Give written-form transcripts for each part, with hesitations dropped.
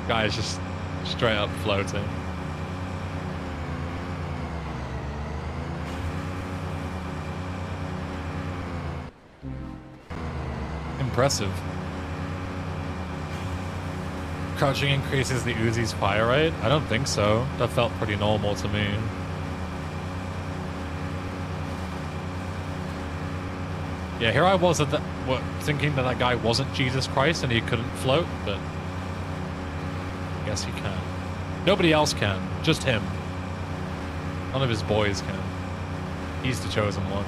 Guy is just straight up floating. Impressive. Crouching increases the Uzi's fire rate? I don't think so. That felt pretty normal to me. Yeah, here I was at thinking that that guy wasn't Jesus Christ and he couldn't float, but I guess he can. Nobody else can, just him. None of his boys can. He's the chosen one.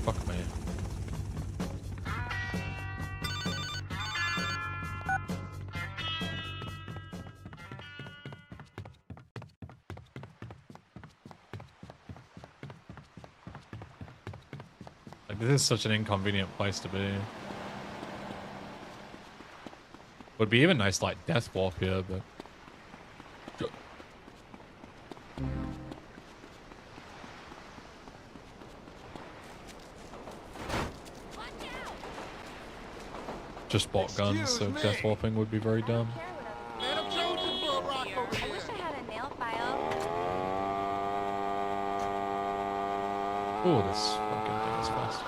Fuck me. Like, this is such an inconvenient place to be. Would be even nice to, like, death walk here, but... Just bought guns, so death warping would be very dumb. I wish I had a nail file. Oh, this fucking thing is fast.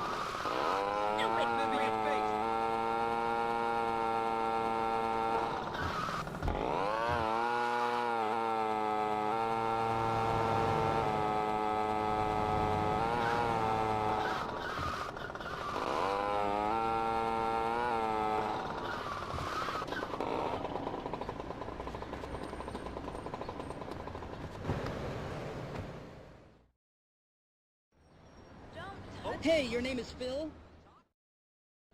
Hey, your name is Phil?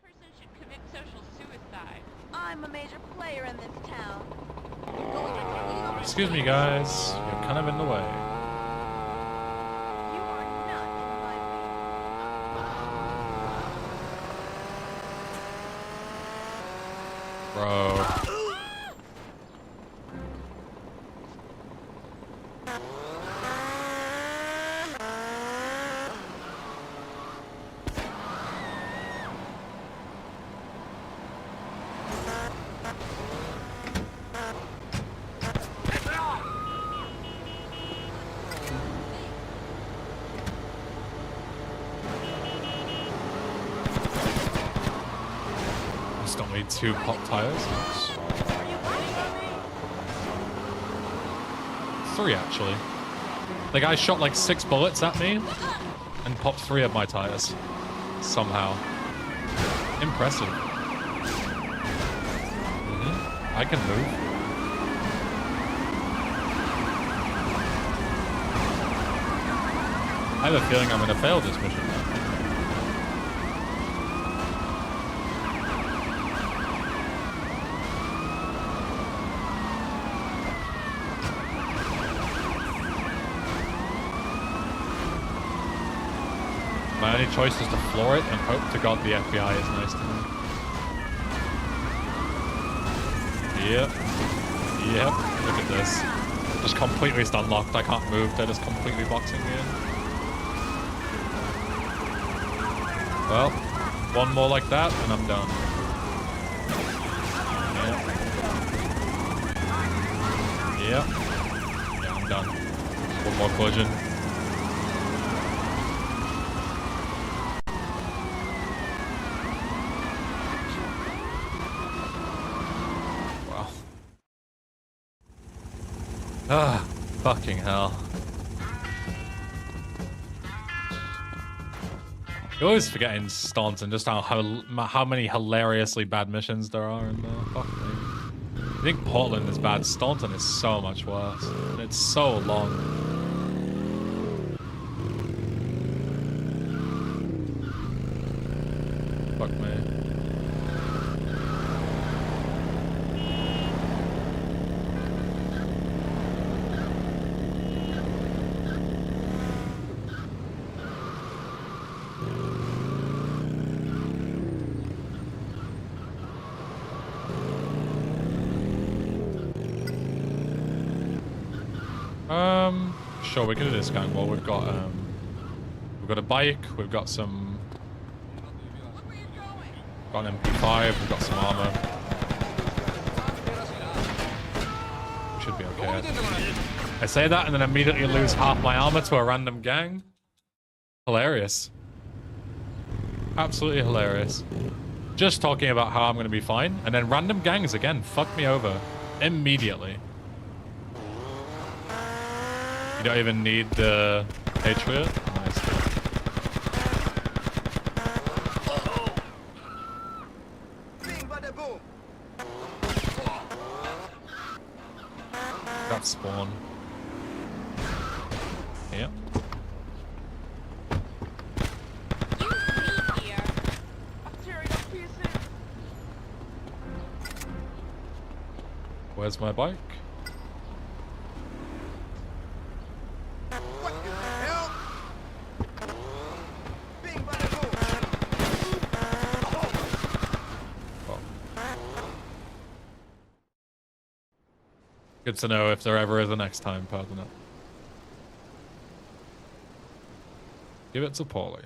Person should commit social suicide. I'm a major player in this town. Excuse me, guys. You're kind of in the way. You are not in my way. Bro. Don't need 2 pop tires. 3 actually. The guy shot like 6 bullets at me and popped 3 of my tires. Somehow. Impressive. I can move. I have a feeling I'm gonna fail this mission. My only choice is to floor it and hope to God the FBI is nice to me. Yep. Yep. Look at this. Just completely stun locked. I can't move. They're just completely boxing me in. Well, one more like that and I'm done. Yep. Yep. Yeah, I'm done. One more collision. Ah, fucking hell. You always forget in Staunton just how many hilariously bad missions there are in there. Fuck me. I think Portland is bad. Staunton is so much worse. And it's so long. Fuck me. Sure, we can do this gang. Well, we've got a bike. We've got some. Got an MP5. We've got some armor. Should be okay. I say that and then immediately lose half my armor to a random gang. Hilarious. Absolutely hilarious. Just talking about how I'm going to be fine, and then random gangs again fuck me over immediately. You don't even need the Patriot. Nice. Got spawn. Yep. Where's my bike? What the hell? Bing, bada, boom. Good to know if there ever is a next time, pardon it. Give it to Paulie.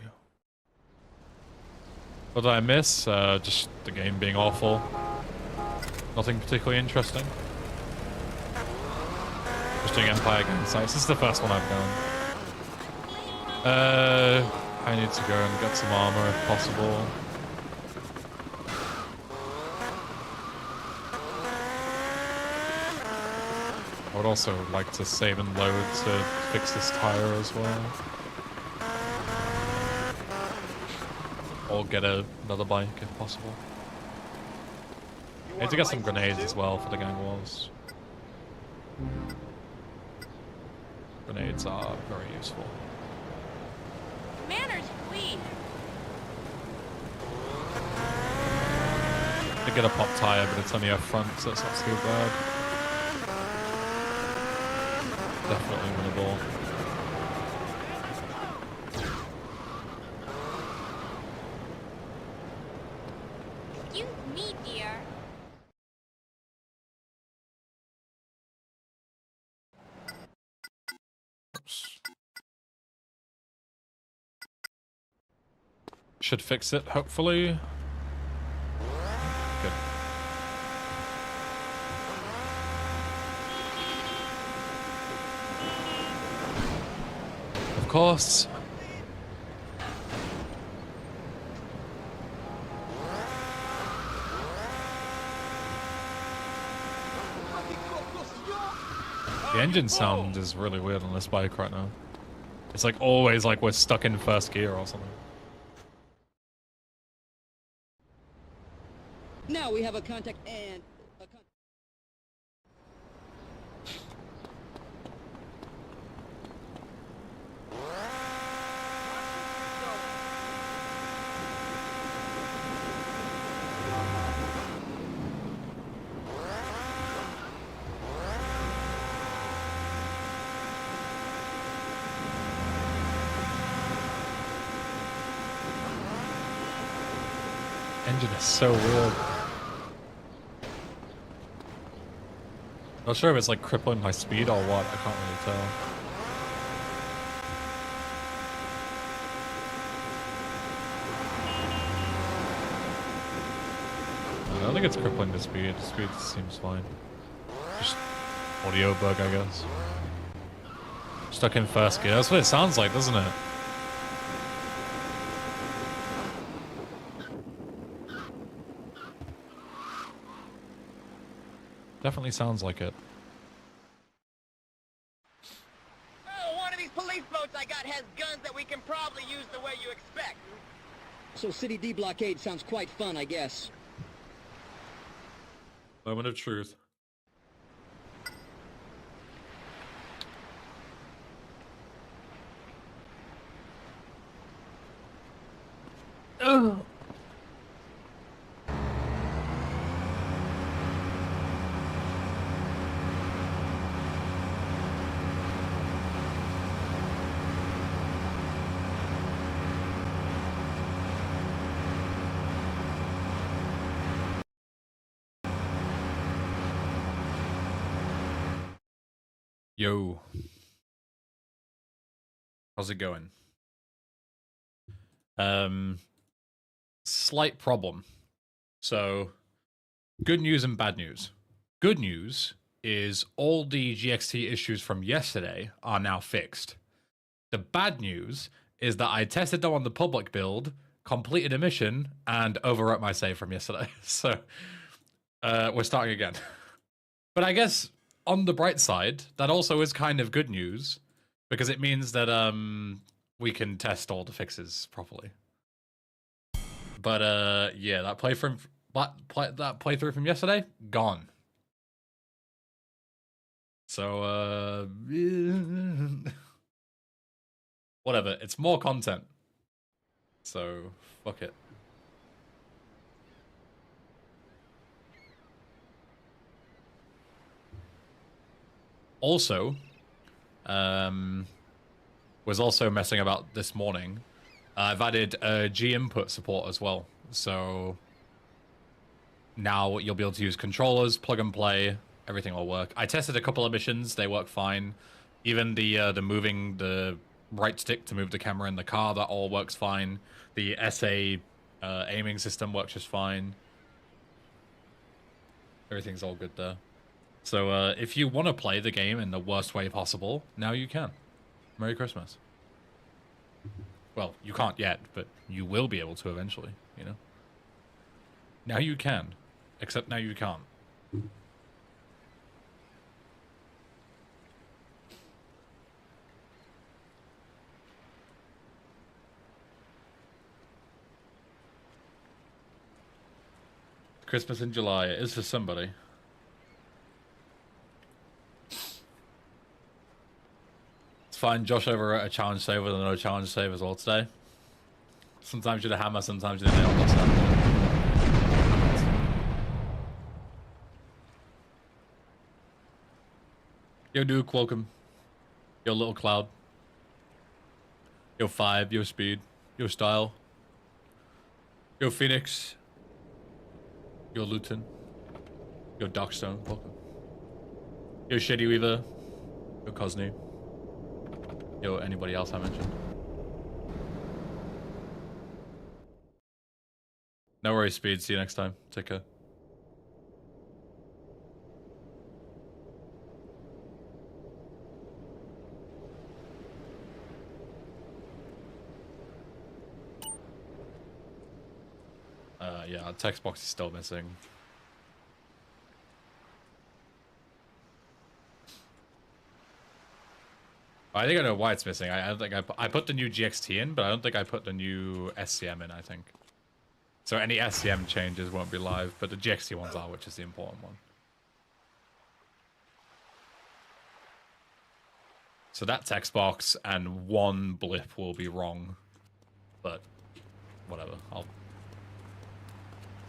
What did I miss? Just the game being awful. Nothing particularly interesting. Just doing Empire game sites. This is the first one I've done. I need to go and get some armor if possible. I would also like to save and load to fix this tire as well. Or get another bike if possible. I need to get some grenades as well for the gang wars. Grenades are very useful. Manners, please. I get a pop tire, but it's only a front, so it's not too bad. Definitely winnable. Excuse me, dear. Should fix it, hopefully. Good. Of course. The engine sound is really weird on this bike right now. It's like always like we're stuck in first gear or something. Now we have a contact and a Engine is so weird. Not sure if it's like crippling my speed or what, I can't really tell. I don't think it's crippling the speed. The speed seems fine. Just audio bug, I guess. Stuck in first gear. That's what it sounds like, doesn't it? Definitely sounds like it. Oh, one of these police boats I got has guns that we can probably use the way you expect. So City D blockade sounds quite fun, I guess. Moment of truth. Ugh. Yo. How's it going? Slight problem. So, good news and bad news. Good news is all the GXT issues from yesterday are now fixed. The bad news is that I tested them on the public build, completed a mission, and overwrote my save from yesterday. So, we're starting again. But I guess on the bright side, that also is kind of good news because it means that we can test all the fixes properly. But yeah, that playthrough from yesterday gone. So whatever, it's more content. So fuck it. Also, was also messing about this morning. I've added G input support as well. So now you'll be able to use controllers, plug and play, everything will work. I tested a couple of missions, they work fine. Even the moving the right stick to move the camera in the car, that all works fine. The SA aiming system works just fine. Everything's all good there. So if you want to play the game in the worst way possible, now you can. Merry Christmas. Well, you can't yet, but you will be able to eventually, you know? Now you can. Except now you can't. Christmas in July. It is for somebody. It's fine. Josh overwrote a challenge save with another challenge save as well today. Sometimes you're the hammer, sometimes you're the nail. That's that. Yo, Duke, welcome. Yo, Little Cloud. Yo, Five. Yo, Speed. Yo, Style. Yo, Phoenix. Yo, Luton. Yo, Darkstone, welcome. Yo, Shady Weaver. Yo, Cosney. Yo, anybody else I mentioned. No worries, Speed. See you next time. Take care. Yeah, the text box is still missing. I think I know why it's missing. I don't think I put the new GXT in, but I don't think I put the new SCM in, I think. So any SCM changes won't be live, but the GXT ones are, which is the important one. So that text box and one blip will be wrong, but whatever. I'll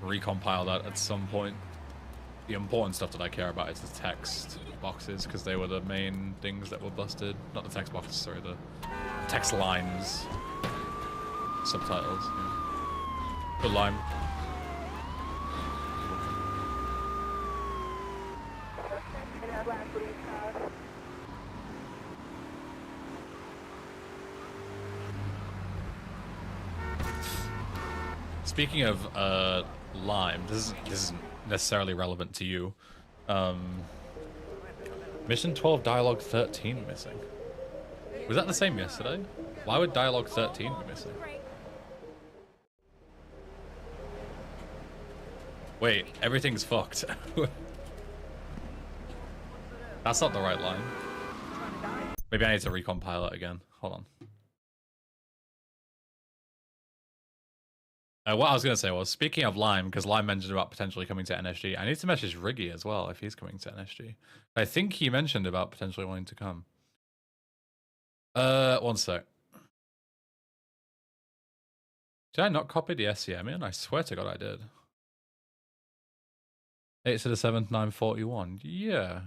recompile that at some point. The important stuff that I care about is the text boxes, because they were the main things that were busted. Not the text boxes, sorry, the text lines. Subtitles, yeah. The line. Speaking of Lime, this isn't necessarily relevant to you. Mission 12 Dialogue 13 missing. Was that the same yesterday? Why would Dialogue 13 be missing? Wait, everything's fucked. That's not the right line. Maybe I need to recompile it again. Hold on. What I was going to say was, speaking of Lime, because Lime mentioned about potentially coming to NSG, I need to message Riggy as well if he's coming to NSG. I think he mentioned about potentially wanting to come. One sec. Did I not copy the SCM in? I swear to God I did. 8 to the 7th, 941. Yeah.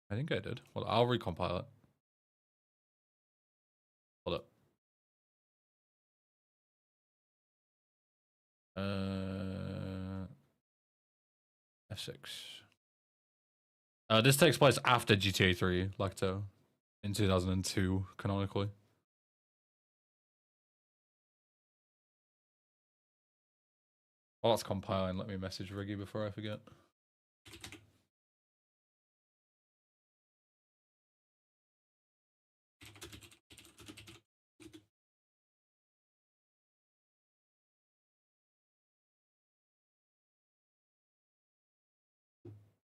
I think I did. Well, I'll recompile it. Hold up. F6. This takes place after GTA 3, Lacto, in 2002, canonically. While that's compiling, let me message Riggy before I forget.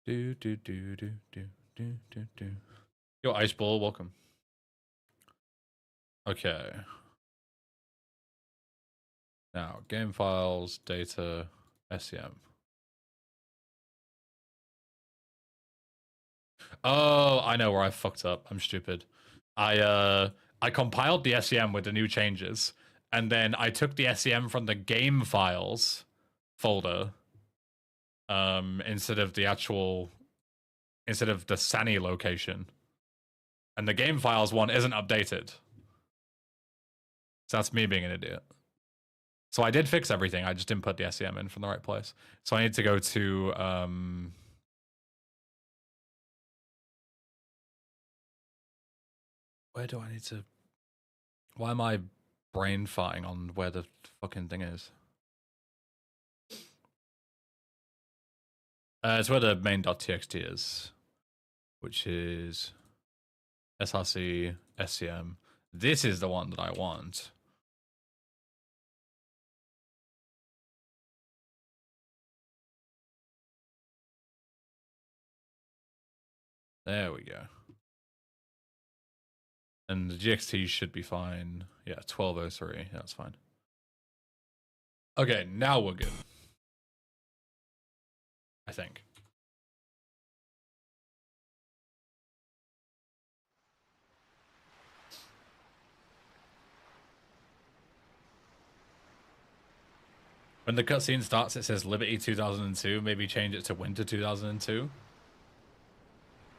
Do do do do do do do do. Yo, Ice Ball, welcome. Okay. Now, game files, data, SEM. Oh, I know where I fucked up. I'm stupid. I compiled the SEM with the new changes, and then I took the SEM from the game files folder, instead of the Sani location. And the game files one isn't updated. So that's me being an idiot. So I did fix everything. I just didn't put the SEM in from the right place. So I need to go to where do I need to? Why am I brain farting on where the fucking thing is? It's where the main.txt is, which is src SEM. This is the one that I want. There we go. And the GXT should be fine. Yeah, 1203. Yeah, that's fine. Okay, now we're good. I think. When the cutscene starts, it says Liberty 2002. Maybe change it to Winter 2002.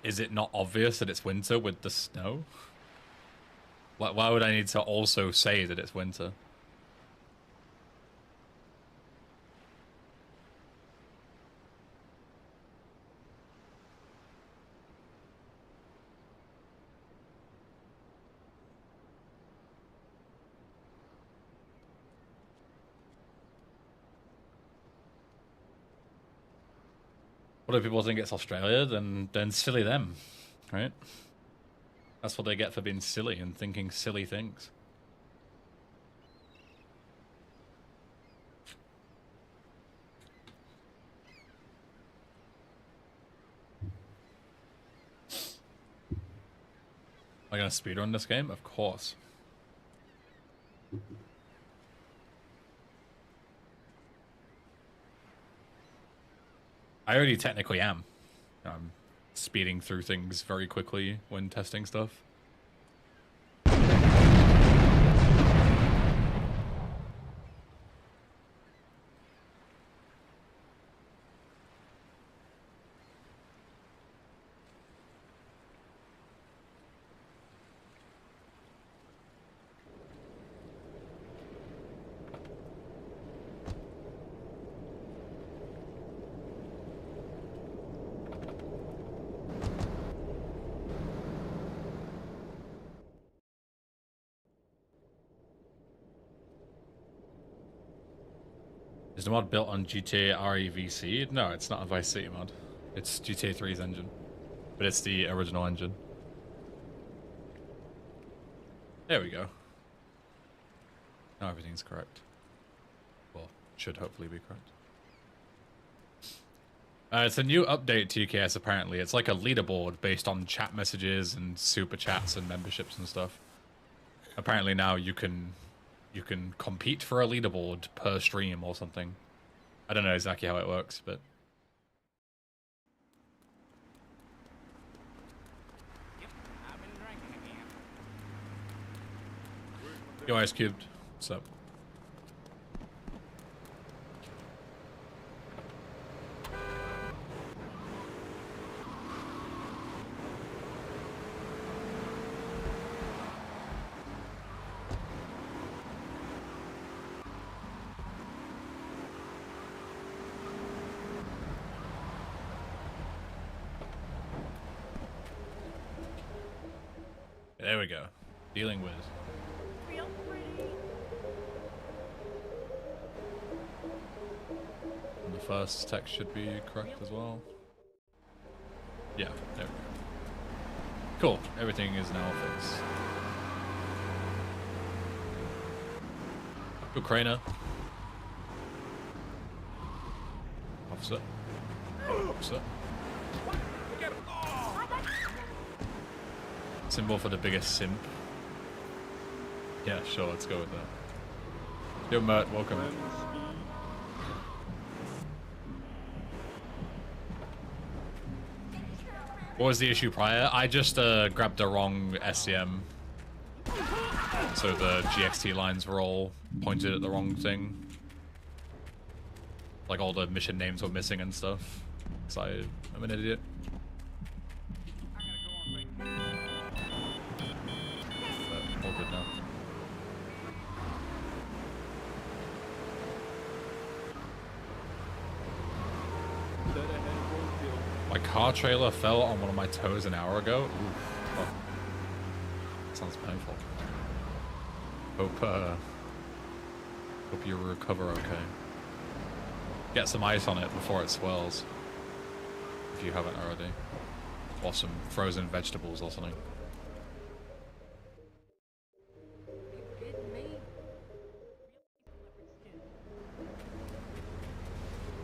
Is it not obvious that it's winter with the snow? Why would I need to also say that it's winter? What if people think it's Australia? Then silly them, right? That's what they get for being silly and thinking silly things. Am I gonna speedrun this game? Of course. I already technically am. I'm speeding through things very quickly when testing stuff. Is the mod built on GTA REVC? No, it's not a Vice City mod. It's GTA 3's engine. But it's the original engine. There we go. Now everything's correct. Well, should hopefully be correct. It's a new update to UKS apparently. It's like a leaderboard based on chat messages and super chats and memberships and stuff. Apparently now you can compete for a leaderboard per stream or something. I don't know exactly how it works, but Yep, I've been drinking again. Yo, Ice Cubed, what's up? There we go. Dealing with. Real pretty. And the first text should be correct as well. Yeah, there we go. Cool. Everything is now fixed. Good Craner. Officer. Officer. Symbol for the biggest simp. Yeah, sure, let's go with that. Yo, Mert, welcome. What was the issue prior? I just grabbed the wrong SCM. So the GXT lines were all pointed at the wrong thing. Like all the mission names were missing and stuff. Because I'm an idiot. But all good now. My car trailer fell on one of my toes an hour ago. Oof. Oh. Sounds painful. Hope you recover okay. Get some ice on it before it swells. If you haven't already. Or some frozen vegetables or something.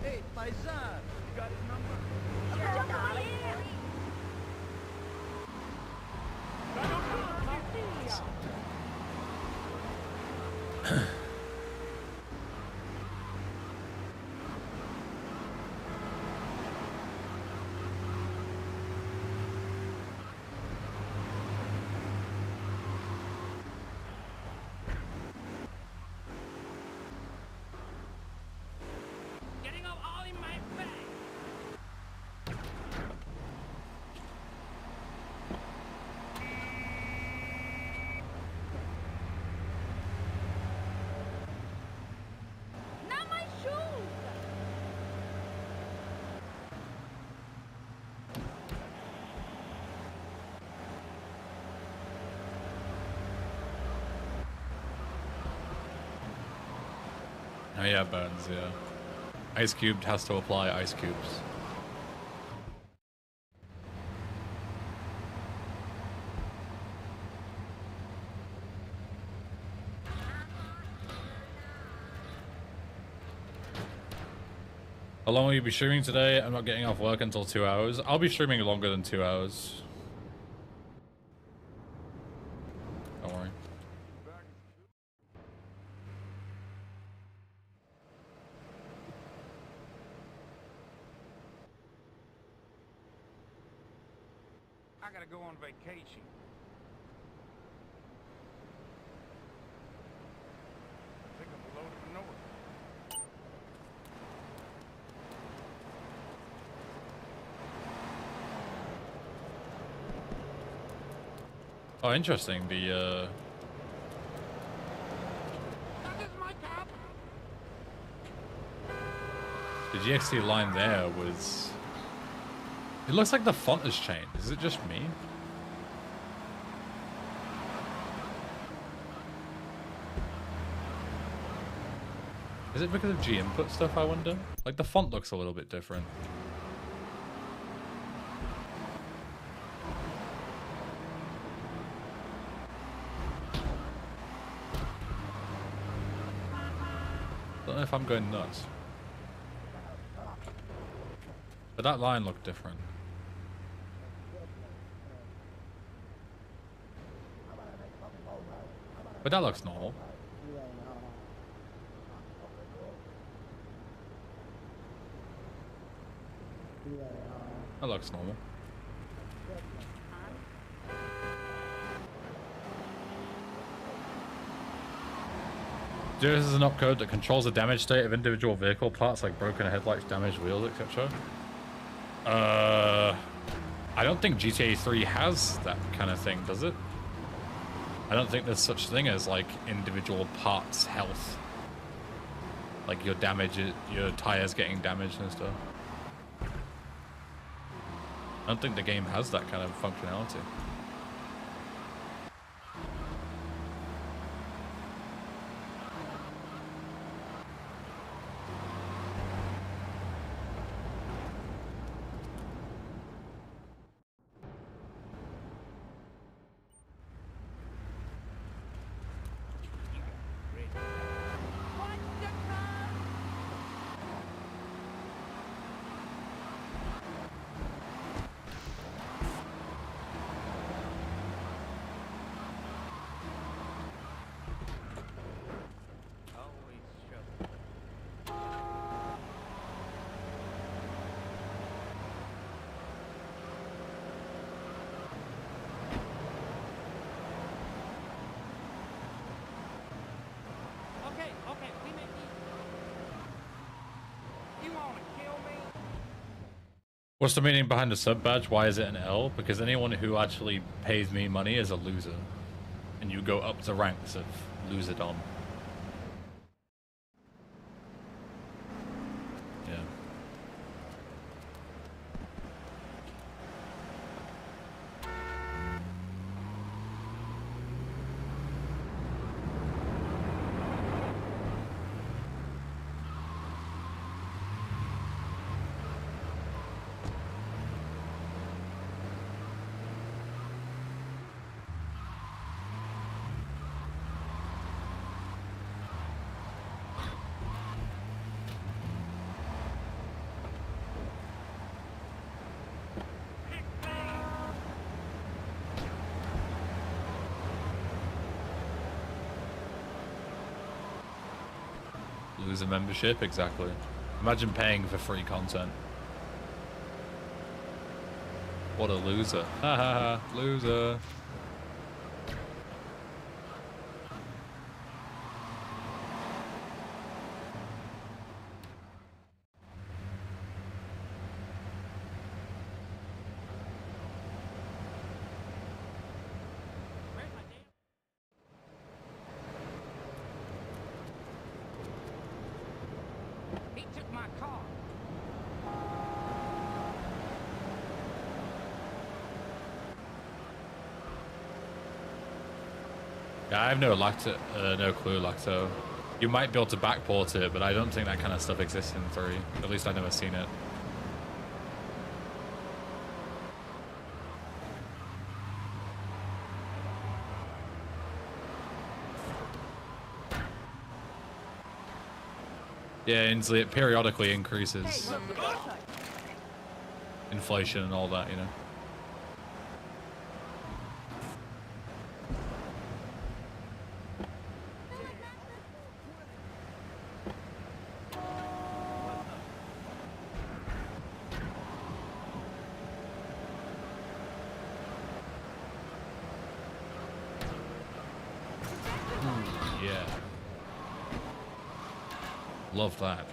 Hey, Paisan, you got his number? Getting all in my bag. Not my shoes. Oh yeah, burns, yeah. Ice cubed has to apply ice cubes. How long will you be streaming today? I'm not getting off work until 2 hours. I'll be streaming longer than 2 hours. Don't worry. I gotta go on vacation. I think I'm below the north. Oh, interesting. The GXT line there was... It looks like the font has changed. Is it just me? Is it because of G input stuff, I wonder? Like, the font looks a little bit different. Don't know if I'm going nuts. But that line looked different. But that looks normal. That looks normal. This is an opcode that controls the damage state of individual vehicle parts like broken headlights, damaged wheels, etc. I don't think GTA 3 has that kind of thing, does it? I don't think there's such thing as like individual parts health. Like your damage, your tires getting damaged and stuff. I don't think the game has that kind of functionality. What's the meaning behind the sub badge? Why is it an L? Because anyone who actually pays me money is a loser. And you go up the ranks of loserdom. Yeah. Lose a membership, exactly. Imagine paying for free content. What a loser. Ha ha ha, loser. He took my car. Yeah, I have no no clue, Lacto. You might be able to backport it, but I don't think that kind of stuff exists in 3. At least I've never seen it. Yeah, Inslee, it periodically increases. Inflation and all that, you know. Yeah. Love that.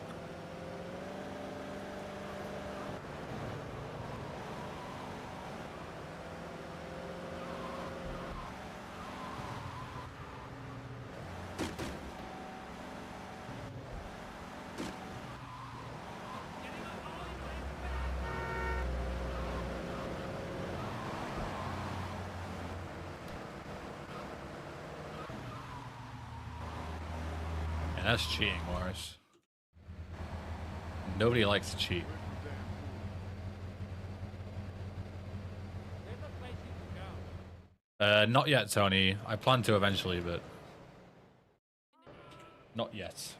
Yeah, that's cheating, Morris. Nobody likes to cheat. Not yet, Tony. I plan to eventually, but not yet.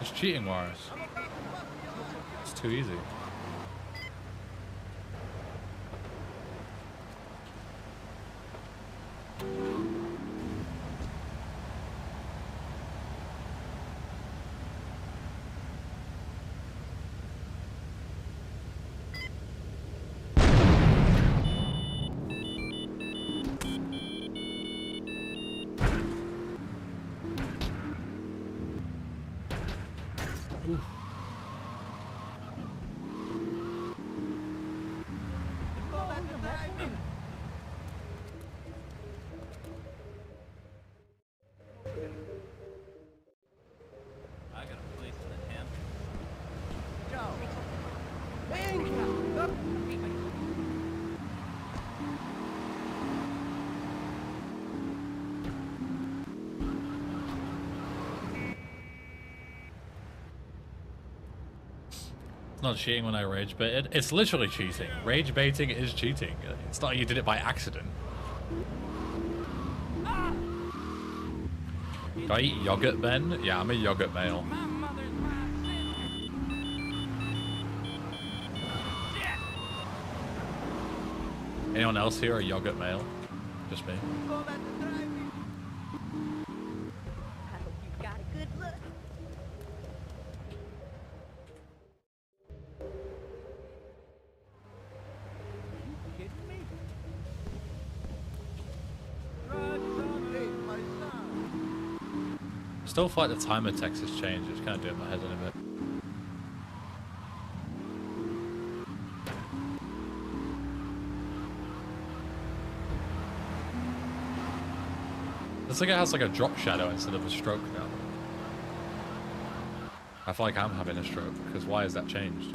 It's cheating, Morris. It's too easy. not cheating when I rage, but it's literally cheating. Rage baiting is cheating. It's not you did it by accident. Do I eat yogurt, Ben? Yeah, I'm a yogurt male. My mother's my sister. Anyone else here a yogurt male? Just me. I hope you've got a good look. Kidding me? Still feel like the timer text has changed. It's kind of doing my head in a bit. Looks like it has like a drop shadow instead of a stroke now. I feel like I'm having a stroke, because why has that changed?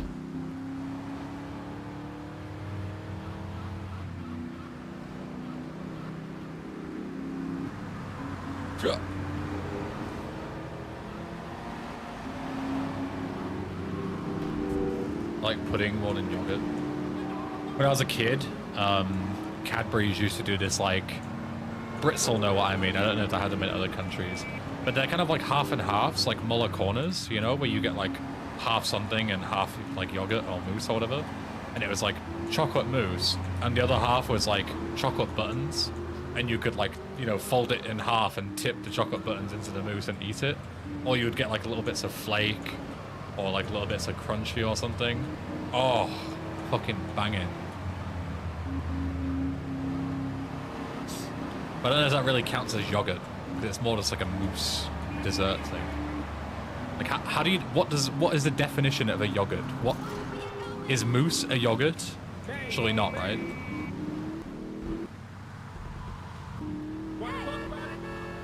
Like pudding more than yogurt. When I was a kid, Cadbury's used to do this like, Brits will know what I mean. I don't know if they have them in other countries, but they're kind of like half and halves, like Muller corners, you know, where you get like half something and half like yogurt or mousse or whatever. And it was like chocolate mousse, and the other half was like chocolate buttons, and you could like, you know, fold it in half and tip the chocolate buttons into the mousse and eat it, or you would get like little bits of flake or like little bits of crunchy or something. Oh, fucking banging. But I don't know if that really counts as yogurt, because it's more just like a mousse dessert thing. Like how do you, what is the definition of a yogurt? What is mousse a yogurt? Surely not, right?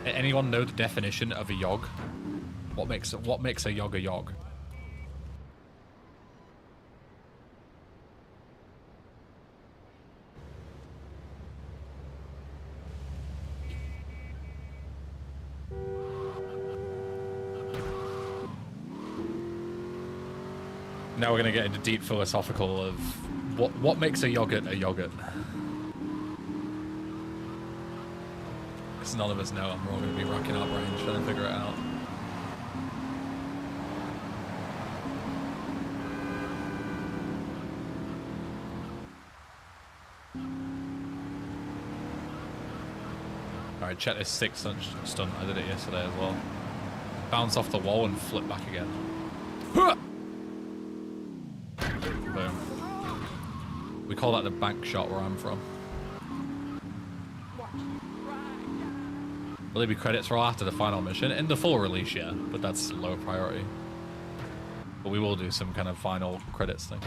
Anyone know the definition of a yog? What makes a yog a yog? Now we're gonna get into deep philosophical of what makes a yogurt a yogurt. Because none of us know, and we're all gonna be racking our brains trying to figure it out. Alright, check this 6-inch stunt. I did it yesterday as well. Bounce off the wall and flip back again. Boom. We call that the bank shot where I'm from. Will there be credits roll after the final mission? In the full release, yeah, but that's low priority. But we will do some kind of final credits thing.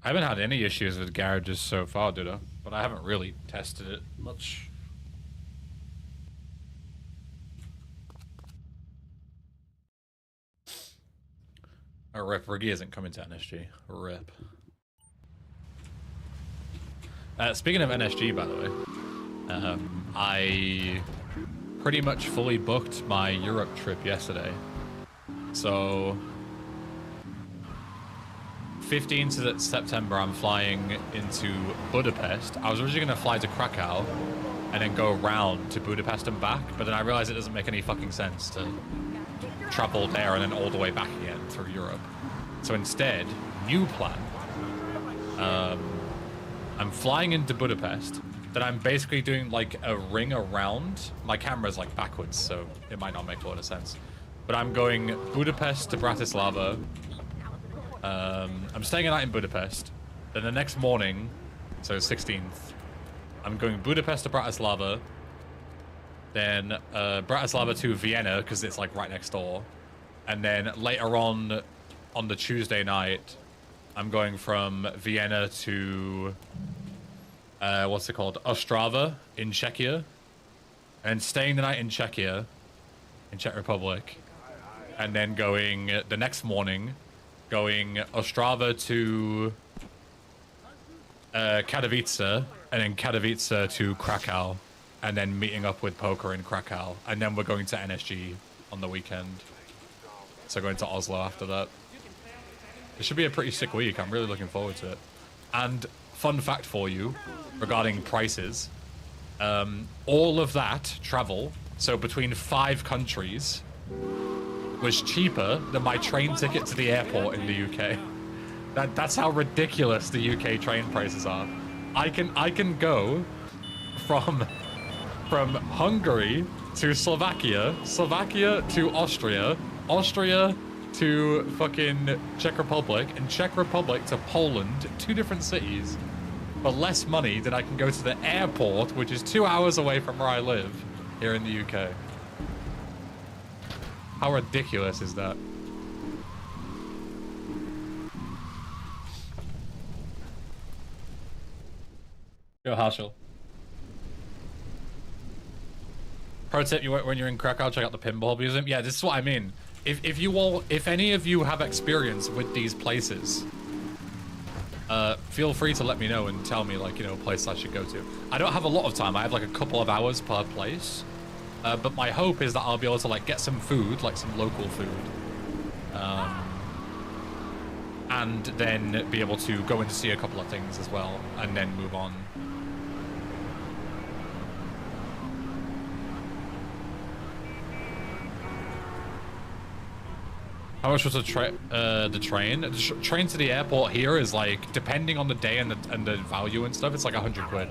I haven't had any issues with garages so far, dude, but I haven't really tested it much. Oh, rip, Riggy isn't coming to NSG. Rip. Speaking of NSG, by the way, I pretty much fully booked my Europe trip yesterday. So 15th of September, I'm flying into Budapest. I was originally going to fly to Krakow and then go around to Budapest and back, but then I realized it doesn't make any fucking sense to travel there and then all the way back again through Europe. So instead, new plan. I'm flying into Budapest, then I'm basically doing like a ring around. My camera's like backwards, so it might not make a lot of sense. But I'm going Budapest to Bratislava. I'm staying a night in Budapest. Then the next morning, so 16th, I'm going Budapest to Bratislava. Then Bratislava to Vienna, because it's like right next door. And then later on the Tuesday night, I'm going from Vienna to what's it called? Ostrava in Czechia. And staying the night in Czechia, in Czech Republic. And then going the next morning, going Ostrava to Katowice, and then Katowice to Krakow, and then meeting up with Poker in Krakow, and then we're going to NSG on the weekend. So going to Oslo after that. It should be a pretty sick week. I'm really looking forward to it. And fun fact for you regarding prices, all of that travel, so between 5 countries, was cheaper than my train ticket to the airport in the UK. That's how ridiculous the UK train prices are. I can go from Hungary to Slovakia, Slovakia to Austria, Austria to fucking Czech Republic, and Czech Republic to Poland, 2 different cities, for less money than I can go to the airport, which is 2 hours away from where I live here in the UK. How ridiculous is that? Go Harshal. Pro tip: when you're in Krakow, check out the pinball museum. Yeah, this is what I mean. If any of you have experience with these places, feel free to let me know and tell me, like, you know, a place I should go to. I don't have a lot of time. I have like a couple of hours per place, but my hope is that I'll be able to like get some food, like some local food, and then be able to go in to see a couple of things as well, and then move on. How much was the train? The train to the airport here is like, depending on the day and the value and stuff, it's like 100 quid.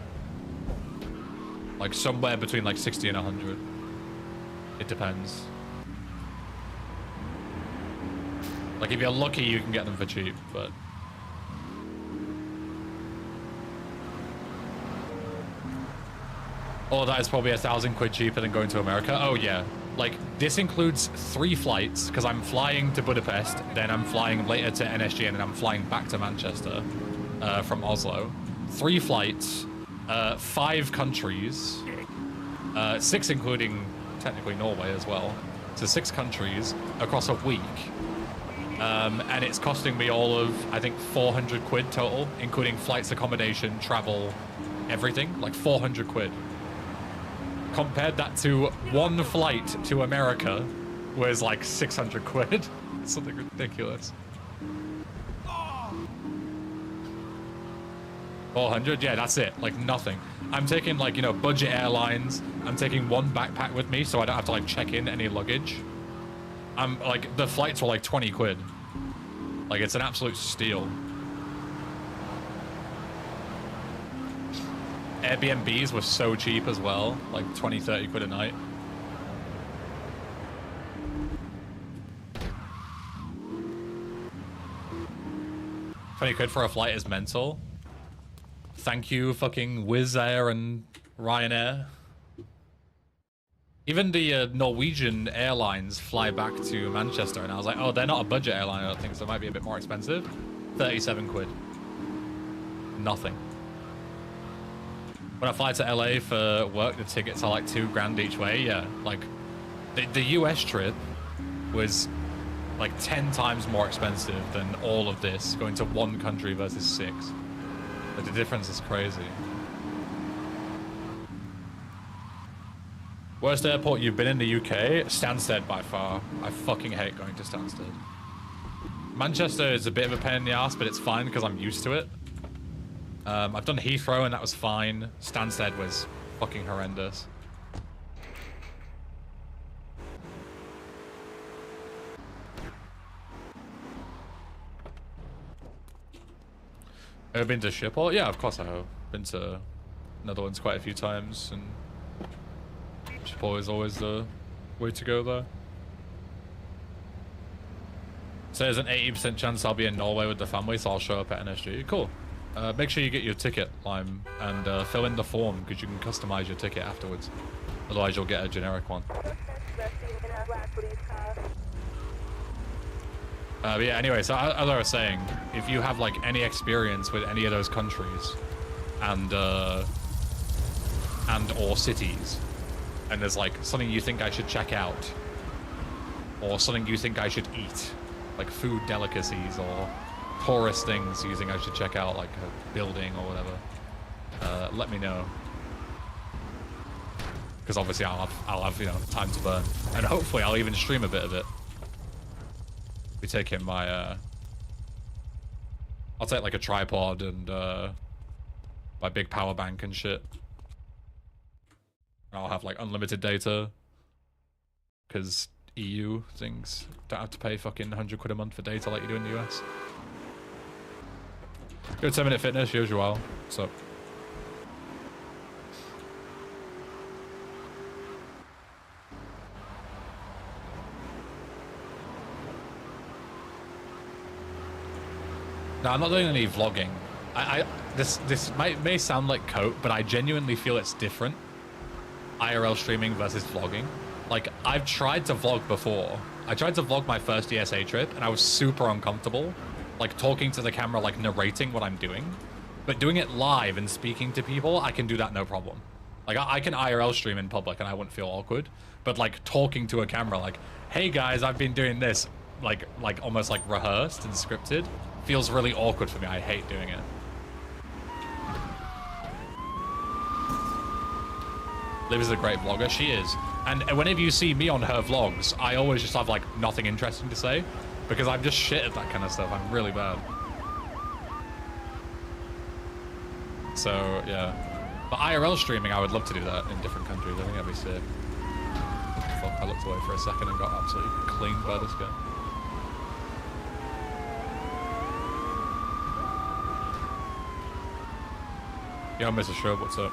Like somewhere between like 60 and 100. It depends. Like if you're lucky, you can get them for cheap, but. Oh, that is probably 1,000 quid cheaper than going to America. Oh yeah. Like, this includes 3 flights, because I'm flying to Budapest, then I'm flying later to NSG, and then I'm flying back to Manchester from Oslo. 3 flights, 5 countries, 6 including, technically, Norway as well. So 6 countries across a week. And it's costing me all of, I think, 400 quid total, including flights, accommodation, travel, everything. Like, 400 quid. Compared that to 1 flight to America was like 600 quid. Something ridiculous. 400? Yeah, that's it. Like nothing. I'm taking like, you know, budget airlines. I'm taking 1 backpack with me so I don't have to like check in any luggage. I'm like, the flights were like 20 quid. Like it's an absolute steal. Airbnbs were so cheap as well, like 20, 30 quid a night. £20 for a flight is mental. Thank you, fucking Wizz Air and Ryanair. Even the Norwegian airlines fly back to Manchester, and I was like, oh, they're not a budget airline, I don't think, so it might be a bit more expensive. 37 quid. Nothing. When I fly to LA for work, the tickets are like $2,000 each way. Yeah, like the US trip was like 10 times more expensive than all of this, going to 1 country versus 6. But the difference is crazy. Worst airport you've been in the UK? Stansted by far. I fucking hate going to Stansted. Manchester is a bit of a pain in the ass, but it's fine because I'm used to it. I've done Heathrow and that was fine. Stansted was fucking horrendous. Ever been to Schiphol? Yeah, of course I have. Been to Netherlands quite a few times, and Schiphol is always the way to go there. So there's an 80% chance I'll be in Norway with the family, so I'll show up at NSG. Cool. Make sure you get your ticket, Lime, and fill in the form, because you can customize your ticket afterwards. Otherwise, you'll get a generic one. But yeah, anyway, so as I was saying, if you have like any experience with any of those countries, and or cities, and there's like something you think I should check out, or something you think I should eat, like food delicacies or tourist things you think I should check out, like a building or whatever, let me know. Because obviously I'll have, you know, time to burn. And hopefully I'll even stream a bit of it. Be taking my, I'll take like a tripod and, my big power bank and shit. And I'll have like unlimited data. Because EU things don't have to pay fucking 100 quid a month for data like you do in the US. Good 10-minute fitness, usual. What's up? No, I'm not doing any vlogging. This may sound like coat, but I genuinely feel it's different. IRL streaming versus vlogging. Like, I've tried to vlog before. I tried to vlog my first ESA trip, and I was super uncomfortable. Like, talking to the camera, like, narrating what I'm doing. But doing it live and speaking to people, I can do that no problem. Like, I can IRL stream in public, and I wouldn't feel awkward. But, like, talking to a camera, like, hey, guys, I've been doing this, like almost, like, rehearsed and scripted, feels really awkward for me. I hate doing it. Liv is a great vlogger. She is. And whenever you see me on her vlogs, I always just have, like, nothing interesting to say. Because I'm just shit at that kind of stuff. I'm really bad. So, yeah. But IRL streaming, I would love to do that in different countries. I think that'd be sick. Fuck, I looked away for a second and got absolutely cleaned by this guy. Yo, Mr. Shrub, what's up?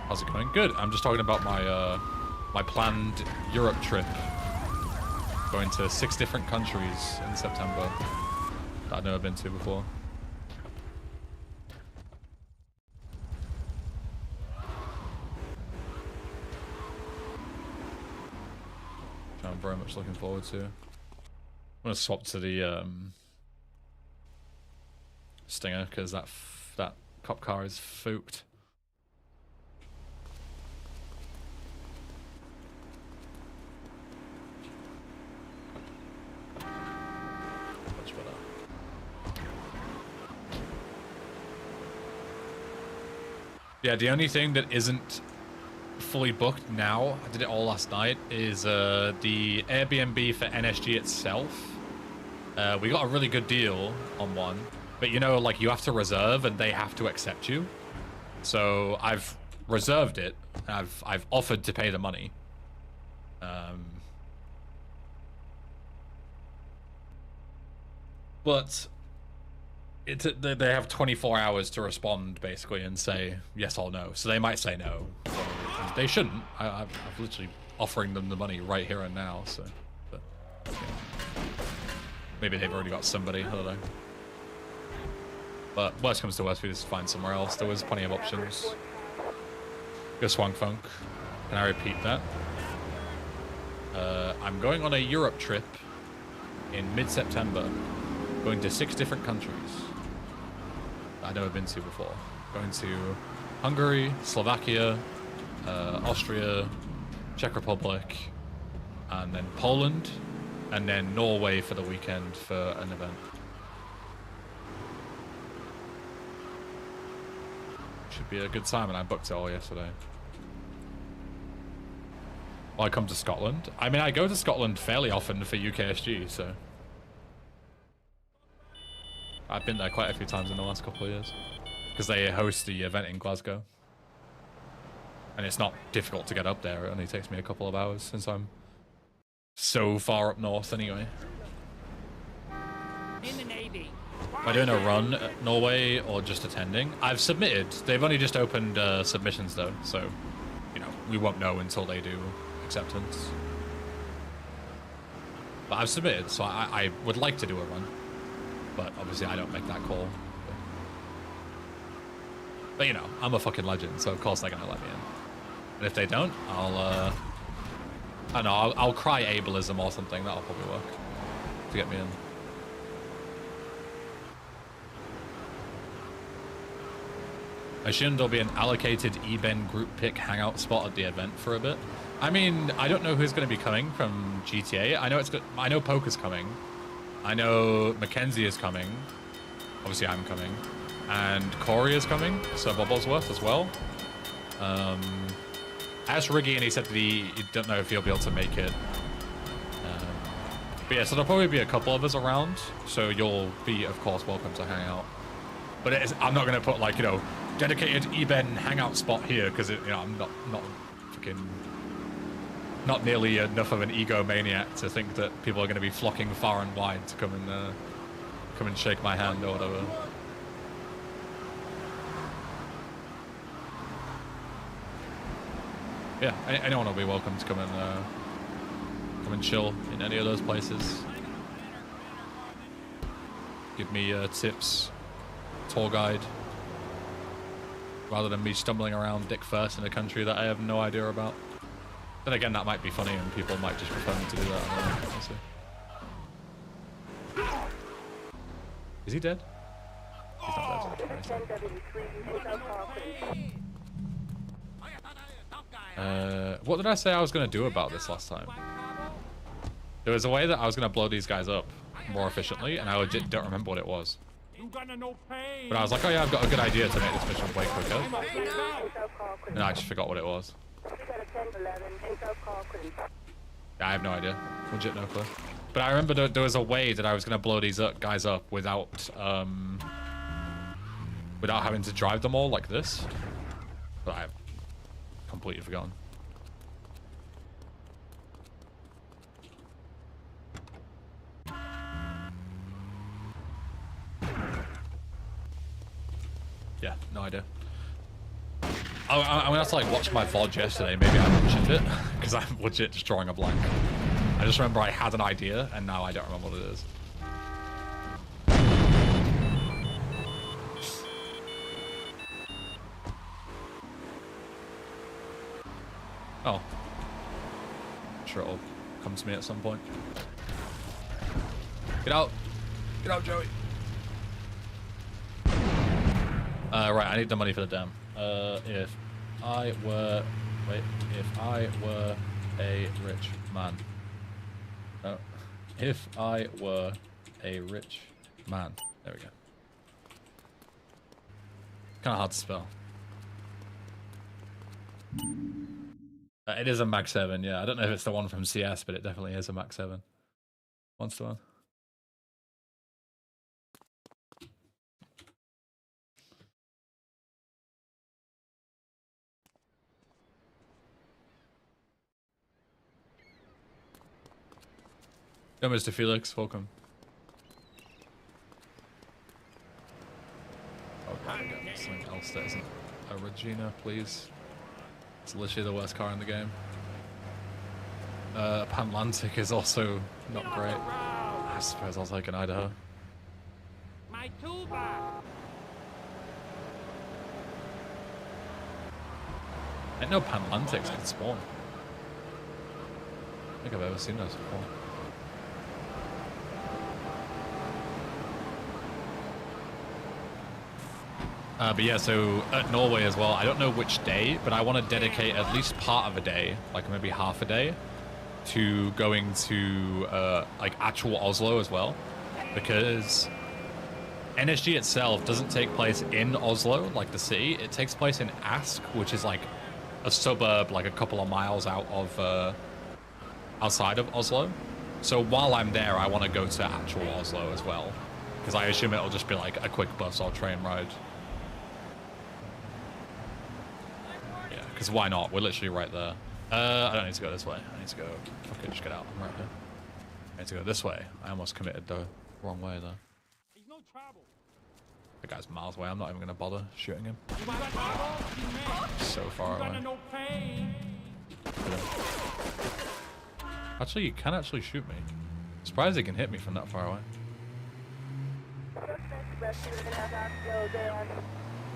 How's it going? Good. I'm just talking about my my planned Europe trip. Going to 6 different countries in September that I've never been to before. Which I'm very much looking forward to. I'm gonna swap to the Stinger because that cop car is fooked. Much better. Yeah, the only thing that isn't fully booked now, I did it all last night, is the Airbnb for NSG itself. We got a really good deal on one. But you know, like, you have to reserve and they have to accept you. So I've reserved it. I've offered to pay the money. But they have 24 hours to respond basically and say yes or no. So they might say no. So they shouldn't. I'm literally offering them the money right here and now. So, but, yeah. Maybe they've already got somebody. I don't know. But worst comes to worst, we just find somewhere else. There was plenty of options. Go Swang Funk. Can I repeat that? I'm going on a Europe trip in mid-September. Going to 6 different countries that I've never been to before. Going to Hungary, Slovakia, Austria, Czech Republic, and then Poland, and then Norway for the weekend for an event. Should be a good time, and I booked it all yesterday. Well, I come to Scotland. I mean, I go to Scotland fairly often for UKSG, so I've been there quite a few times in the last couple of years because they host the event in Glasgow, and it's not difficult to get up there. It only takes me a couple of hours since I'm so far up north anyway. In the Navy. Am I doing a run at Norway or just attending? I've submitted. They've only just opened submissions though, so, you know, we won't know until they do acceptance. But I've submitted, so I would like to do a run. But obviously I don't make that call. But you know, I'm a fucking legend, so of course they're gonna let me in. And if they don't, I don't know, I'll cry ableism or something. That'll probably work to get me in. I assume there'll be an allocated eBen group pick hangout spot at the event for a bit. I mean, I don't know who's going to be coming from GTA. I know it's good. I know Poker's coming. I know Mackenzie is coming. Obviously, I'm coming, and Corey is coming. So Bobblesworth as well. I asked Riggy, and he said that he don't know if he'll be able to make it. But yeah, so there'll probably be a couple of us around. So you'll be, of course, welcome to hang out. But I'm not going to put like, you know, dedicated eBen hangout spot here because you know I'm not freaking. Not nearly enough of an egomaniac to think that people are going to be flocking far and wide to come and shake my hand or whatever. Yeah, anyone will be welcome to come and chill in any of those places. Give me tips, tour guide, rather than me stumbling around dick first in a country that I have no idea about. Then again, that might be funny, and people might just prefer me to do that. I don't know. We'll see. Is he dead? He's not dead. What did I say I was going to do about this last time? There was a way that I was going to blow these guys up more efficiently, and I legit don't remember what it was. But I was like, oh yeah, I've got a good idea to make this mission way quicker. And I just forgot what it was. Yeah, I have no idea. Legit no clue. But I remember there was a way that I was going to blow these guys up without having to drive them all like this. But I've completely forgotten. Yeah, no idea. I'm gonna have to like watch my VOD yesterday. Maybe I mentioned it because I'm legit just drawing a blank. I just remember I had an idea and now I don't remember what it is. Oh, I'm sure it'll come to me at some point. Get out, Joey. Right, I need the money for the dam. If I were a rich man. Oh, if I were a rich man. There we go. Kind of hard to spell. It is a Mag 7, yeah. I don't know if it's the one from CS, but it definitely is a Mag 7. One to one. Yo, Mr. Felix, welcome. Oh god, again, something else that isn't a Regina, please. It's literally the worst car in the game. Panlantic is also not great. I suppose I'll take an Idaho. My toolbox. I know Panlantics can spawn. I don't think I've ever seen those before. But yeah, so at Norway as well, I don't know which day, but I want to dedicate at least part of a day, like maybe half a day, to going to like actual Oslo as well, because NSG itself doesn't take place in Oslo, like the city. It takes place in Ask, which is like a suburb, like a couple of miles out of outside of Oslo. So while I'm there, I want to go to actual Oslo as well, because I assume it'll just be like a quick bus or train ride. Because why not? We're literally right there. I don't need to go this way. I need to go... Okay, just get out. I'm right here. I need to go this way. I almost committed the wrong way there. He's no trouble. The guy's miles away. I'm not even going to bother shooting him. You got trouble? So far You away. got no pain. Actually, you can actually shoot me. Surprised he can hit me from that far away.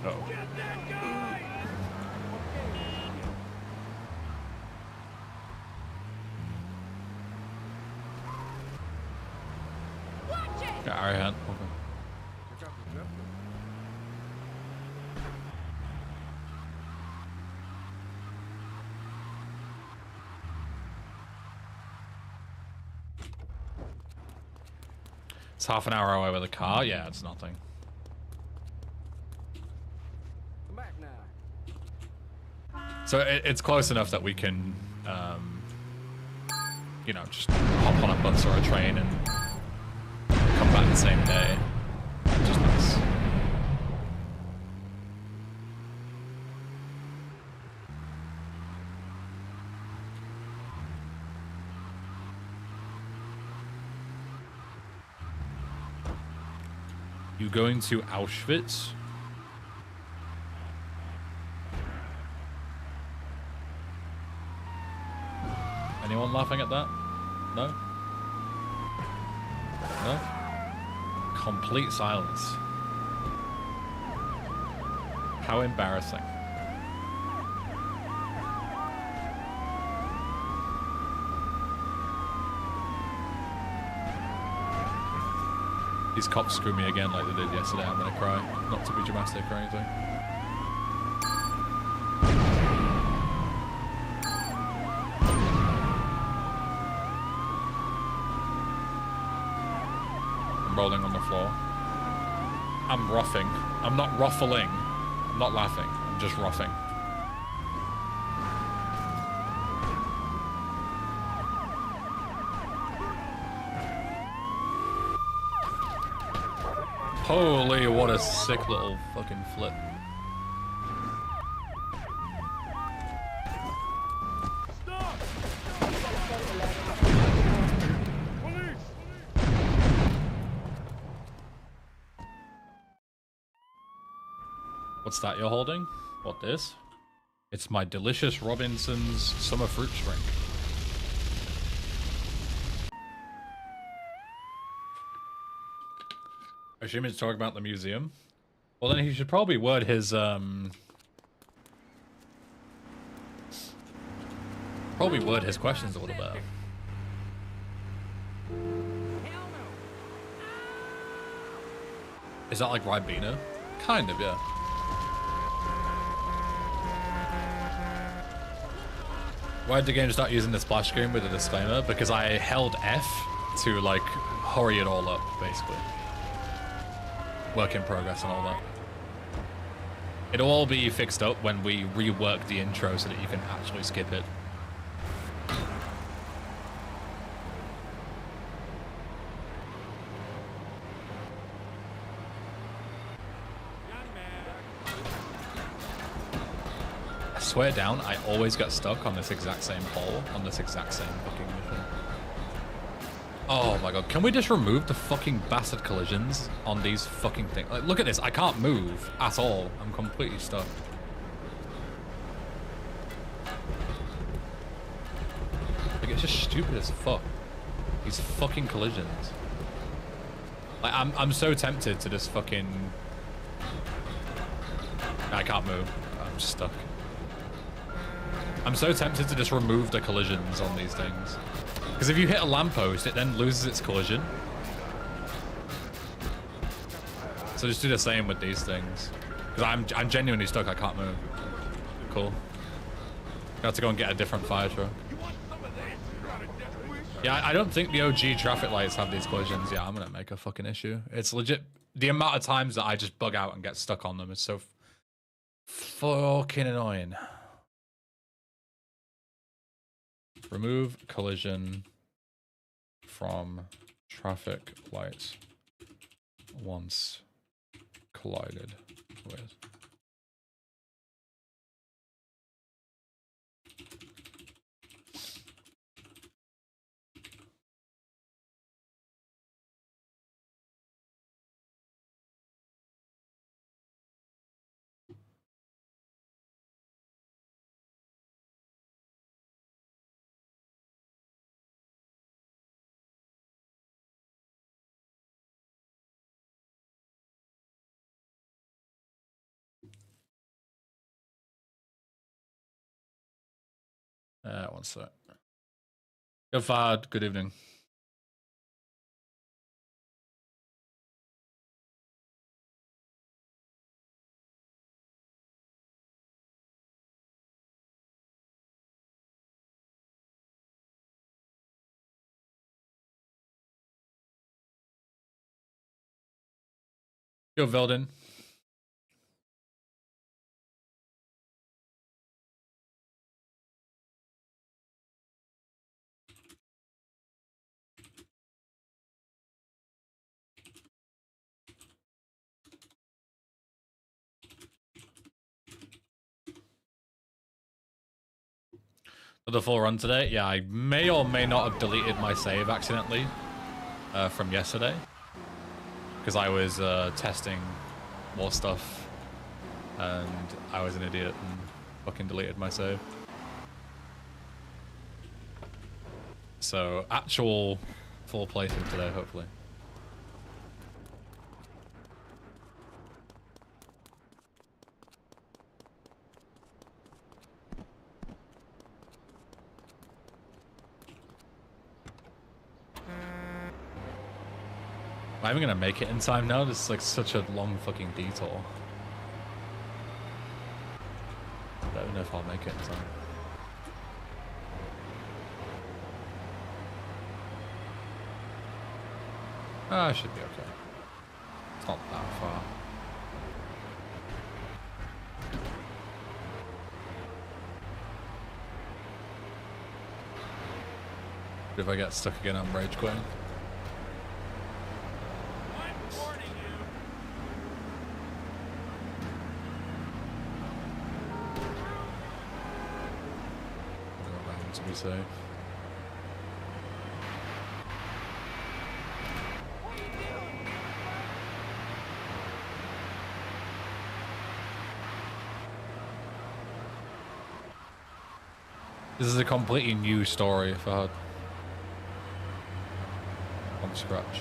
Uh-oh. Get that guy! Yeah, Ariane. Okay. It's half an hour away with a car. Yeah, it's nothing. Come back now. So it's close enough that we can, you know, just hop on a bus or a train and come back the same day. Which is nice. You going to Auschwitz? Anyone laughing at that? No? No? Complete silence. How embarrassing. These cops screw me again like they did yesterday. I'm gonna cry. Not to be dramatic or anything. I'm rolling on the floor. I'm roughing. I'm not ruffling. I'm not laughing. I'm just roughing. Holy, what a sick little fucking flip. Stop! Police! What's that you're holding? What, this? It's my delicious Robinson's summer fruit drink. I assume he's talking about the museum. Well, then he should probably word his, questions a little better. Hell no! Is that like Ribena? Kind of, yeah. Why did the game start using the splash screen with a disclaimer? Because I held F to, like, hurry it all up, basically. Work in progress and all that. It'll all be fixed up when we rework the intro so that you can actually skip it. I swear down, I always get stuck on this exact same hole, on this exact same fucking mission. Oh my god, can we just remove the fucking bastard collisions on these fucking things? Like, look at this, I can't move at all. I'm completely stuck. Like, it's just stupid as fuck. These fucking collisions. Like, I'm so tempted to just fucking... I can't move. I'm just stuck. I'm so tempted to just remove the collisions on these things. Because if you hit a lamppost, it then loses its collision. So just do the same with these things. Because I'm genuinely stuck, I can't move. Cool. I have to go and get a different fire truck. Yeah, I don't think the OG traffic lights have these collisions. Yeah, I'm gonna make a fucking issue. It's legit. The amount of times that I just bug out and get stuck on them is so fucking annoying. Remove collision from traffic lights once collided with. One sec. Yo, Fad, good evening. Yo, Velden. For the full run today, yeah, I may or may not have deleted my save accidentally from yesterday because I was testing more stuff and I was an idiot and fucking deleted my save. So actual full playthrough today, hopefully. Am I even gonna make it in time now? This is like such a long fucking detour. I don't know if I'll make it in time. I should be okay. It's not that far. But if I get stuck again, I'm rage quitting. To be safe. This is a completely new story for from scratch.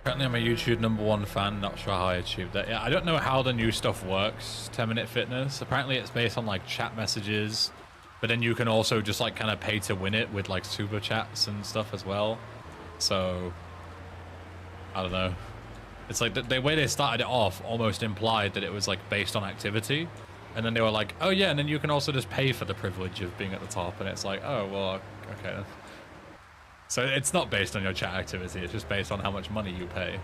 Apparently I'm a YouTube #1 fan, not sure how I achieved that. Yeah, I don't know how the new stuff works, 10-minute fitness. Apparently it's based on like chat messages, but then you can also just like kind of pay to win it with like super chats and stuff as well. So, I don't know. It's like the way they started it off almost implied that it was like based on activity. And then they were like, oh yeah, and then you can also just pay for the privilege of being at the top. And it's like, oh, well, okay. So it's not based on your chat activity, it's just based on how much money you pay.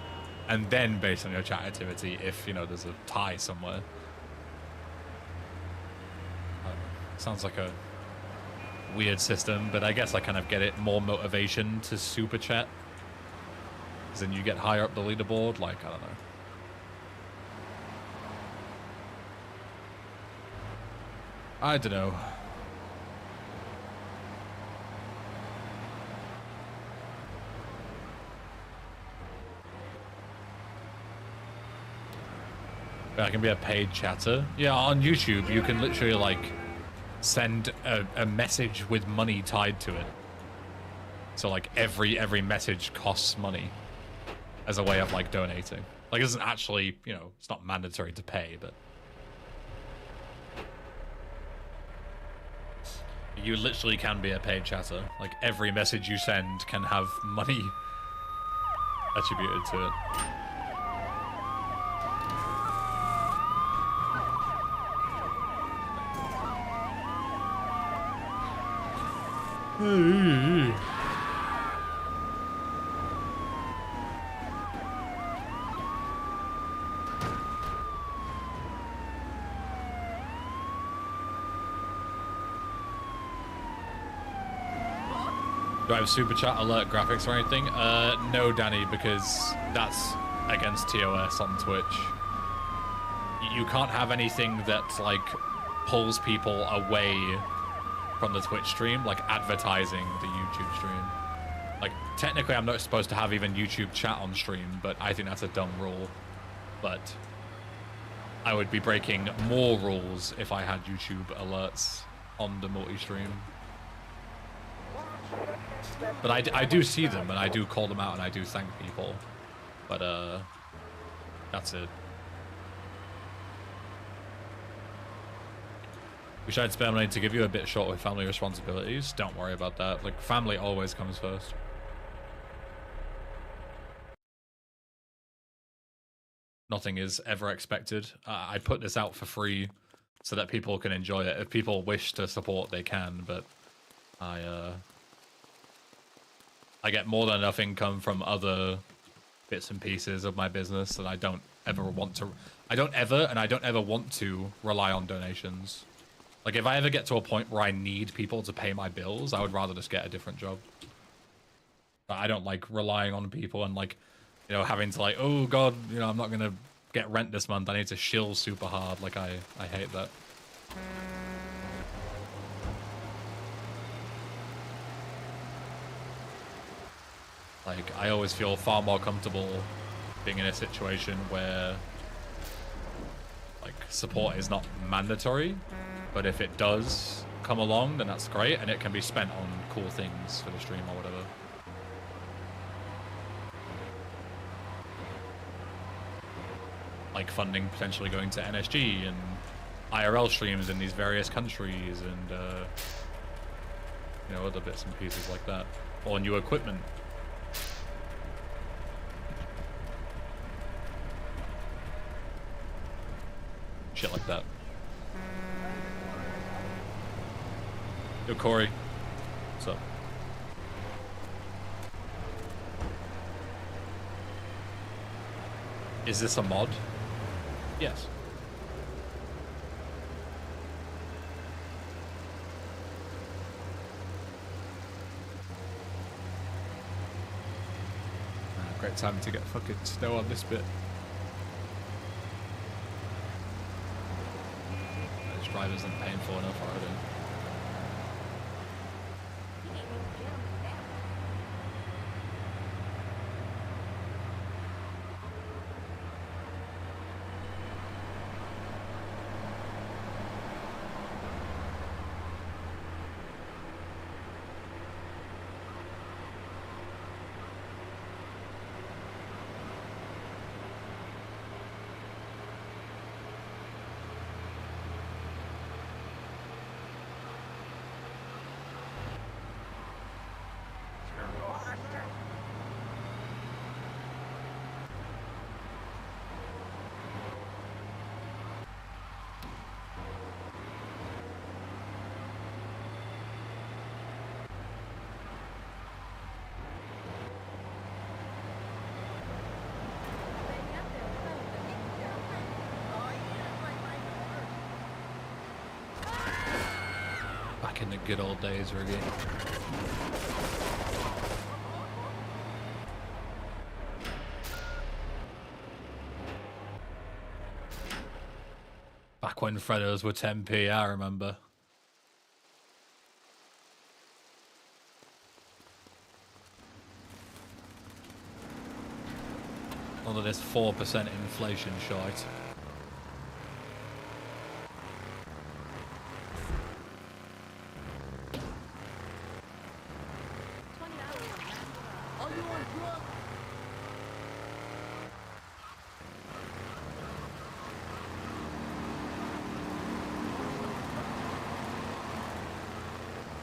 And then based on your chat activity if, you know, there's a tie somewhere. Sounds like a weird system, but I guess I kind of get it. More motivation to super chat. Because then you get higher up the leaderboard, like, I don't know. I don't know. I can be a paid chatter. Yeah, on YouTube, you can literally, like, send a message with money tied to it. So, like, every message costs money as a way of, like, donating. Like, it isn't actually, you know, it's not mandatory to pay, but... You literally can be a paid chatter. Like, every message you send can have money attributed to it. Do I have super chat alert graphics or anything? No, Danny, because that's against TOS on Twitch. You can't have anything that, like, pulls people away from the Twitch stream, like advertising the YouTube stream. Like, technically I'm not supposed to have even YouTube chat on stream, but I think that's a dumb rule. But I would be breaking more rules if I had YouTube alerts on the multi-stream. But I do see them, and I do call them out, and I do thank people. But that's it. Wish I had spare money to give you a bit short with family responsibilities. Don't worry about that. Like, family always comes first. Nothing is ever expected. I put this out for free so that people can enjoy it. If people wish to support, they can, but I get more than enough income from other bits and pieces of my business that I don't ever want to rely on donations. Like, if I ever get to a point where I need people to pay my bills, I would rather just get a different job. But I don't like relying on people and, like, you know, having to, like, oh god, you know, I'm not gonna get rent this month, I need to shill super hard. Like, I hate that. Like, I always feel far more comfortable being in a situation where, like, support is not mandatory, but if it does come along, then that's great, and it can be spent on cool things for the stream or whatever. Like funding potentially going to NSG and IRL streams in these various countries and, you know, other bits and pieces like that. Or new equipment. Shit like that. Yo, Corey. What's up? Is this a mod? Yes. Great time to get fucking snow on this bit. This drive isn't painful enough already. In the good old days, Riggy. Back when Freddos were 10p, I remember. None of this 4% inflation shite.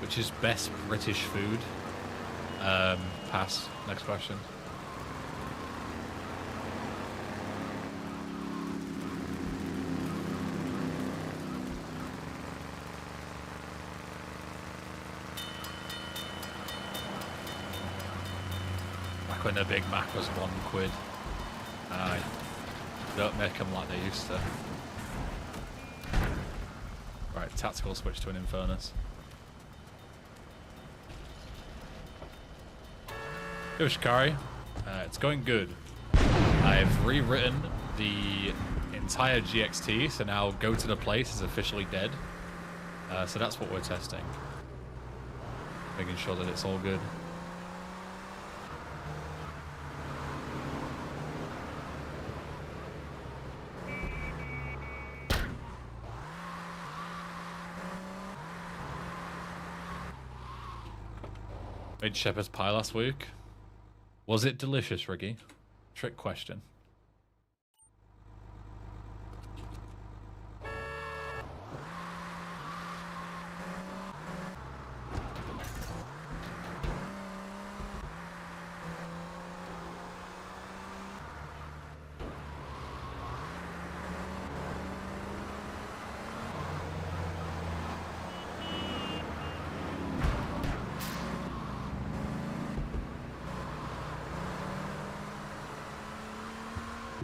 Which is best British food? Pass. Next question. Back when the Big Mac was £1. Aye. Don't make them like they used to. Right, tactical switch to an Infernus. Yo, Shikari. It's going good. I've rewritten the entire GXT, so now Go to the Place is officially dead. So that's what we're testing. Making sure that it's all good. Made shepherd's pie last week. Was it delicious, Ricky? Trick question.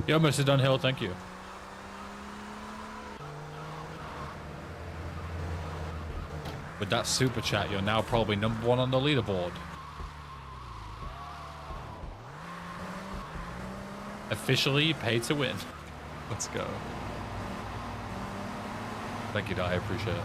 Yo, Mr. Dunhill, thank you. With that super chat, you're now probably #1 on the leaderboard. Officially pay to win. Let's go. Thank you, Di. I appreciate it.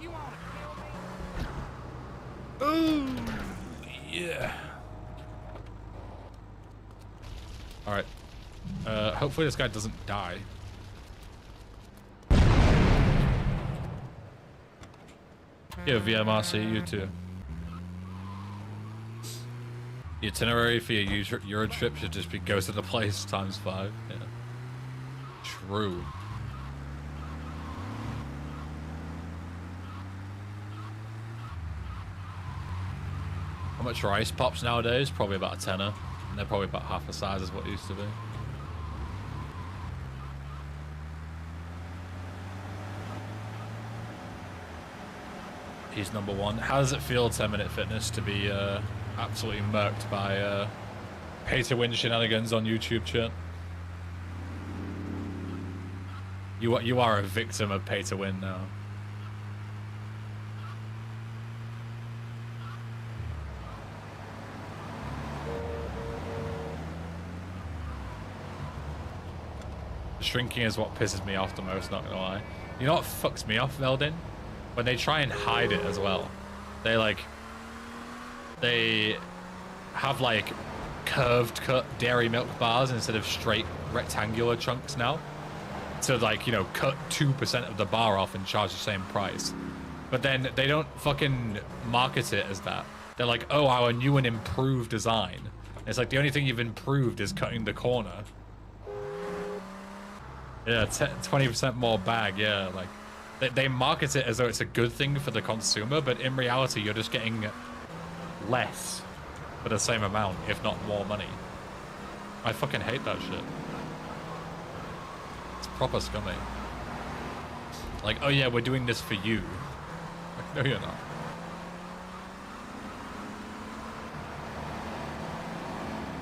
You wanna kill me? Ooh, yeah. All right. Hopefully this guy doesn't die. Yeah, VMRC, you too. The itinerary for your Euro trip should just be go to the place ×5. Yeah. True. How much are ice pops nowadays? Probably about a tenner. And they're probably about half the size as what it used to be. He's #1. How does it feel, 10-minute fitness, to be absolutely murked by pay-to-win shenanigans on YouTube, chat? You are a victim of pay-to-win now. Shrinking is what pisses me off the most, not gonna lie. You know what fucks me off, Veldin? When they try and hide it as well. They have like curved cut dairy milk bars instead of straight rectangular chunks now. So like, you know, cut 2% of the bar off and charge the same price. But then they don't fucking market it as that. They're like, oh, our new and improved design. It's like the only thing you've improved is cutting the corner. Yeah, 20% more bag, yeah, like they market it as though it's a good thing for the consumer, but in reality you're just getting less for the same amount, if not more money. I fucking hate that shit. It's proper scummy. Like, oh yeah, we're doing this for you. Like, no, you're not.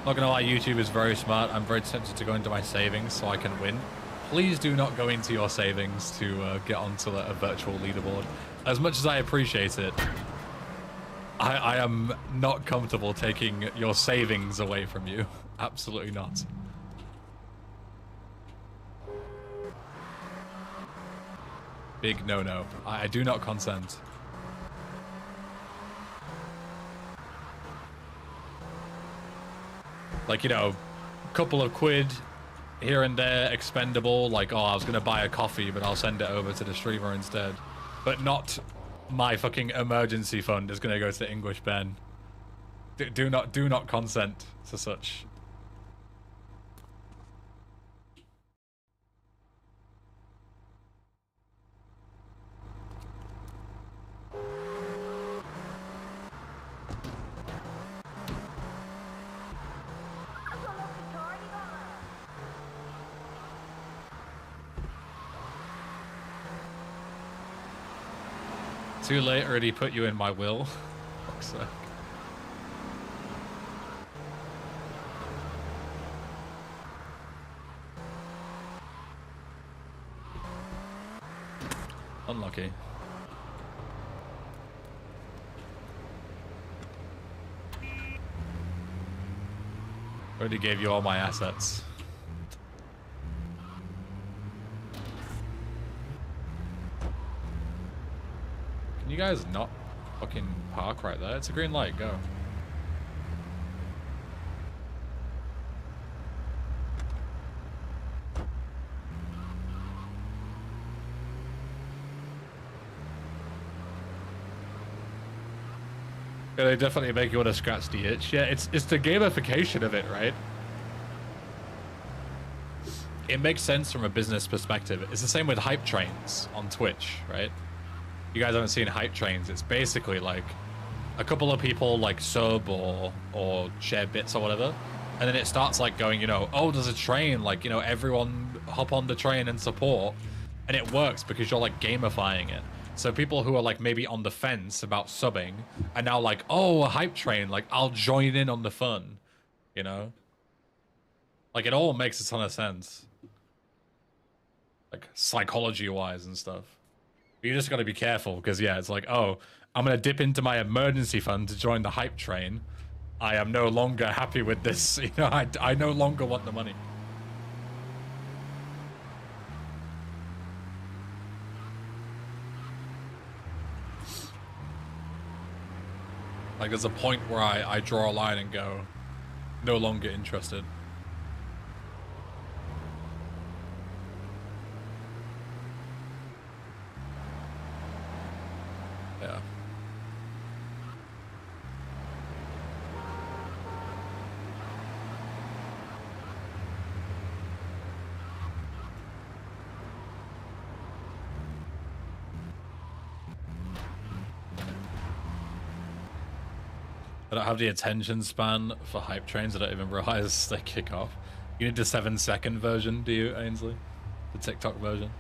Not gonna lie, YouTube is very smart. I'm very tempted to go into my savings so I can win. Please do not go into your savings to get onto a virtual leaderboard. As much as I appreciate it, I am not comfortable taking your savings away from you. Absolutely not. Big no-no. I do not consent. Like, you know, a couple of quid here and there, expendable, like, oh, I was gonna buy a coffee, but I'll send it over to the streamer instead. But not my fucking emergency fund is gonna go to English Ben. Do not consent to such. Too late, already put you in my will. Fuck's sake. Unlucky. Already gave you all my assets. Can you guys not fucking park right there? It's a green light, go. Yeah, they definitely make you want to scratch the itch. Yeah, it's the gamification of it, right? It makes sense from a business perspective. It's the same with hype trains on Twitch, right? You guys haven't seen hype trains. It's basically like a couple of people like sub or share bits or whatever, and then it starts like going, you know, oh, there's a train, like, you know, everyone hop on the train and support, and it works because you're like gamifying it. So people who are like maybe on the fence about subbing are now like, oh, a hype train, like I'll join in on the fun, you know? Like it all makes a ton of sense. Like psychology wise and stuff. But you just gotta be careful because yeah, it's like, oh, I'm gonna dip into my emergency fund to join the hype train. I am no longer happy with this, you know, I no longer want the money. Like there's a point where I draw a line and go, no longer interested. Yeah. I don't have the attention span for hype trains. I don't even realize they kick off. You need the 7-second version, do you, Ainsley? The TikTok version?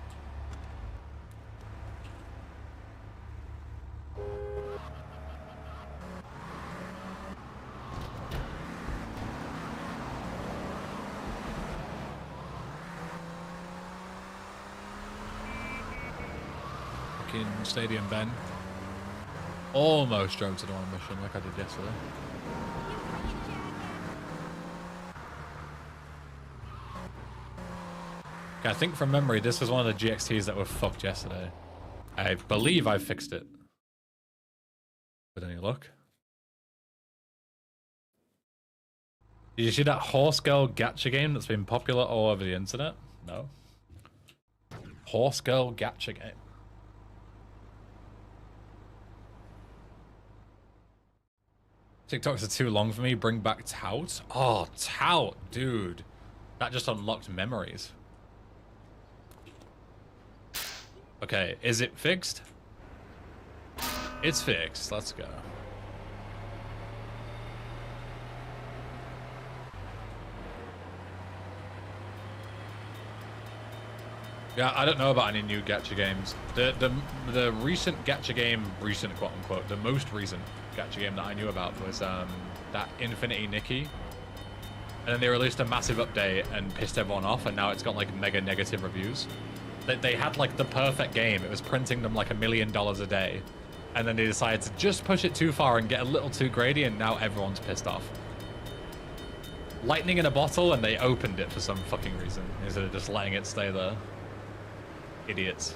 Fucking Stadium Ben. Almost drove to the one mission like I did yesterday. Okay, I think from memory, this was one of the GXTs that were fucked yesterday. I believe I fixed it. With any luck. Did you see that Horse Girl Gacha game that's been popular all over the internet? No. Horse Girl Gacha game. TikToks are too long for me. Bring back Tout. Oh, Tout, dude. That just unlocked memories. Okay, is it fixed? It's fixed. Let's go. Yeah, I don't know about any new gacha games. The recent gacha game, recent quote unquote, the most recent gacha game that I knew about was that Infinity Nikki. And then they released a massive update and pissed everyone off, and now it's got like mega negative reviews. They had like the perfect game. It was printing them like $1 million a day. And then they decided to just push it too far and get a little too grady, and now everyone's pissed off. Lightning in a bottle, and they opened it for some fucking reason instead of just letting it stay there. Idiots.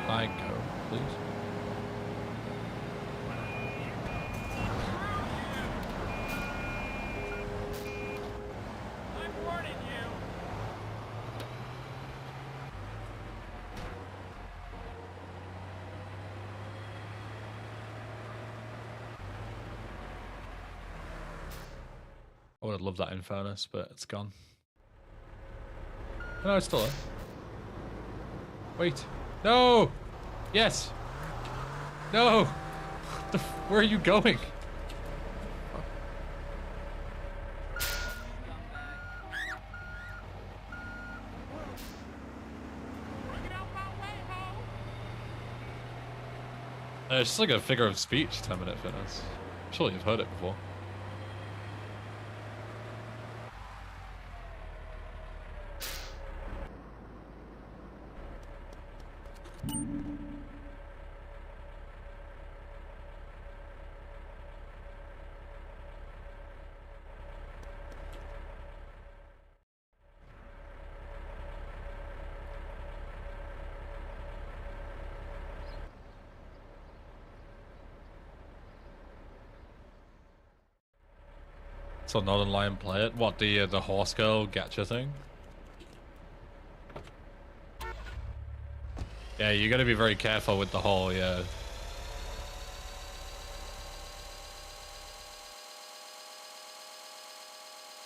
I go, please. I'm warning you. I would have loved that in fairness, but it's gone. No, it's still there. Wait. No! Yes! No! Where are you going? It's just like a figure of speech, 10-minute fitness. Surely you've heard it before. So Northern Lion play it. What, the horse girl gacha thing? Yeah, you gotta be very careful with the whole, yeah.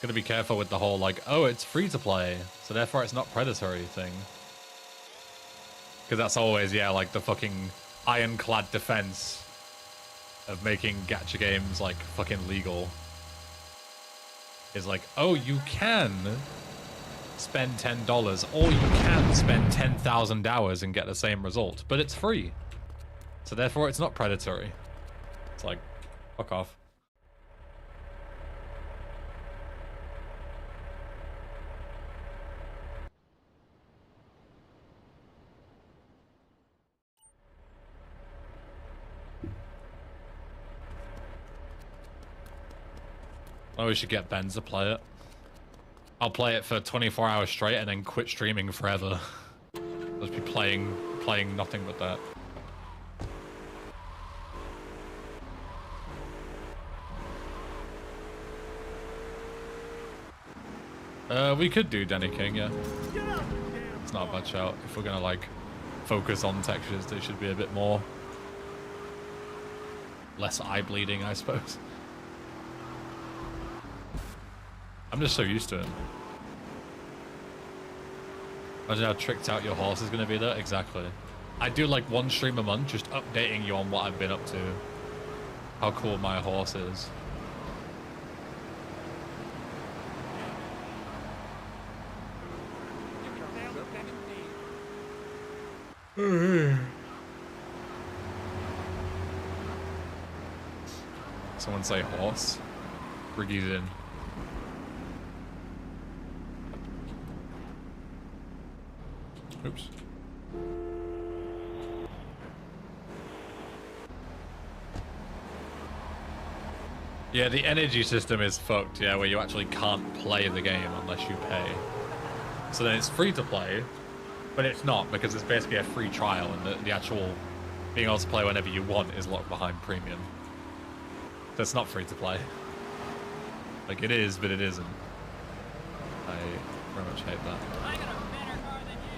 Gotta be careful with the whole, like, oh, it's free to play, so therefore it's not predatory thing. Because that's always, yeah, like the fucking ironclad defense of making gacha games, like, fucking legal. Is like, oh, you can spend $10, or you can spend 10,000 hours and get the same result, but it's free. So therefore it's not predatory. It's like, fuck off. Oh, we should get Ben to play it. I'll play it for 24 hours straight and then quit streaming forever. Just be playing nothing but that. We could do Denny King, yeah. It's not a bad shout. If we're gonna like focus on textures, they should be a bit more less eye bleeding, I suppose. I'm just so used to it. Imagine how tricked out your horse is going to be there. Exactly. I do like one stream a month, just updating you on what I've been up to. How cool my horse is. Someone say horse. Briggy's in. Oops. Yeah, the energy system is fucked, yeah, where you actually can't play the game unless you pay. So then it's free to play, but it's not, because it's basically a free trial, and the actual being able to play whenever you want is locked behind premium. So it's not free to play. Like, it is, but it isn't. I very much hate that. I got a better car than you.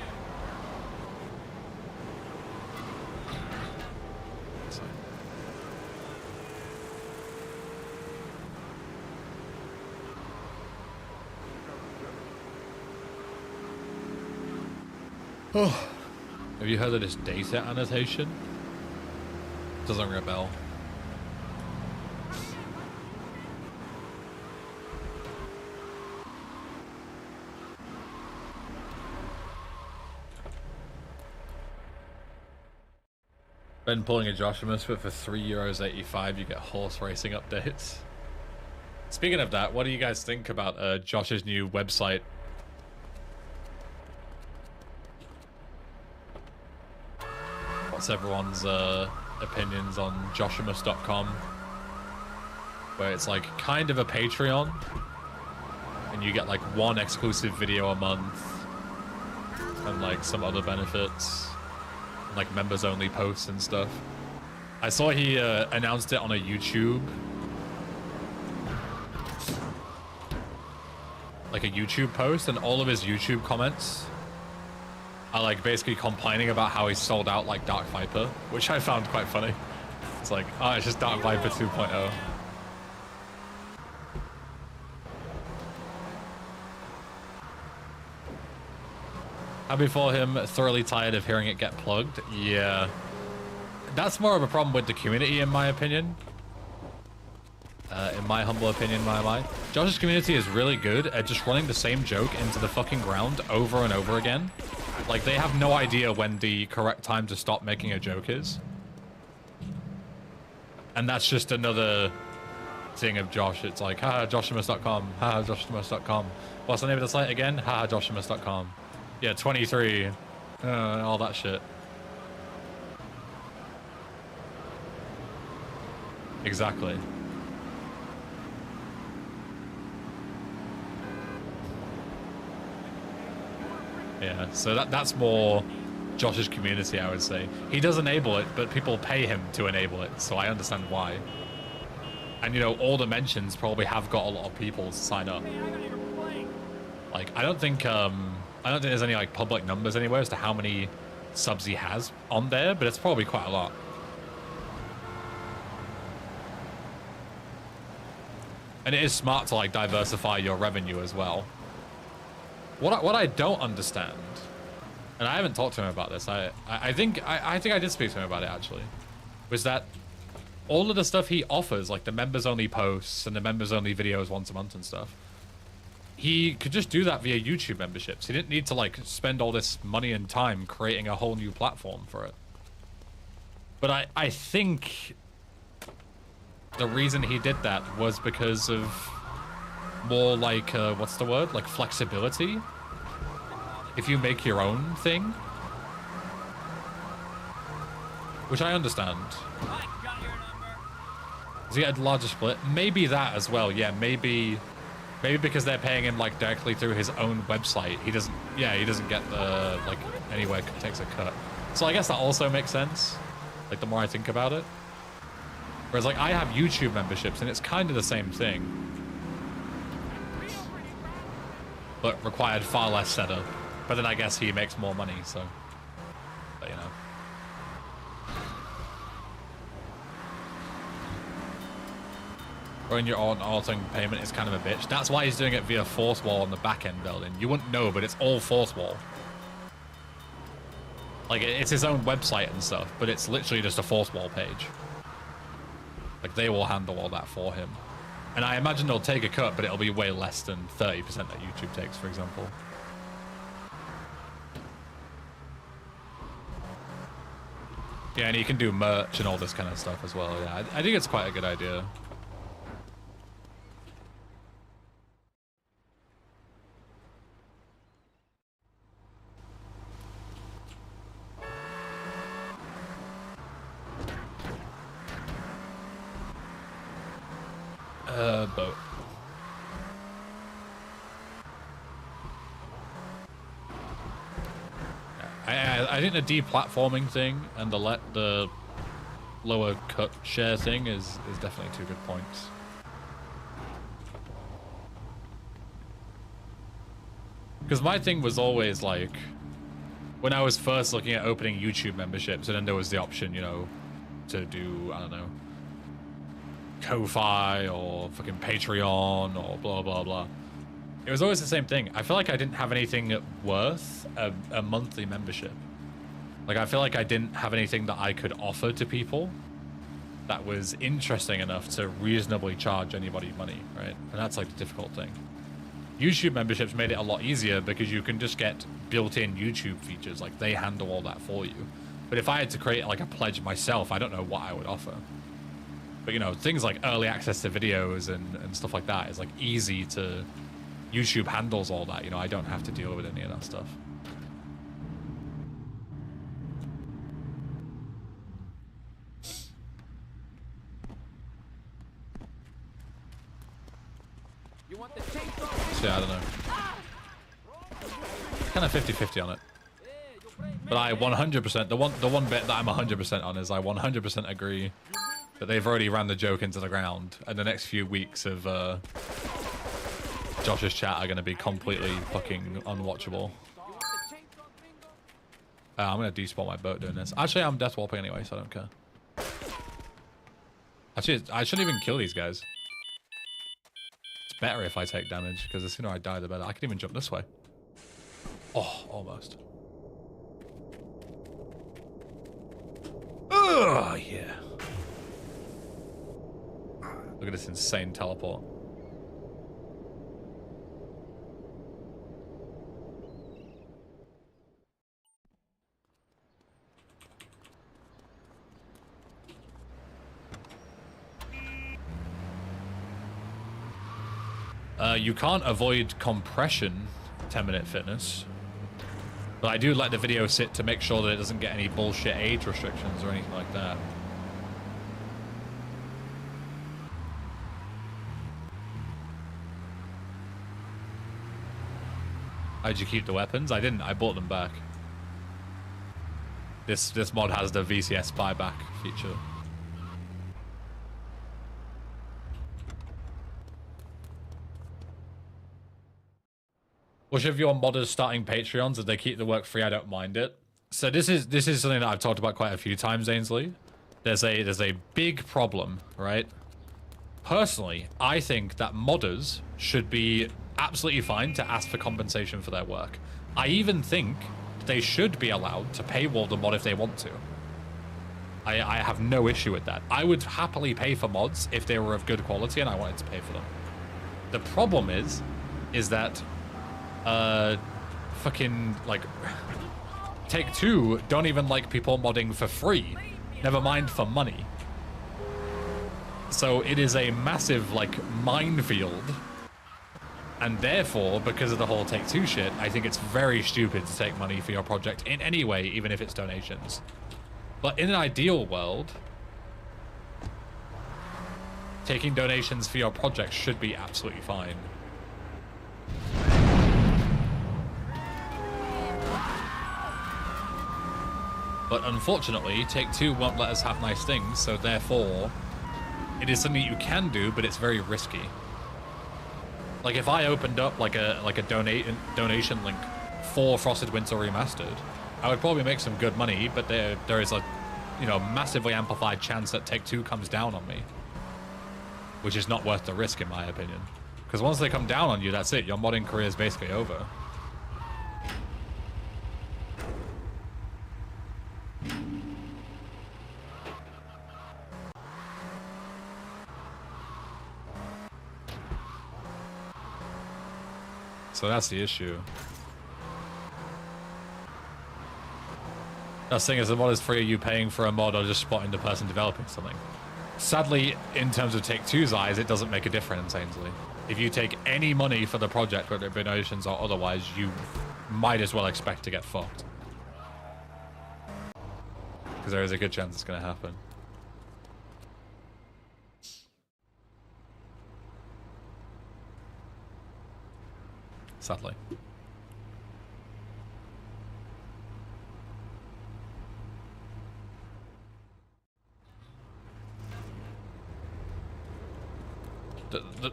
Oh, have you heard of this data annotation? Doesn't ring a bell. Been pulling a Joshua Smith for €3.85. You get horse racing updates. Speaking of that, what do you guys think about Josh's new website? What's everyone's opinions on joshumus.com? Where it's like kind of a Patreon, and you get like one exclusive video a month, and like some other benefits, and, like members only posts and stuff. I saw he announced it on a YouTube, like a YouTube post, and all of his YouTube comments are like basically complaining about how he sold out like Dark Viper, which I found quite funny. It's like, oh, it's just Dark Viper 2.0. Happy for him, thoroughly tired of hearing it get plugged. Yeah. That's more of a problem with the community, in my opinion. In my humble opinion, my mind. Josh's community is really good at just running the same joke into the fucking ground over and over again. Like, they have no idea when the correct time to stop making a joke is. And that's just another thing of Josh. It's like, haha, joshumus.com, haha, joshumus.com. What's the name of the site again? Haha, joshumus.com. Yeah, 23, all that shit. Exactly. Yeah, so that's more Josh's community, I would say. He does enable it, but people pay him to enable it, so I understand why. And you know, all the mentions probably have got a lot of people sign up. Hey, I got your plane. Like, I don't think there's any like public numbers anywhere as to how many subs he has on there, but it's probably quite a lot. And it is smart to like diversify your revenue as well. What I don't understand, and I haven't talked to him about this. I think I did speak to him about it actually, was that all of the stuff he offers, like the members only posts and the members only videos once a month and stuff, he could just do that via YouTube memberships. He didn't need to like spend all this money and time creating a whole new platform for it. But I think the reason he did that was because of more like, what's the word? Like flexibility. If you make your own thing. Which I understand. I got your number. Does he get a larger split? Maybe that as well. Yeah, maybe because they're paying him like directly through his own website. He doesn't get the like anywhere takes a cut. So I guess that also makes sense. Like the more I think about it. Whereas like I have YouTube memberships and it's kind of the same thing. But required far less setup. But then I guess he makes more money, so but you know. When you're on auto payment is kind of a bitch. That's why he's doing it via fourth wall on the back end building. You wouldn't know, but it's all fourth wall. Like it's his own website and stuff, but it's literally just a fourth wall page. Like they will handle all that for him. And I imagine they'll take a cut, but it'll be way less than 30% that YouTube takes, for example. Yeah, and you can do merch and all this kind of stuff as well. Yeah, I think it's quite a good idea. Boat. I think the deplatforming thing and the lower cut share thing is definitely two good points. Because my thing was always like, when I was first looking at opening YouTube memberships, and then there was the option, you know, to do, I don't know, Ko-Fi or fucking Patreon or blah blah blah. It was always the same thing. I feel like I didn't have anything worth a monthly membership. Like I feel like I didn't have anything that I could offer to people that was interesting enough to reasonably charge anybody money, right? And that's like the difficult thing. YouTube memberships made it a lot easier because you can just get built-in YouTube features, like they handle all that for you. But if I had to create like a pledge myself, I don't know what I would offer. But you know, things like early access to videos and stuff like that is like easy to, YouTube handles all that, you know, I don't have to deal with any of that stuff. You want the chainsaw? So yeah, I don't know. Kind of 50-50 on it. But I 100%, the one bit that I'm 100% on is I 100% agree that they've already ran the joke into the ground, and the next few weeks of Josh's chat are going to be completely fucking unwatchable. I'm going to despawn my boat doing this. Actually, I'm death warping anyway, so I don't care. Actually, I shouldn't even kill these guys. It's better if I take damage, because the sooner I die, the better. I can even jump this way. Oh, almost. Oh, yeah. Look at this insane teleport. You can't avoid compression, 10-minute fitness. But I do let the video sit to make sure that it doesn't get any bullshit age restrictions or anything like that. How'd you keep the weapons? I didn't. I bought them back. This mod has the VCS buyback feature. Which of your modders starting Patreons, if they keep the work free, I don't mind it. So this is something that I've talked about quite a few times, Ainsley. There's a big problem, right? Personally, I think that modders should be absolutely fine to ask for compensation for their work. I even think they should be allowed to paywall the mod if they want to. I have no issue with that. I would happily pay for mods if they were of good quality and I wanted to pay for them. The problem is that fucking like Take-Two don't even like people modding for free, never mind for money. So it is a massive like minefield, and therefore, because of the whole Take-Two shit, I think it's very stupid to take money for your project in any way, even if it's donations. But in an ideal world, taking donations for your project should be absolutely fine. But unfortunately, Take-Two won't let us have nice things, so therefore, it is something you can do, but it's very risky. Like if I opened up like a donation link for Frosted Winter Remastered, I would probably make some good money, but there is a, you know, massively amplified chance that Take-Two comes down on me, which is not worth the risk in my opinion. Because once they come down on you, that's it. Your modding career is basically over. So that's the issue. That's the thing, is the mod is free, are you paying for a mod or just spotting the person developing something? Sadly, in terms of Take-Two's eyes, it doesn't make a difference, Ainsley. If you take any money for the project, whether it be donations or otherwise, you might as well expect to get fucked. Because there is a good chance it's going to happen. Sadly.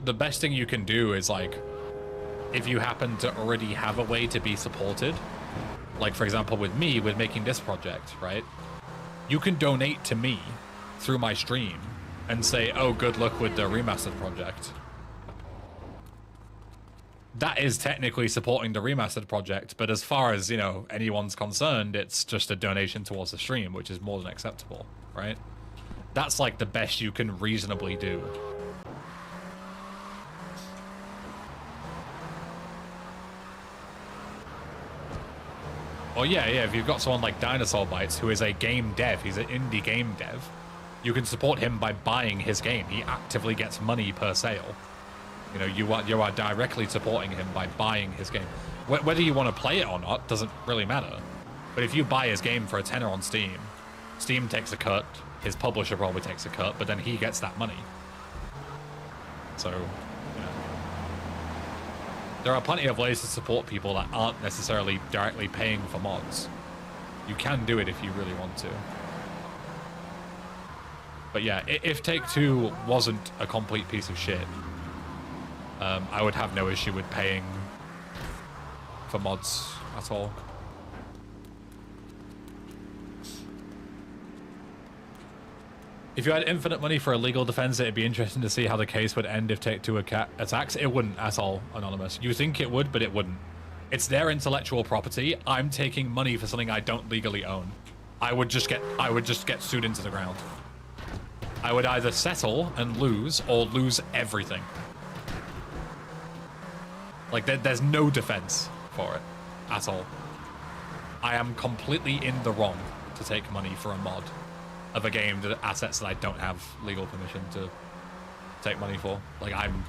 The best thing you can do is, like, if you happen to already have a way to be supported, like for example with me, with making this project, right? You can donate to me through my stream and say, oh, good luck with the Remastered project. That is technically supporting the Remastered project, but as far as, you know, anyone's concerned, it's just a donation towards the stream, which is more than acceptable, right? That's like the best you can reasonably do. Well, yeah, if you've got someone like Dinosaur Bites, who is a game dev, he's an indie game dev, you can support him by buying his game. He actively gets money per sale. You know, you are directly supporting him by buying his game. Whether you want to play it or not doesn't really matter. But if you buy his game for a tenner on Steam, Steam takes a cut, his publisher probably takes a cut, but then he gets that money. So, yeah. There are plenty of ways to support people that aren't necessarily directly paying for mods. You can do it if you really want to. But yeah, if Take-Two wasn't a complete piece of shit, I would have no issue with paying for mods at all. If you had infinite money for a legal defense, it'd be interesting to see how the case would end if Take-Two attacks. It wouldn't at all, Anonymous. You think it would, but it wouldn't. It's their intellectual property. I'm taking money for something I don't legally own. I would just get sued into the ground. I would either settle and lose or lose everything. Like, there's no defense for it at all. I am completely in the wrong to take money for a mod of a game, that assets that I don't have legal permission to take money for. Like, I'm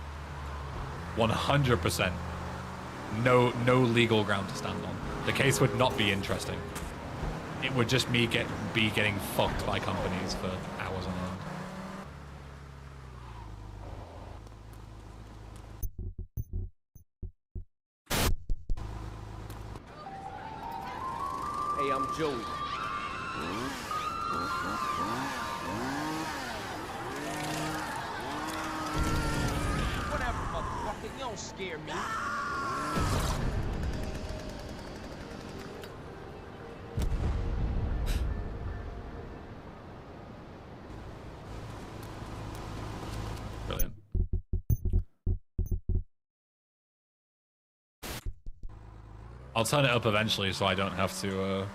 100% no legal ground to stand on. The case would not be interesting. It would just be getting fucked by companies for hours on end. Hey, I'm Joey. Whatever, motherfucker. You don't scare me. I'll turn it up eventually so I don't have to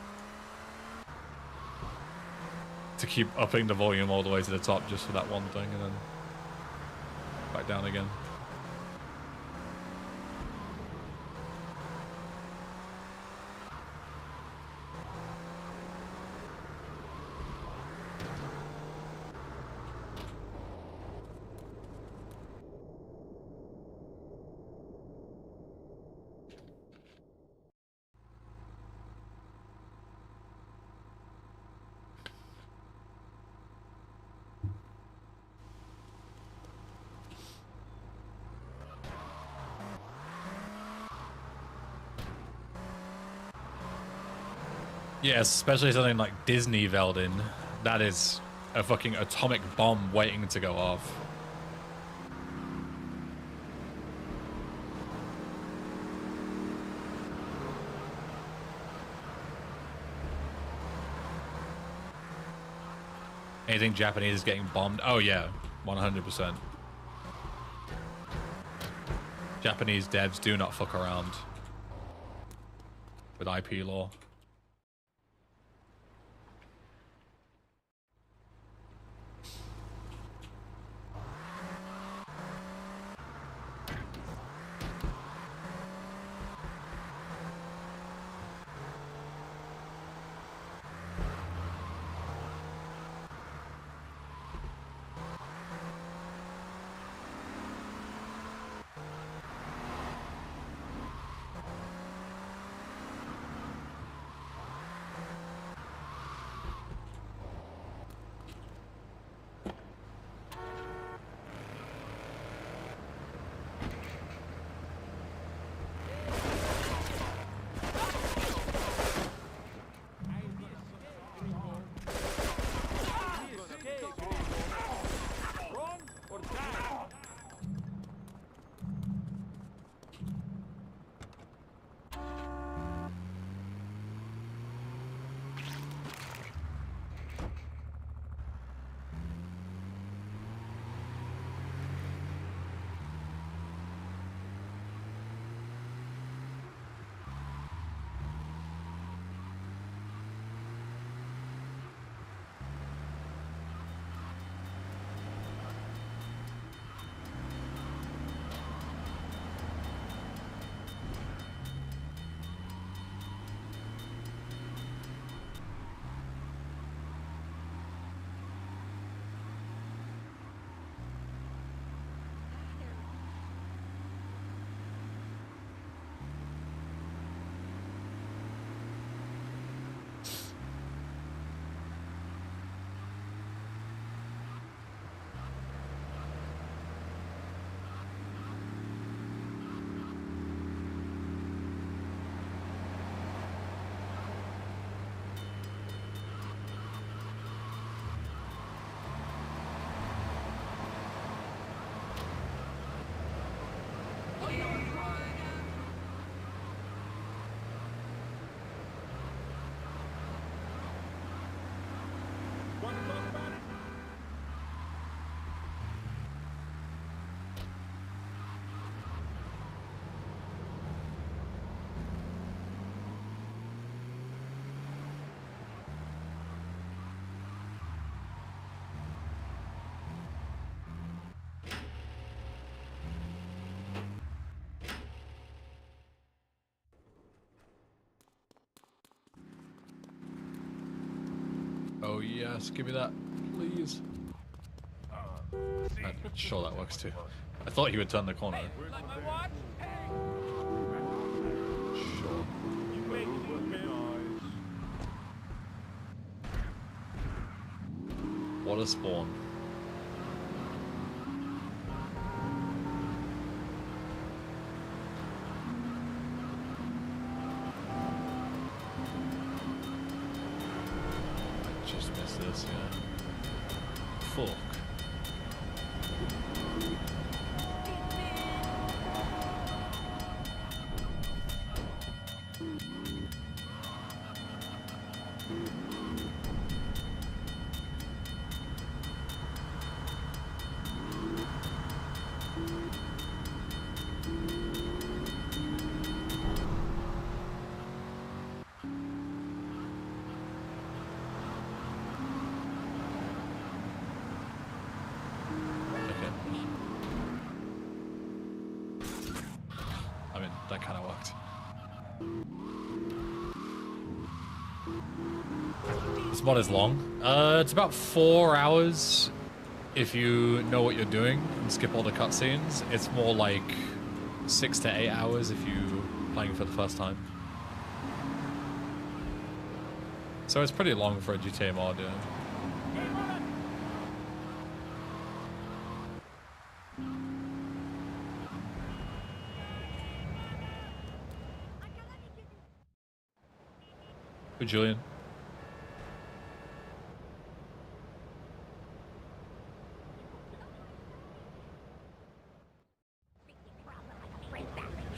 keep upping the volume all the way to the top just for that one thing and then back down again. Yes, especially something like Disney Veldin. That is a fucking atomic bomb waiting to go off. Anything Japanese is getting bombed? Oh yeah, 100%. Japanese devs do not fuck around with IP law. Oh yes, give me that, please. I'm sure that works too. I thought you would turn the corner. Like my watch? Hey! Sure. You make it look nice. What a spawn. I just missed this, yeah. Fuck. This mod is long. It's about 4 hours if you know what you're doing and skip all the cutscenes. It's more like 6 to 8 hours if you're playing for the first time. So it's pretty long for a GTA mod, yeah. Who, Julian?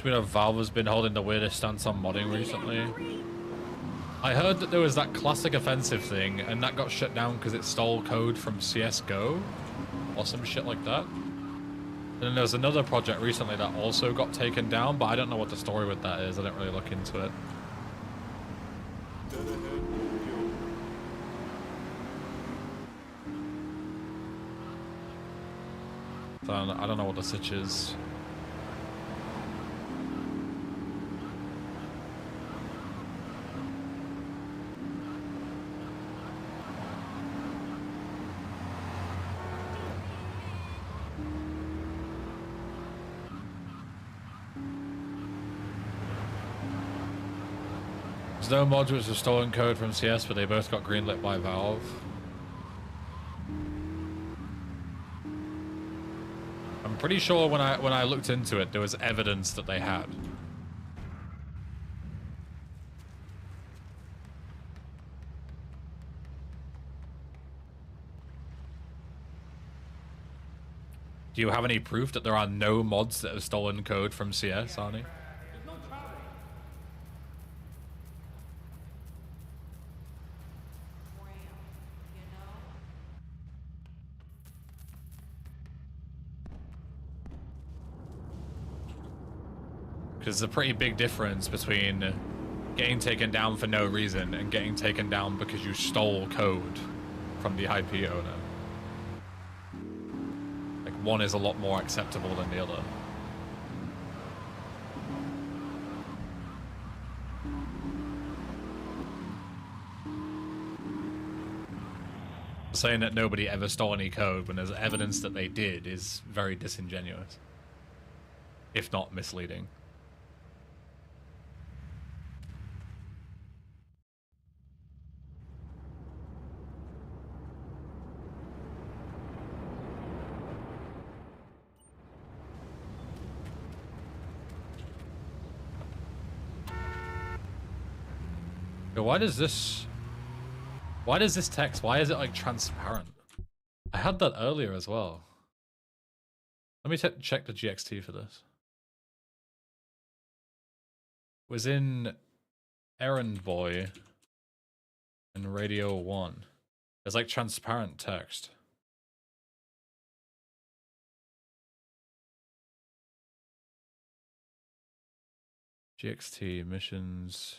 You know, Valve has been holding the weirdest stance on modding recently. I heard that there was that classic offensive thing, and that got shut down because it stole code from CSGO, or some shit like that. And then there was another project recently that also got taken down, but I don't know what the story with that is. I didn't really look into it. So I don't know what the sitch is. There's no modules with stolen code from CS, but they both got greenlit by Valve. I'm pretty sure when I looked into it, there was evidence that they had. Do you have any proof that there are no mods that have stolen code from CS, Arnie? Because there's a pretty big difference between getting taken down for no reason and getting taken down because you stole code from the IP owner. Like, one is a lot more acceptable than the other. Saying that nobody ever stole any code when there's evidence that they did is very disingenuous, if not misleading. Why does this text, why is it like transparent? I had that earlier as well. Let me check the GXT for this. It was in Errand Boy and Radio 1. There's like transparent text. GXT missions.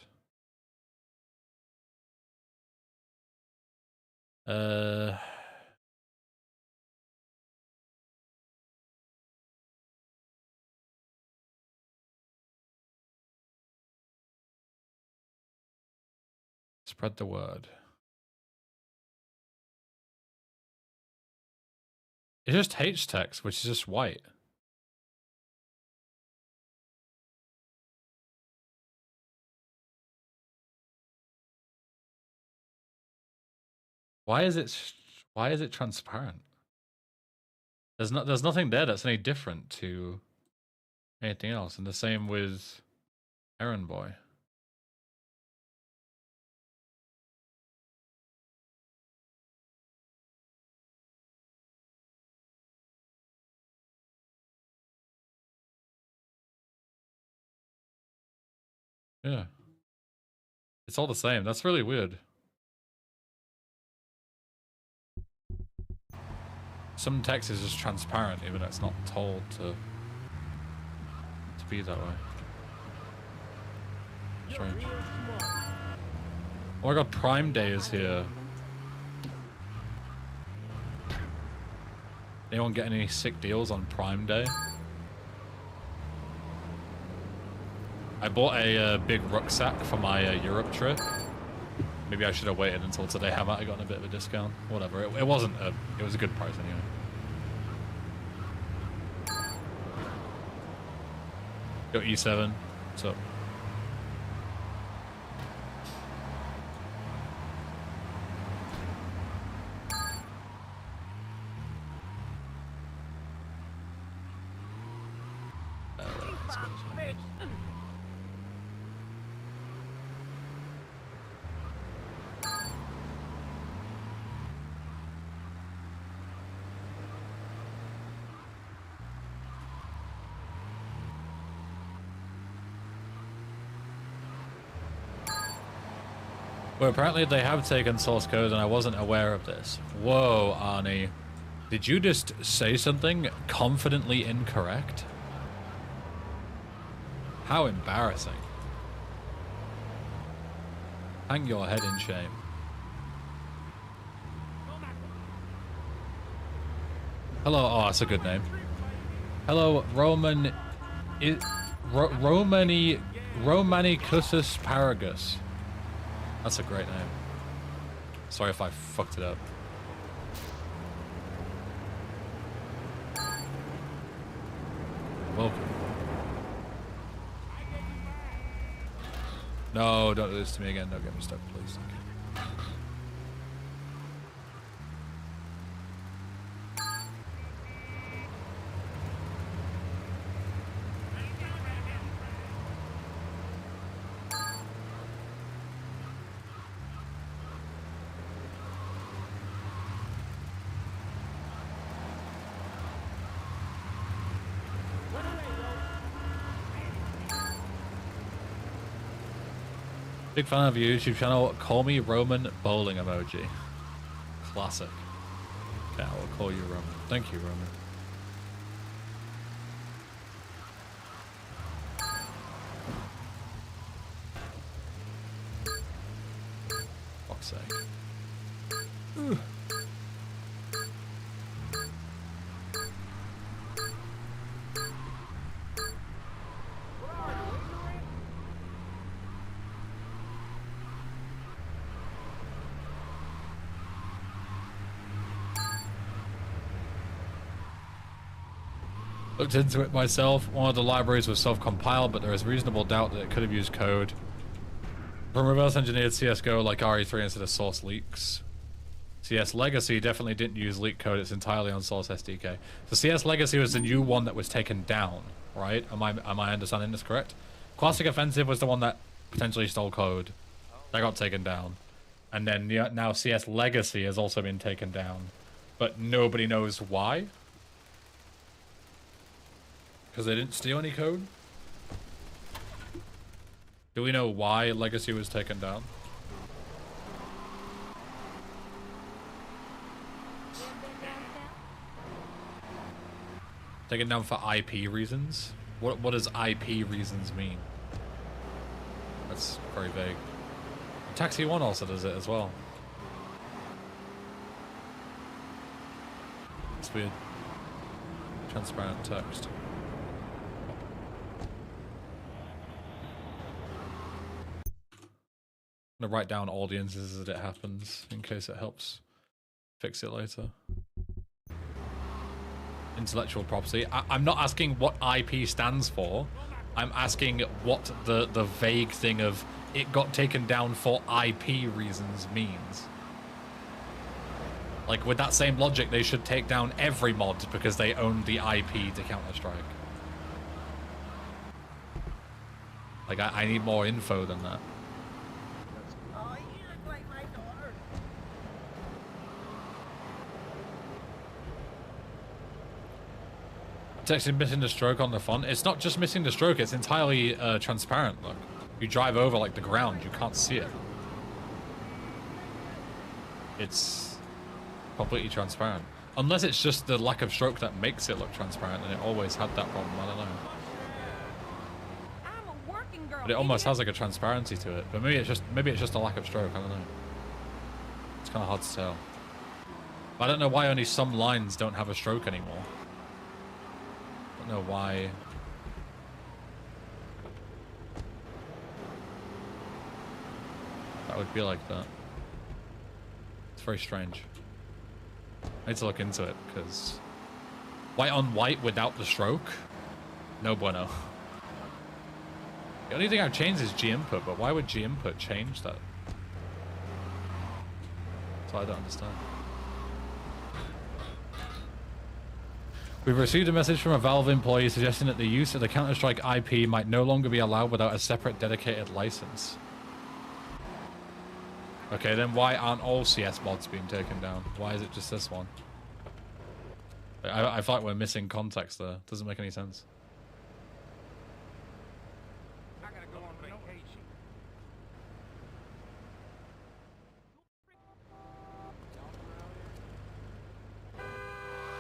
Spread the word. It's just H text, which is just white. Why is it transparent? There's nothing there that's any different to anything else, and the same with Errand Boy. Yeah. It's all the same. That's really weird. Some text is just transparent, even though it's not told to be that way. Strange. Oh my god, Prime Day is here. Anyone get any sick deals on Prime Day? I bought a big rucksack for my Europe trip. Maybe I should have waited until today. I might have gotten a bit of a discount. Whatever. It wasn't a... It was a good price anyway. Go E7. What's up? Well, apparently they have taken source code and I wasn't aware of this. Whoa, Arnie. Did you just say something confidently incorrect? How embarrassing. Hang your head in shame. Hello, oh, that's a good name. Hello, Romanicus asparagus. That's a great name. Sorry if I fucked it up. Welcome. No, don't do this to me again. Don't get me stuck, please. Thank you. Big fan of your YouTube channel. Call me Roman bowling emoji. Classic. Okay, I will call you Roman. Thank you, Roman. Fuck's sake. Ooh. Looked into it myself. One of the libraries was self-compiled, but there is reasonable doubt that it could have used code from reverse-engineered CSGO like RE3 instead of source leaks. CS Legacy definitely didn't use leak code. It's entirely on source SDK. So CS Legacy was the new one that was taken down, right? Am I understanding this correct? Classic Offensive was the one that potentially stole code. That got taken down. And then now CS Legacy has also been taken down. But nobody knows why. Because they didn't steal any code? Do we know why Legacy was taken down? Taken down for IP reasons? What does IP reasons mean? That's very vague. Taxi 1 also does it as well. It's weird. Transparent text. I'm gonna write down audiences as it happens in case it helps fix it later. Intellectual property. I'm not asking what IP stands for. I'm asking what the vague thing of it got taken down for IP reasons means. Like, with that same logic, they should take down every mod because they own the IP to Counter-Strike. Like, I need more info than that. Texting missing the stroke on the font. It's not just missing the stroke, it's entirely transparent. Look, you drive over like the ground, you can't see it. It's completely transparent. Unless it's just the lack of stroke that makes it look transparent, and it always had that problem, I don't know. I'm a working girl. But it almost has like a transparency to it. But maybe it's just a lack of stroke, I don't know. It's kind of hard to tell. But I don't know why only some lines don't have a stroke anymore. I don't know why. That would be like that. It's very strange. I need to look into it, because white on white without the stroke? No bueno. The only thing I've changed is G input, but why would G input change that? So I don't understand. We've received a message from a Valve employee suggesting that the use of the Counter-Strike IP might no longer be allowed without a separate dedicated license. Okay, then why aren't all CS mods being taken down? Why is it just this one? I feel like we're missing context there. Doesn't make any sense. I gotta go on vacation.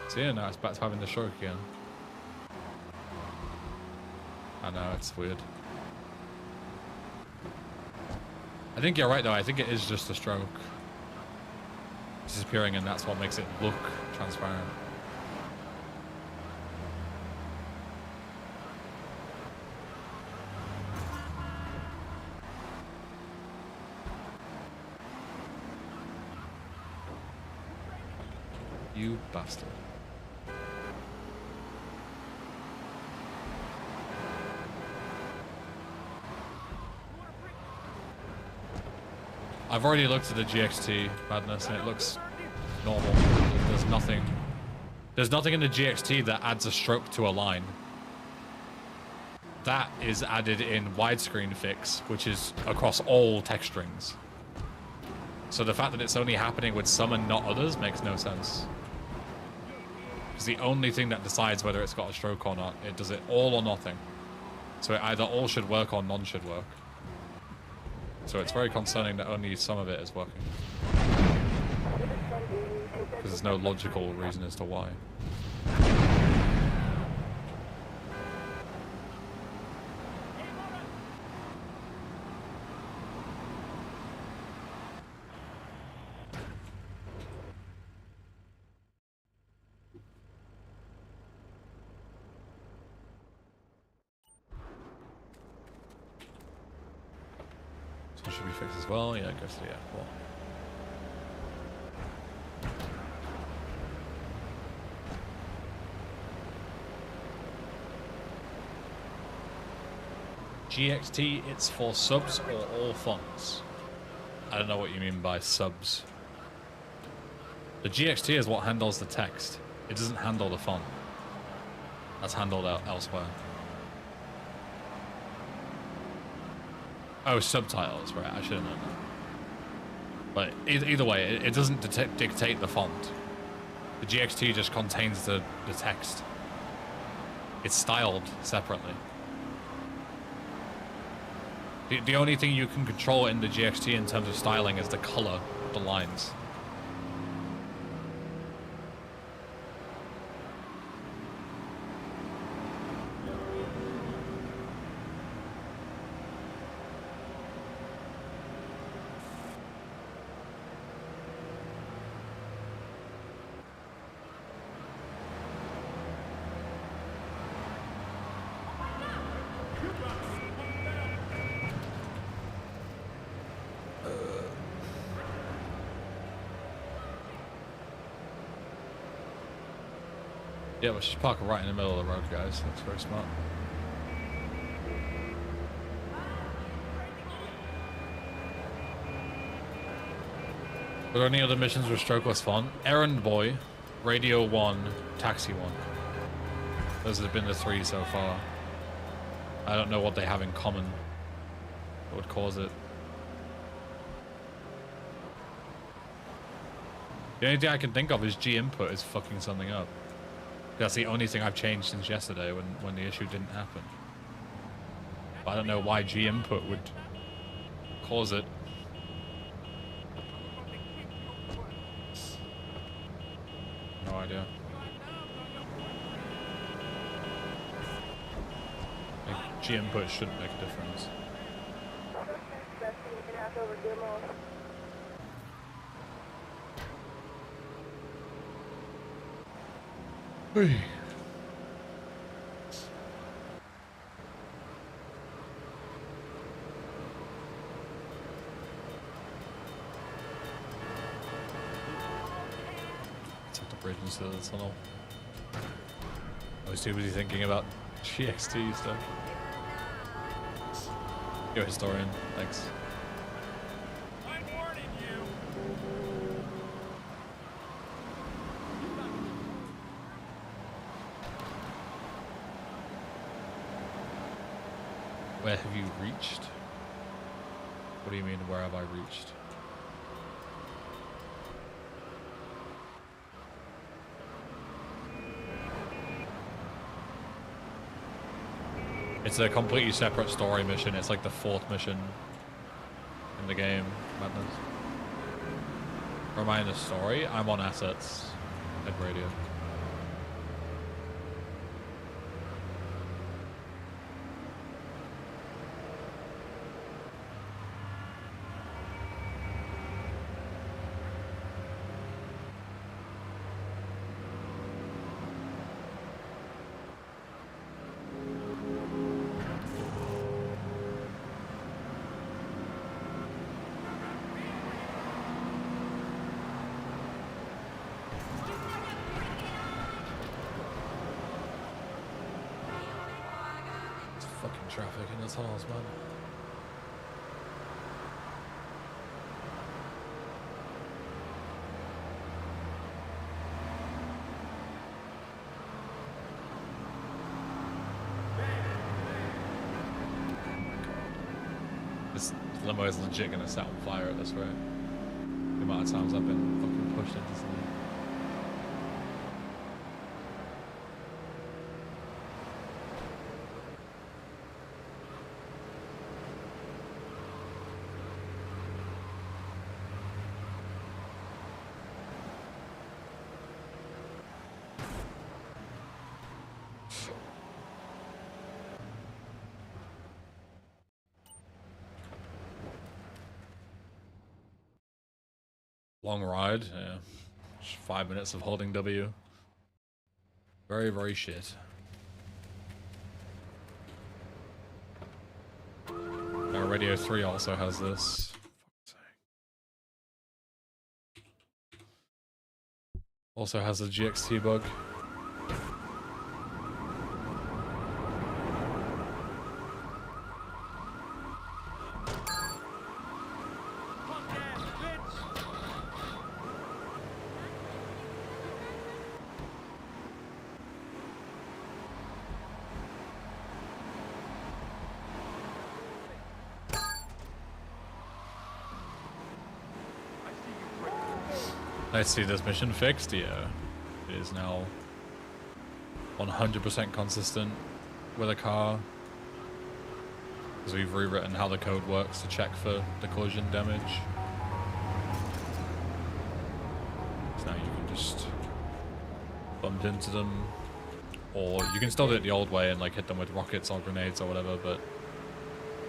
So yeah, now it's back to having the stroke again. I know, it's weird. I think you're right though, I think it is just a stroke disappearing, and that's what makes it look transparent. You bastard. I've already looked at the GXT madness and it looks normal. There's nothing in the GXT that adds a stroke to a line. That is added in widescreen fix, which is across all text strings. So the fact that it's only happening with some and not others makes no sense. Because the only thing that decides whether it's got a stroke or not, it does it all or nothing. So it either all should work or none should work. So it's very concerning that only some of it is working. Because there's no logical reason as to why. So should we fix as well? Yeah, go to the airport. GXT, it's for subs or all fonts? I don't know what you mean by subs. The GXT is what handles the text. It doesn't handle the font. That's handled out elsewhere. Oh, subtitles, right, I should have known that. But either way, it doesn't dictate the font. The GXT just contains the text. It's styled separately. The only thing you can control in the GXT in terms of styling is the color of the lines. Yeah, let's just park right in the middle of the road, guys. That's very smart. Were there any other missions with strokeless font? Errand Boy, Radio 1, Taxi 1. Those have been the 3 so far. I don't know what they have in common that would cause it. The only thing I can think of is G input is fucking something up. That's the only thing I've changed since yesterday when the issue didn't happen. But I don't know why G input would cause it. No idea. I think G input shouldn't make a difference. Hey. to the tunnel. I was too busy thinking about GXT stuff. Yo, historian, thanks. I'm warning you. Where have you reached? What do you mean, where have I reached? It's a completely separate story mission. It's like the 4th mission in the game. Madness. Remind the story. I'm on assets. Head radio. Traffic in the tunnels, man. This limo is legit gonna set on fire at this rate. The amount of times I've been fucking pushed into something. Long ride, yeah. Just 5 minutes of holding W. Very, very shit. Radio 3 also has this. Also has a GXT bug. I see this mission fixed, yeah. It is now 100% consistent with a car. Because we've rewritten how the code works to check for the collision damage. So now you can just bump into them. Or you can still do it the old way and like hit them with rockets or grenades or whatever, but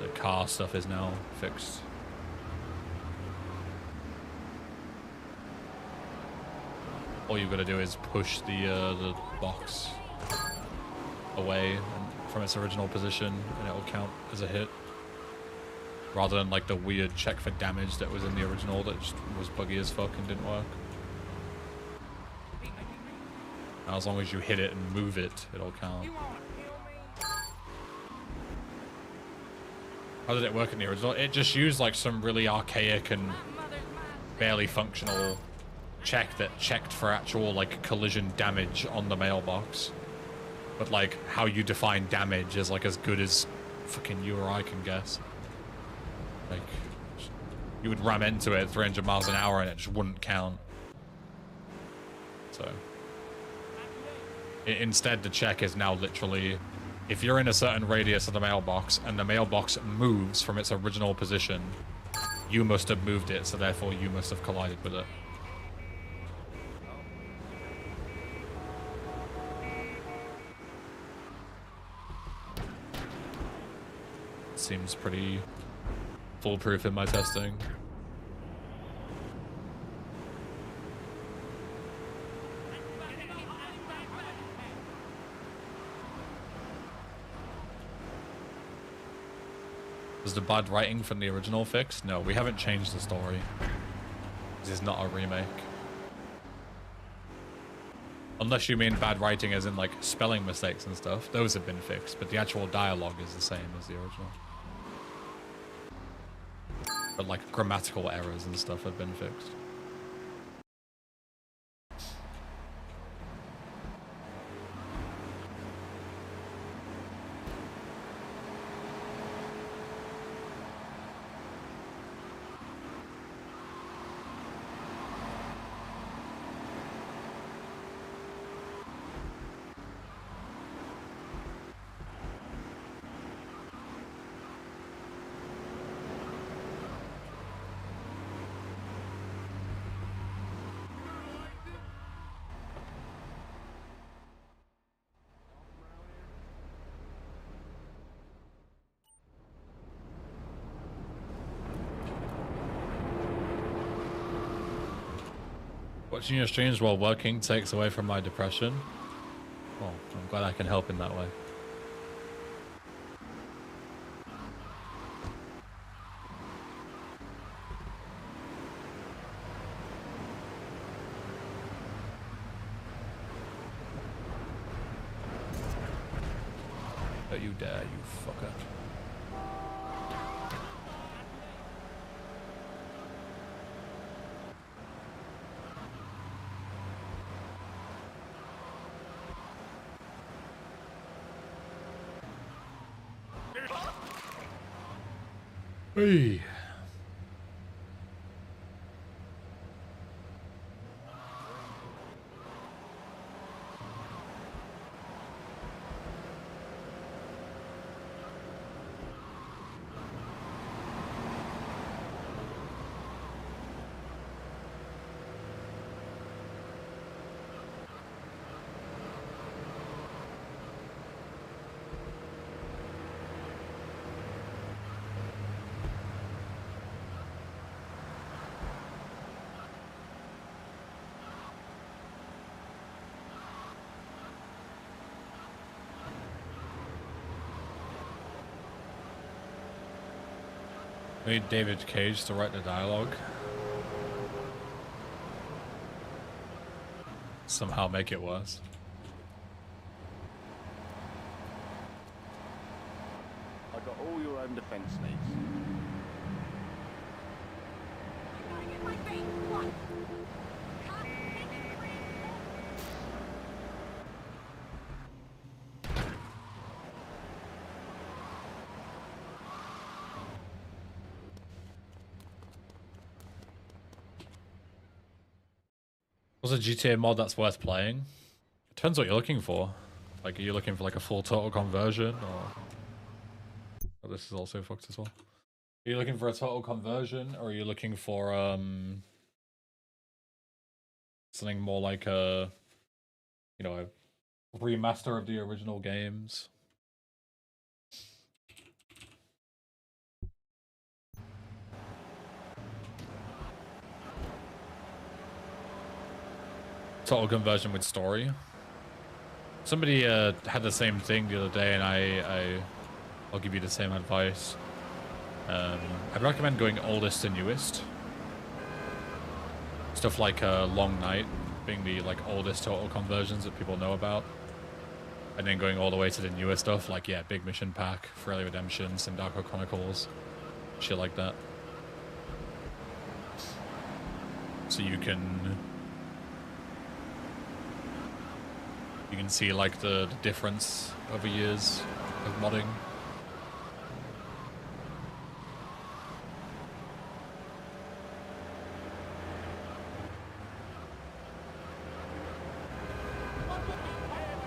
the car stuff is now fixed. All you've got to do is push the box away from its original position and it will count as a hit. Rather than like the weird check for damage that was in the original that just was buggy as fuck and didn't work. Now, as long as you hit it and move it, it'll count. How did it work in the original? It just used like some really archaic and barely functional check that checked for actual like collision damage on the mailbox, but like how you define damage is like as good as fucking you or I can guess. Like you would ram into it 300 miles an hour and it just wouldn't count. So instead the check is now literally if you're in a certain radius of the mailbox and the mailbox moves from its original position, you must have moved it, so therefore you must have collided with it. Seems pretty foolproof in my testing. Was the bad writing from the original fixed? No, we haven't changed the story. This is not a remake. Unless you mean bad writing as in like spelling mistakes and stuff. Those have been fixed, but the actual dialogue is the same as the original. But like grammatical errors and stuff have been fixed. Watching your streams while working takes away from my depression. Well, I'm glad I can help in that way. Don't you dare, you fucker. Hey. We need David Cage to write the dialogue. Somehow make it worse. I got all your own defense needs. What's a GTA mod that's worth playing? It depends what you're looking for. Like, are you looking for like a full total conversion, or... Oh, this is also fucked as well. Are you looking for a total conversion, or are you looking for something more like a, you know, a remaster of the original games? Total conversion with story. Somebody had the same thing the other day, and I'll give you the same advice. I'd recommend going oldest to newest. Stuff like Long Night being the like oldest total conversions that people know about, and then going all the way to the newer stuff like, yeah, Big Mission Pack, Early Redemption, Sindaco Chronicles, shit like that. So you can see like the difference over years of modding.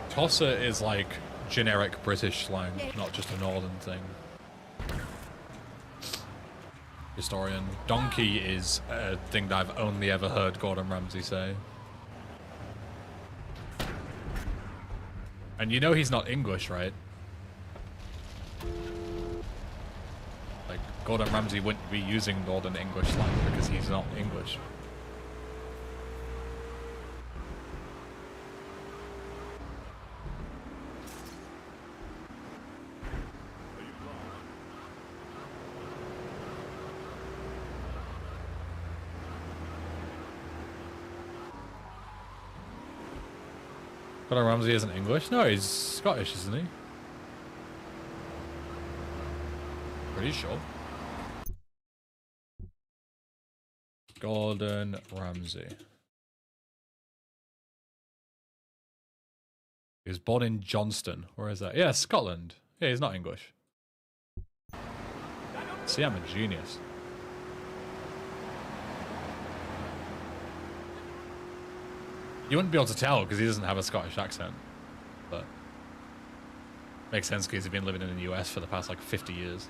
Tosser is like generic British slang, not just a northern thing. Historian. Donkey is a thing that I've only ever heard Gordon Ramsay say. And you know he's not English, right? Like, Gordon Ramsay wouldn't be using Northern English slang because he's not English. Gordon Ramsay isn't English? No, he's Scottish, isn't he? Pretty sure. Gordon Ramsay. He was born in Johnston. Where is that? Yeah, Scotland. Yeah, he's not English. See, I'm a genius. You wouldn't be able to tell because he doesn't have a Scottish accent, but makes sense because he's been living in the US for the past like 50 years.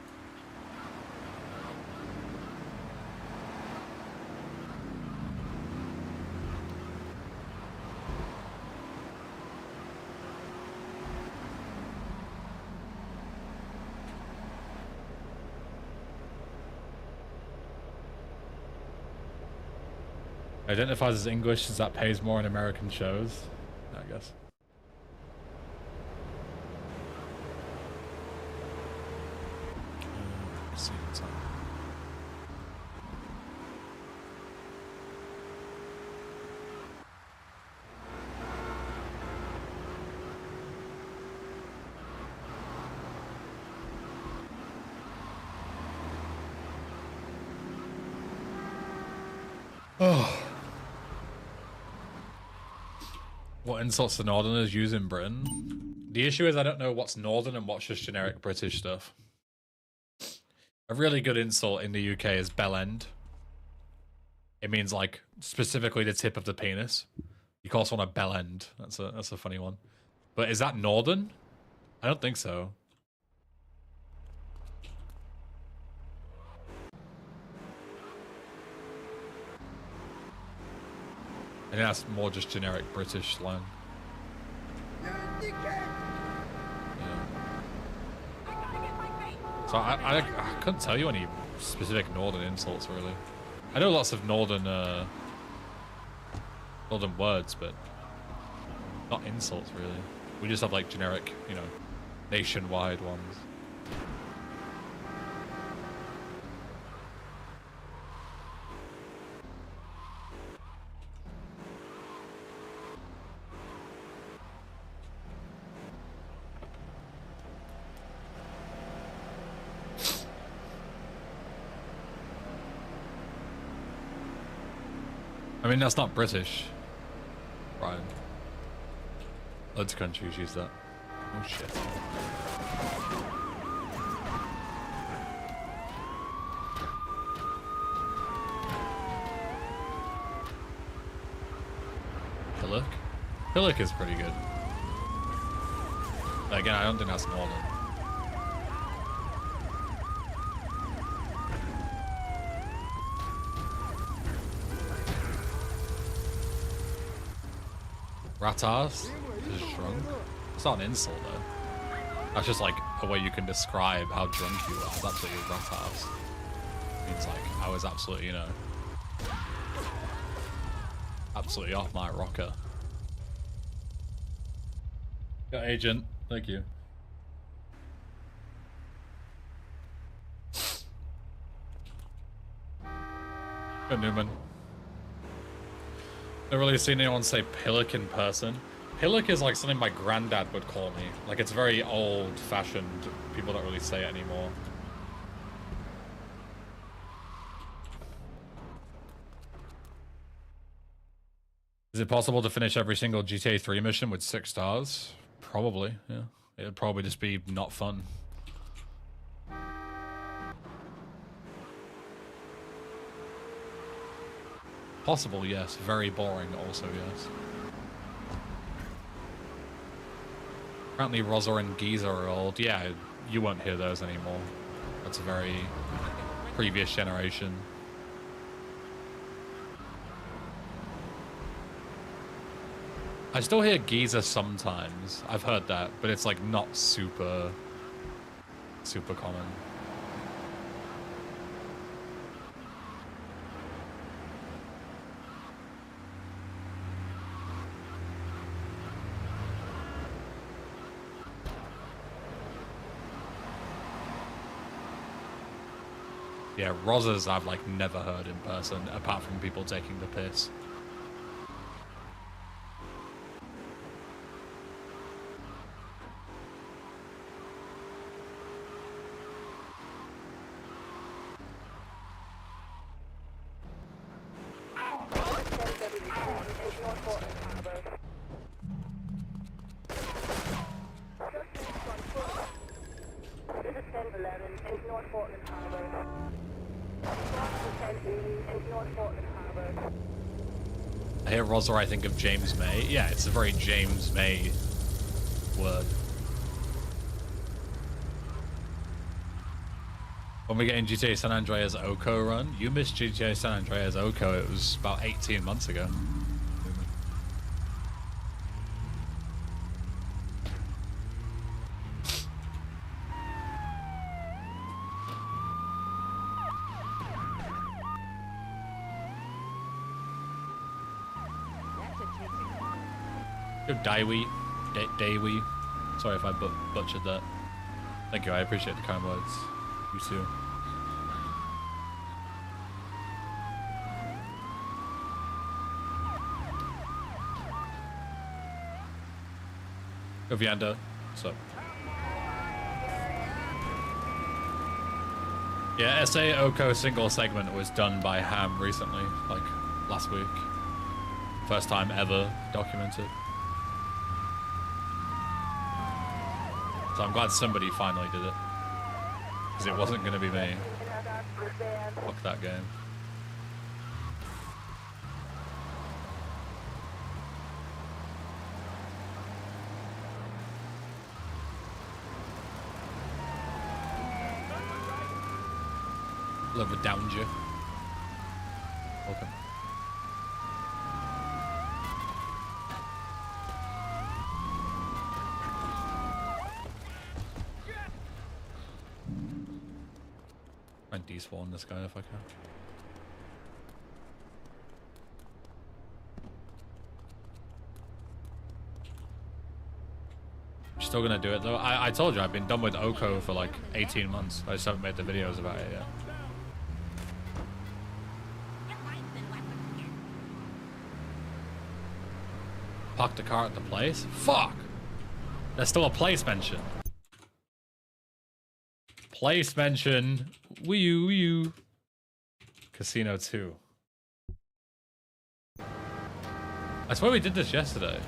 Identifies as English as that pays more in American shows, I guess. See what's on. Oh. What insults the Northerners use in Britain? The issue is I don't know what's Northern and what's just generic British stuff. A really good insult in the UK is bell end. It means like specifically the tip of the penis. You call someone a bell end. That's a funny one. But is that Northern? I don't think so. I think that's more just generic British slang. Yeah. So I couldn't tell you any specific Northern insults really. I know lots of Northern words, but not insults really. We just have like generic, you know, nationwide ones. I mean, that's not British, Brian. Loads of countries use that. Oh shit. Pillock? Pillock is pretty good. Again, I don't think that's Northern. Ratars is drunk. It's not an insult though. That's just like a way you can describe how drunk you are. It's absolutely ratars. It means like I was absolutely, you know, absolutely off my rocker. Got agent. Thank you. Good Newman. Never really seen anyone say pillock in person. Pillock is like something my granddad would call me. Like it's very old-fashioned. People don't really say it anymore. Is it possible to finish every single GTA 3 mission with 6 stars? Probably, yeah. It'd probably just be not fun. Possible, yes. Very boring, also, yes. Apparently, Rosa and Giza are old. Yeah, you won't hear those anymore. That's a very previous generation. I still hear Giza sometimes. I've heard that, but it's like not super common. Yeah, Rosas I've like never heard in person, apart from people taking the piss. I hear Rosler, I think of James May. Yeah, it's a very James May word. When we get in GTA San Andreas Oko run, you missed GTA San Andreas Oko. It was about 18 months ago. Yo, Daiwi. Sorry if I butchered that. Thank you, I appreciate the kind words. You too. Yo, Vianda. What's up? Yeah, SA Oko single segment was done by Ham recently, like last week. First time ever documented. So I'm glad somebody finally did it. Because it wasn't going to be me. Fuck that game. Love a Downger. Welcome. Try and despawn this guy if I can. Still gonna do it though. I told you I've been done with Oko for like 18 months. I just haven't made the videos about it yet. Parked the car at the place? Fuck! There's still a place mention. Place mention. Wii U. Casino 2. I swear we did this yesterday.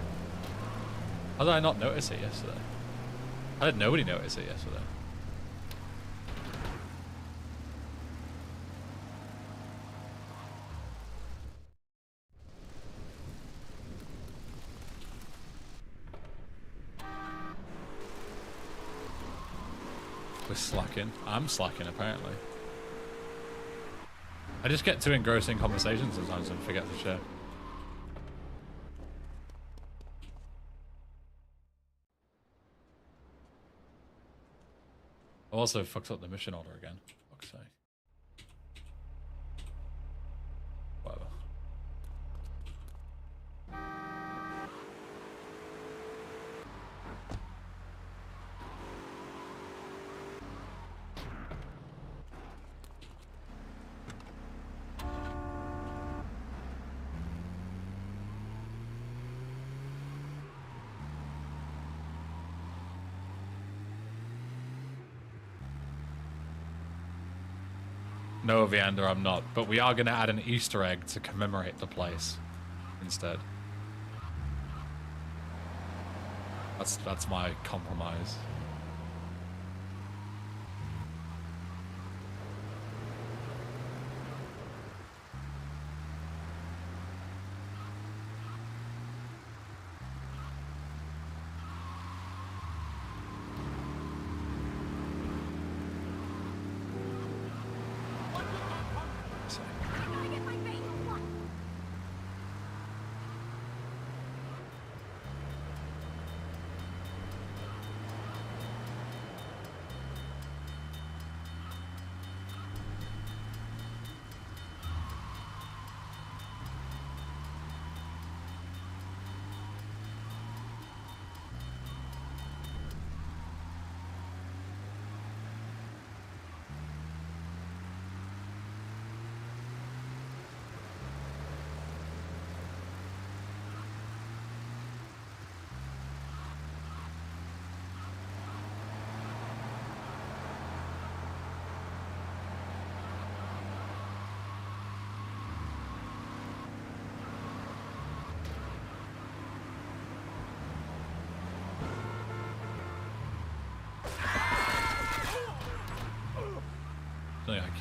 How did I not notice it yesterday? How did nobody notice it yesterday? We're slacking. I'm slacking, apparently. I just get too engrossed in conversations sometimes and forget to share. I also fucked up the mission order again. Fuck's sake. Whatever. No, Viander, I'm not. But we are going to add an Easter egg to commemorate the place instead. That's my compromise.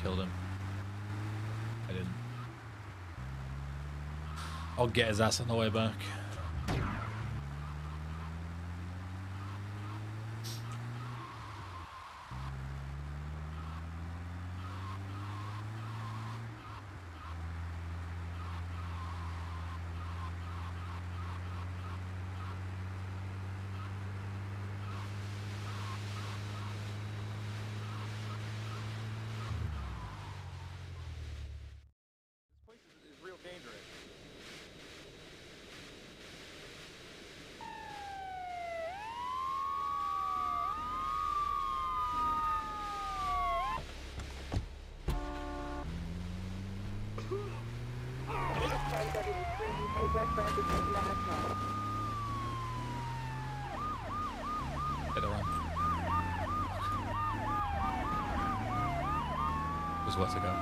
killed him. I didn't. I'll get his ass on the way back. It's real dangerous. Hit the ramp. There's where to go.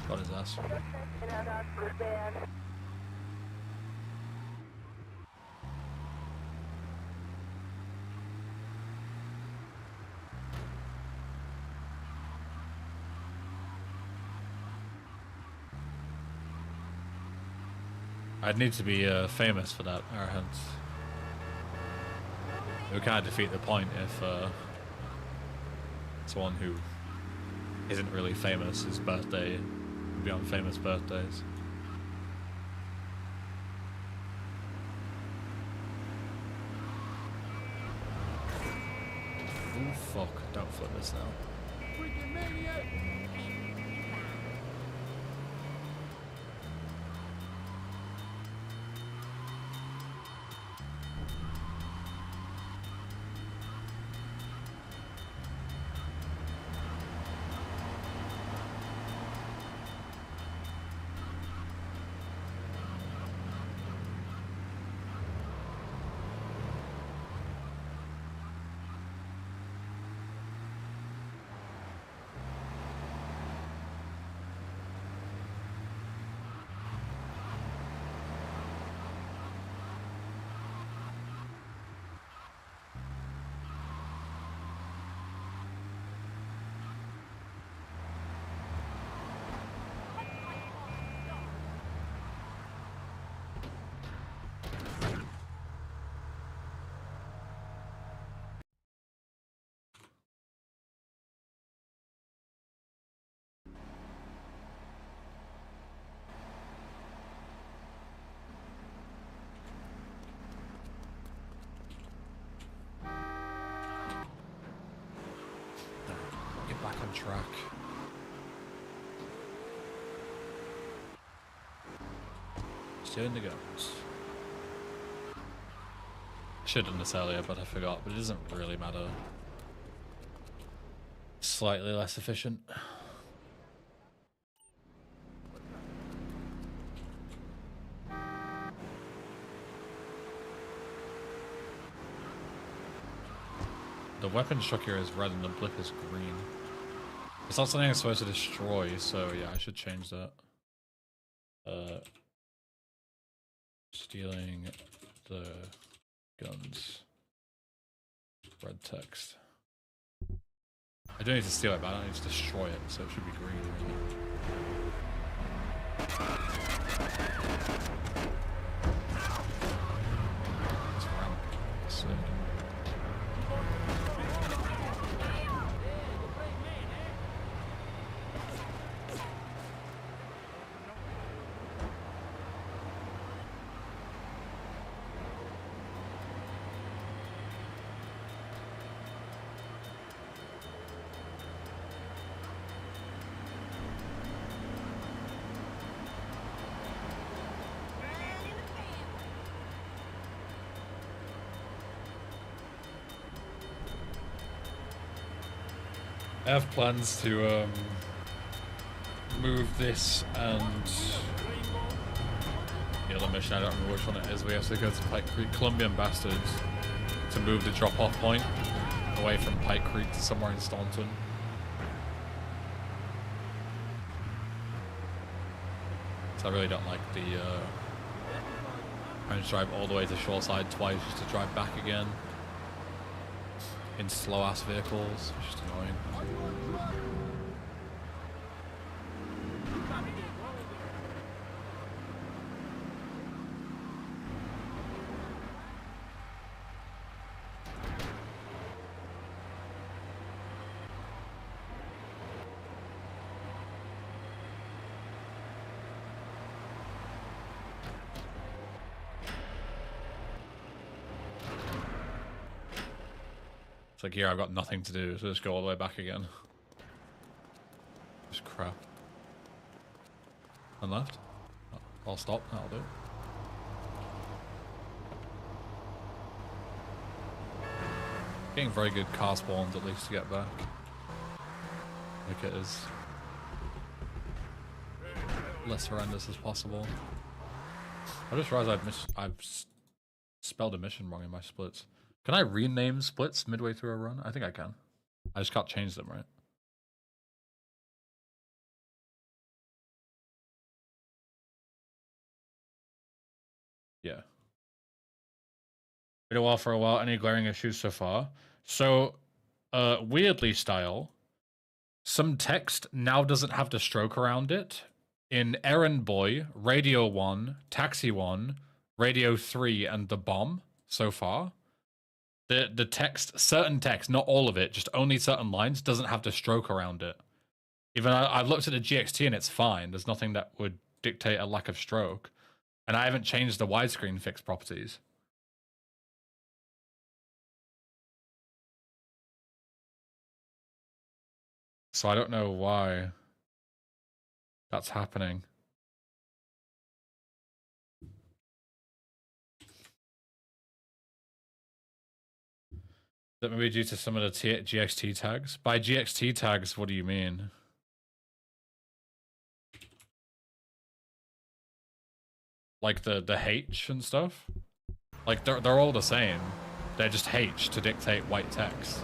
Got his ass. I'd need to be famous for that, arrogance. It would kind of defeat the point if someone who isn't really famous, his birthday would be on famous birthdays. Oh fuck, don't flip this now. Freaking maniac! Get back on track. Stealing the guns. Should have done this earlier, but I forgot. But it doesn't really matter. Slightly less efficient. The weapon truck here is red and the blip is green. It's not something I'm supposed to destroy, so yeah, I should change that. Stealing the guns. Red text. I don't need to steal it, but I need to destroy it, so it should be green, really. It's ramp. So. I have plans to move this and The other mission, I don't remember which one it is. We have to go to Pike Creek, Colombian Bastards, to move the drop-off point away from Pike Creek to somewhere in Staunton. So I really don't like the having to drive all the way to Shoreside twice just to drive back again in slow-ass vehicles. It's just annoying. It's like, here, I've got nothing to do, so just go all the way back again. Just crap. And left? Oh, I'll stop, that'll do. Getting very good car spawns at least to get back. Make it as less horrendous as possible. I just realized I've spelled a mission wrong in my splits. Can I rename splits midway through a run? I think I can. I just can't change them, right? Yeah. Been a while for a while. Any glaring issues so far? So, weirdly style, some text now doesn't have the stroke around it. In Errand Boy, Radio 1, Taxi 1, Radio 3, and The Bomb so far. The text, certain text, not all of it, just only certain lines, doesn't have the stroke around it. Even I've looked at the GXT and it's fine. There's nothing that would dictate a lack of stroke. And I haven't changed the widescreen fix properties. So I don't know why that's happening. That may be due to some of the GXT tags. By GXT tags, what do you mean? Like the H and stuff? Like they're all the same. They're just H to dictate white text.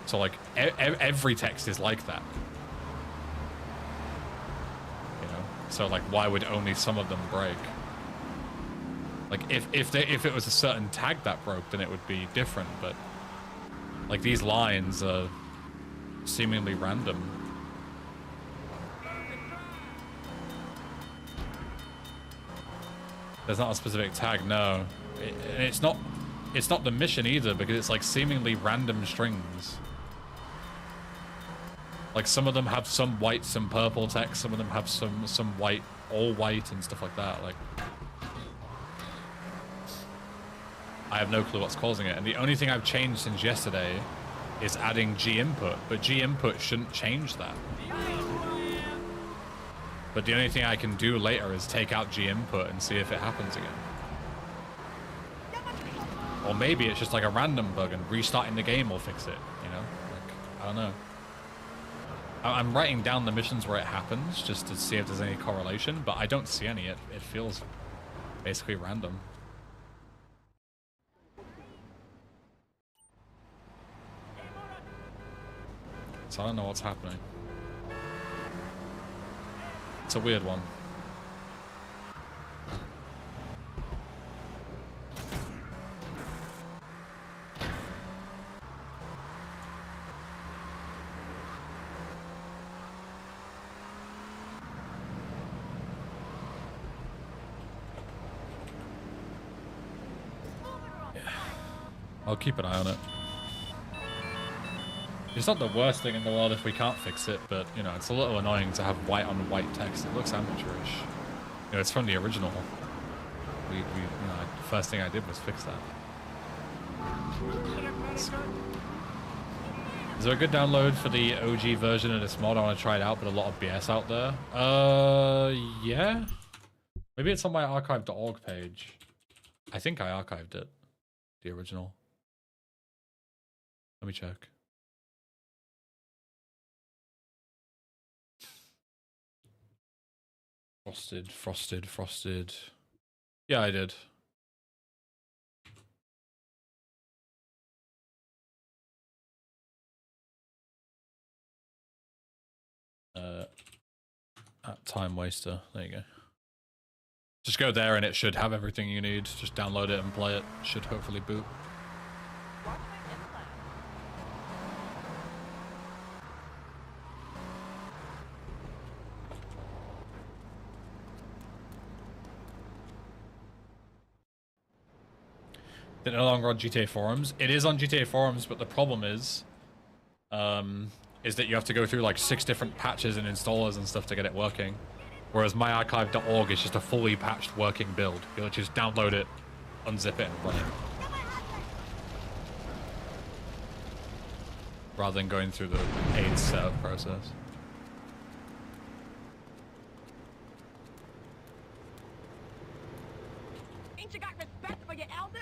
So like every text is like that. You know? So like why would only some of them break? Like if it was a certain tag that broke, then it would be different, but like these lines are seemingly random. There's not a specific tag, no. It's not the mission either, because it's like seemingly random strings. Like some of them have some white, some purple text, some of them have some white, all white and stuff like that. Like I have no clue what's causing it, and the only thing I've changed since yesterday is adding G input, but G input shouldn't change that. But the only thing I can do later is take out G input and see if it happens again. Or maybe it's just like a random bug and restarting the game will fix it, you know? Like, I don't know. I'm writing down the missions where it happens just to see if there's any correlation, but I don't see any. It feels basically random. So I don't know what's happening. It's a weird one. Yeah. I'll keep an eye on it. It's not the worst thing in the world if we can't fix it, but, you know, it's a little annoying to have white on white text. It looks amateurish. You know, it's from the original. You know, the first thing I did was fix that. Is there a good download for the OG version of this mod? I want to try it out, but a lot of BS out there. Yeah. Maybe it's on my archive.org page. I think I archived it. The original. Let me check. Frosted. Yeah, I did. Time waster. There you go. Just go there and it should have everything you need. Just download it and play it. Should hopefully boot. Watch my implant. They're no longer on GTA forums. It is on GTA forums, but the problem is that you have to go through like 6 different patches and installers and stuff to get it working. Whereas myarchive.org is just a fully patched working build. You'll just download it, unzip it, and run it. Rather than going through the paid setup process. Ain't you got respect for your elders?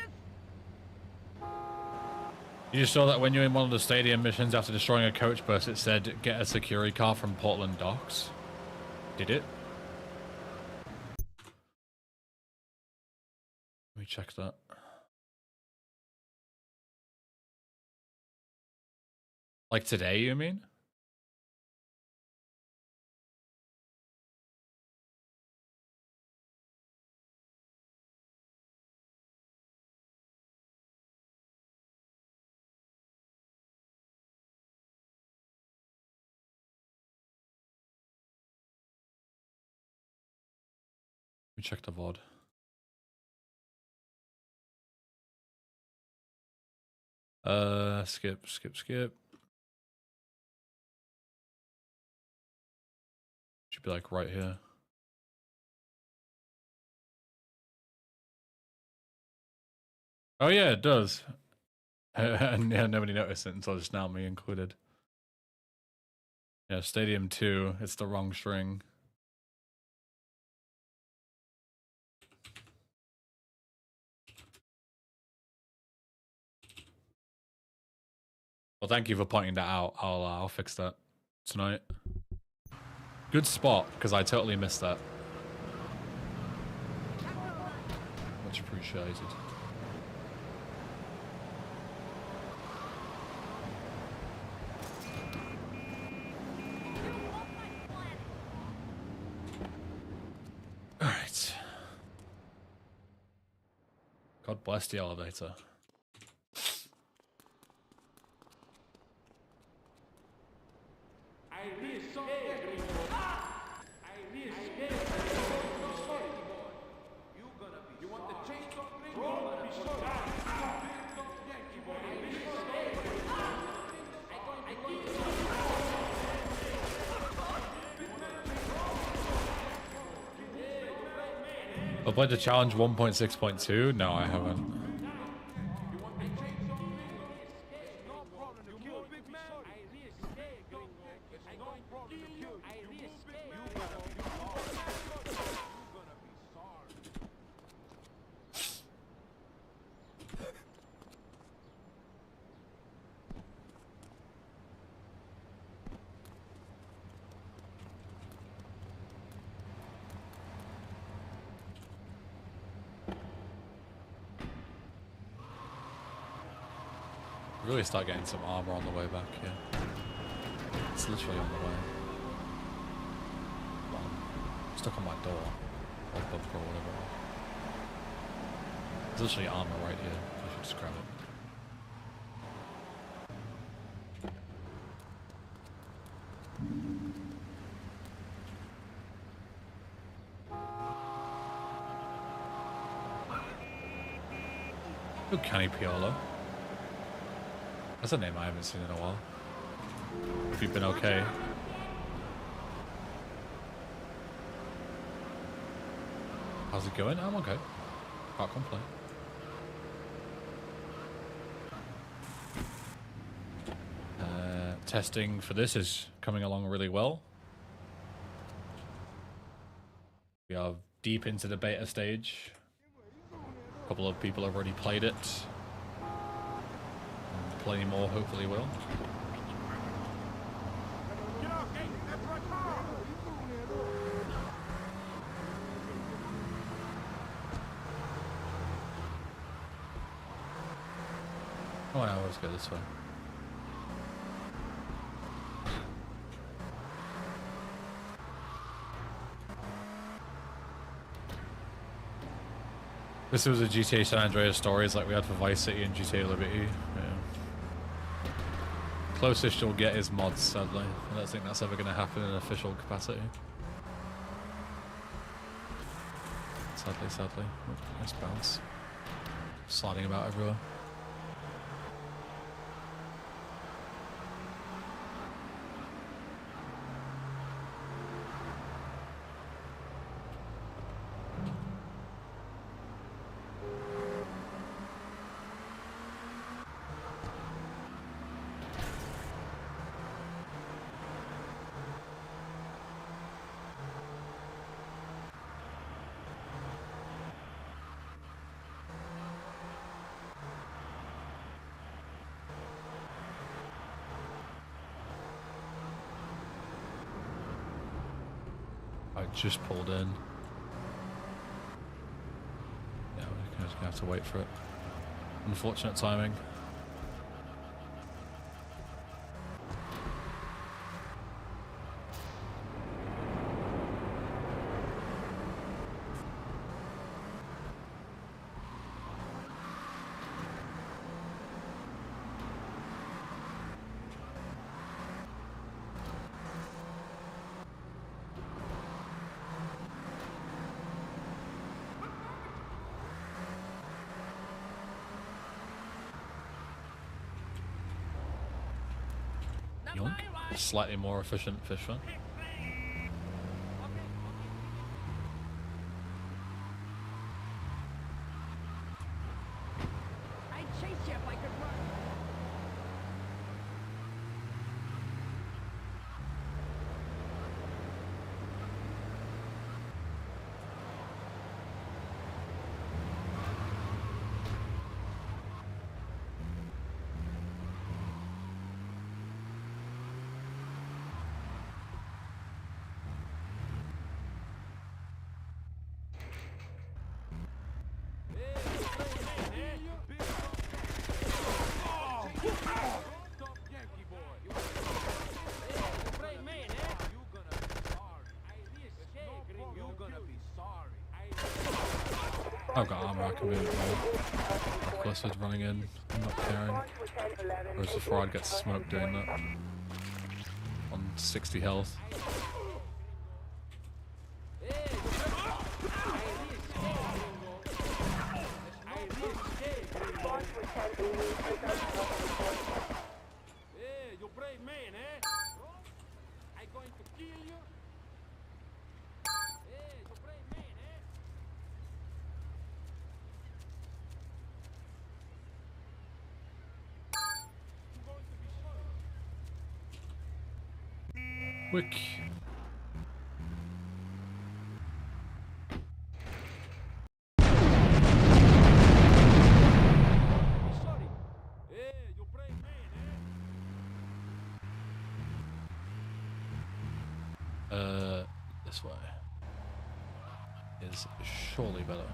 You just saw that when you're in one of the stadium missions after destroying a coach bus, it said, get a security car from Portland Docks. Did it? Let me check that. Like today, you mean? Let me check the VOD. Skip. Should be like right here. Oh yeah, it does. And yeah, nobody noticed it until just now, me included. Yeah, Stadium 2, it's the wrong string. Well, thank you for pointing that out. I'll fix that tonight. Good spot, because I totally missed that. Much appreciated. Alright. God bless the elevator. I've played the challenge 1.6.2. No, I haven't. Really start getting some armor on the way back here. It's literally on the way. Well, I'm stuck on my door. Or bumper or whatever. There's literally armor right here. I should just grab it. Good Canny Piolo. That's a name I haven't seen in a while. Have you been okay? How's it going? I'm okay. Can't complain. Testing for this is coming along really well. We are deep into the beta stage. A couple of people have already played it. Plenty more hopefully will. Oh, I always go this way. This was a GTA San Andreas stories like we had for Vice City and GTA Liberty. Yeah. Closest you'll get is mods, sadly. I don't think that's ever going to happen in official capacity. Sadly. Oh, nice bounce. Sliding about everywhere. I just pulled in. Yeah, we're just gonna have to wait for it. Unfortunate timing. Yoink. Slightly more efficient fish fun. I'd chase you if I could run. I've got armor, I can be a bit more reckless with running in and not caring. Whereas before I'd get smoked doing that. On 60 health. You brave man, eh? I'm going to kill you. You brave man, eh? I'm going to be sorry. Wick. Sorry. You brave man, eh? This way is surely better.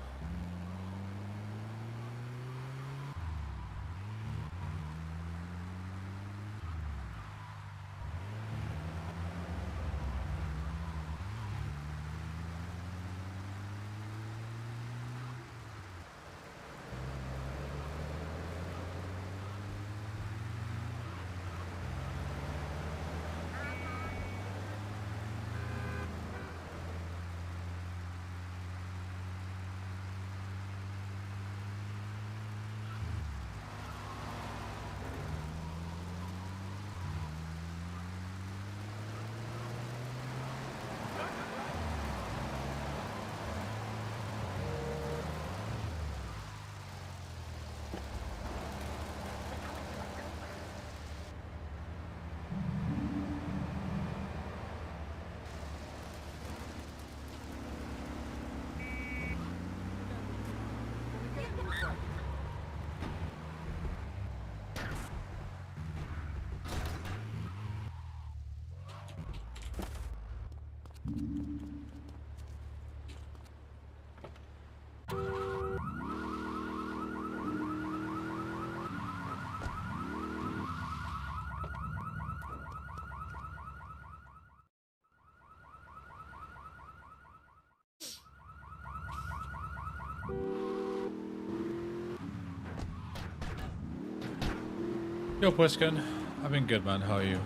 Yo, Pliskin. I've been good, man. How are you?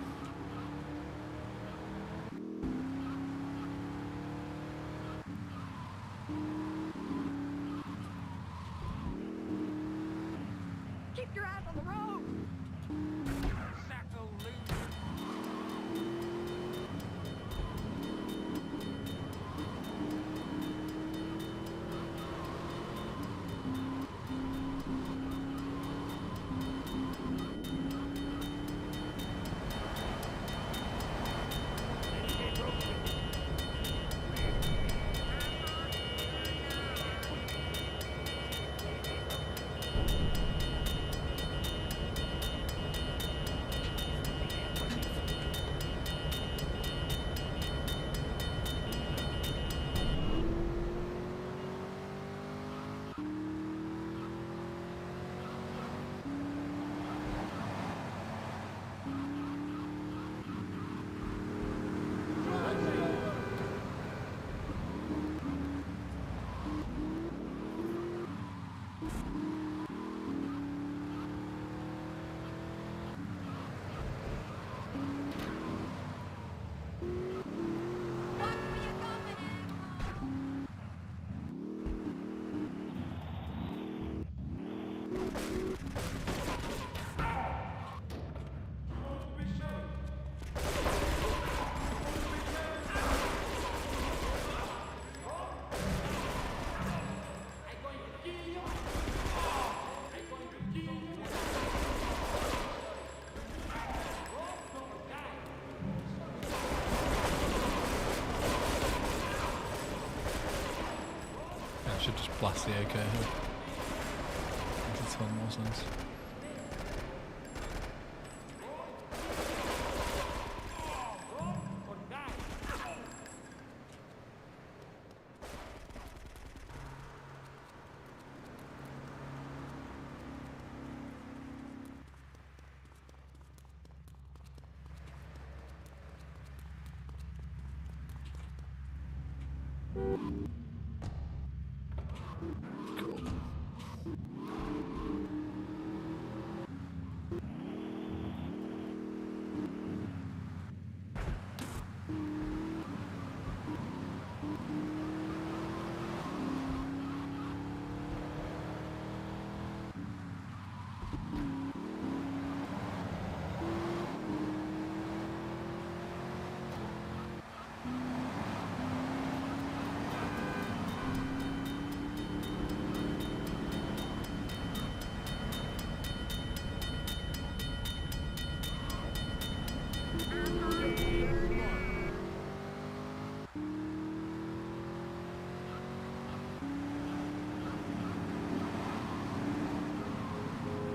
Keep your eyes on the road! Sacco loser. I should just blast the AK here. Makes a ton more sense.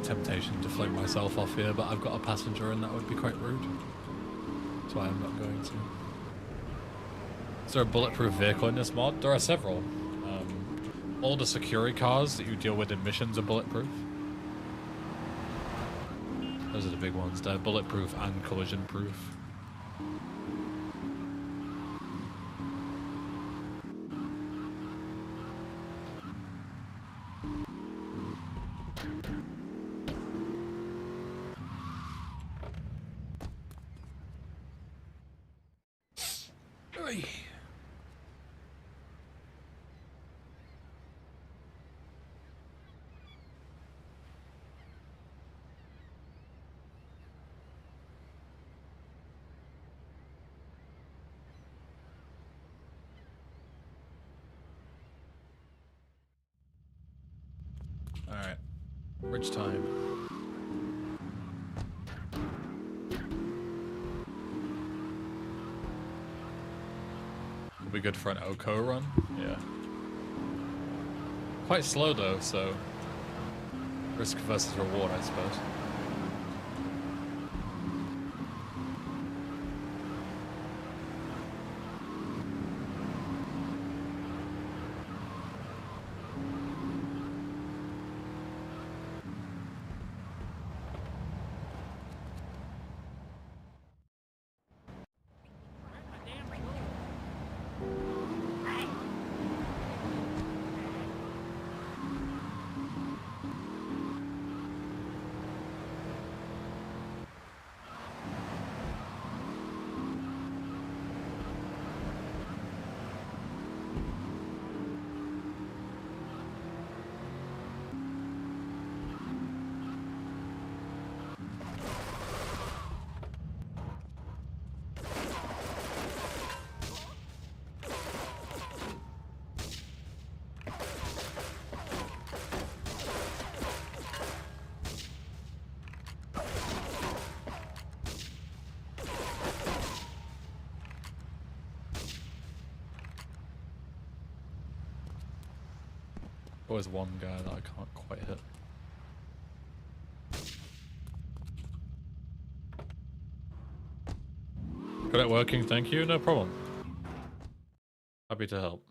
Temptation to fling myself off here, but I've got a passenger and that would be quite rude. That's why I'm not going to. Is there a bulletproof vehicle in this mod? There are several. All the security cars that you deal with in missions are bulletproof. Those are the big ones. They're bulletproof and collision proof. Alright. Bridge time. Will be good for an OCO run. Yeah. Quite slow though, so risk versus reward, I suppose. Always one guy that I can't quite hit. Got it working, thank you. No problem. Happy to help.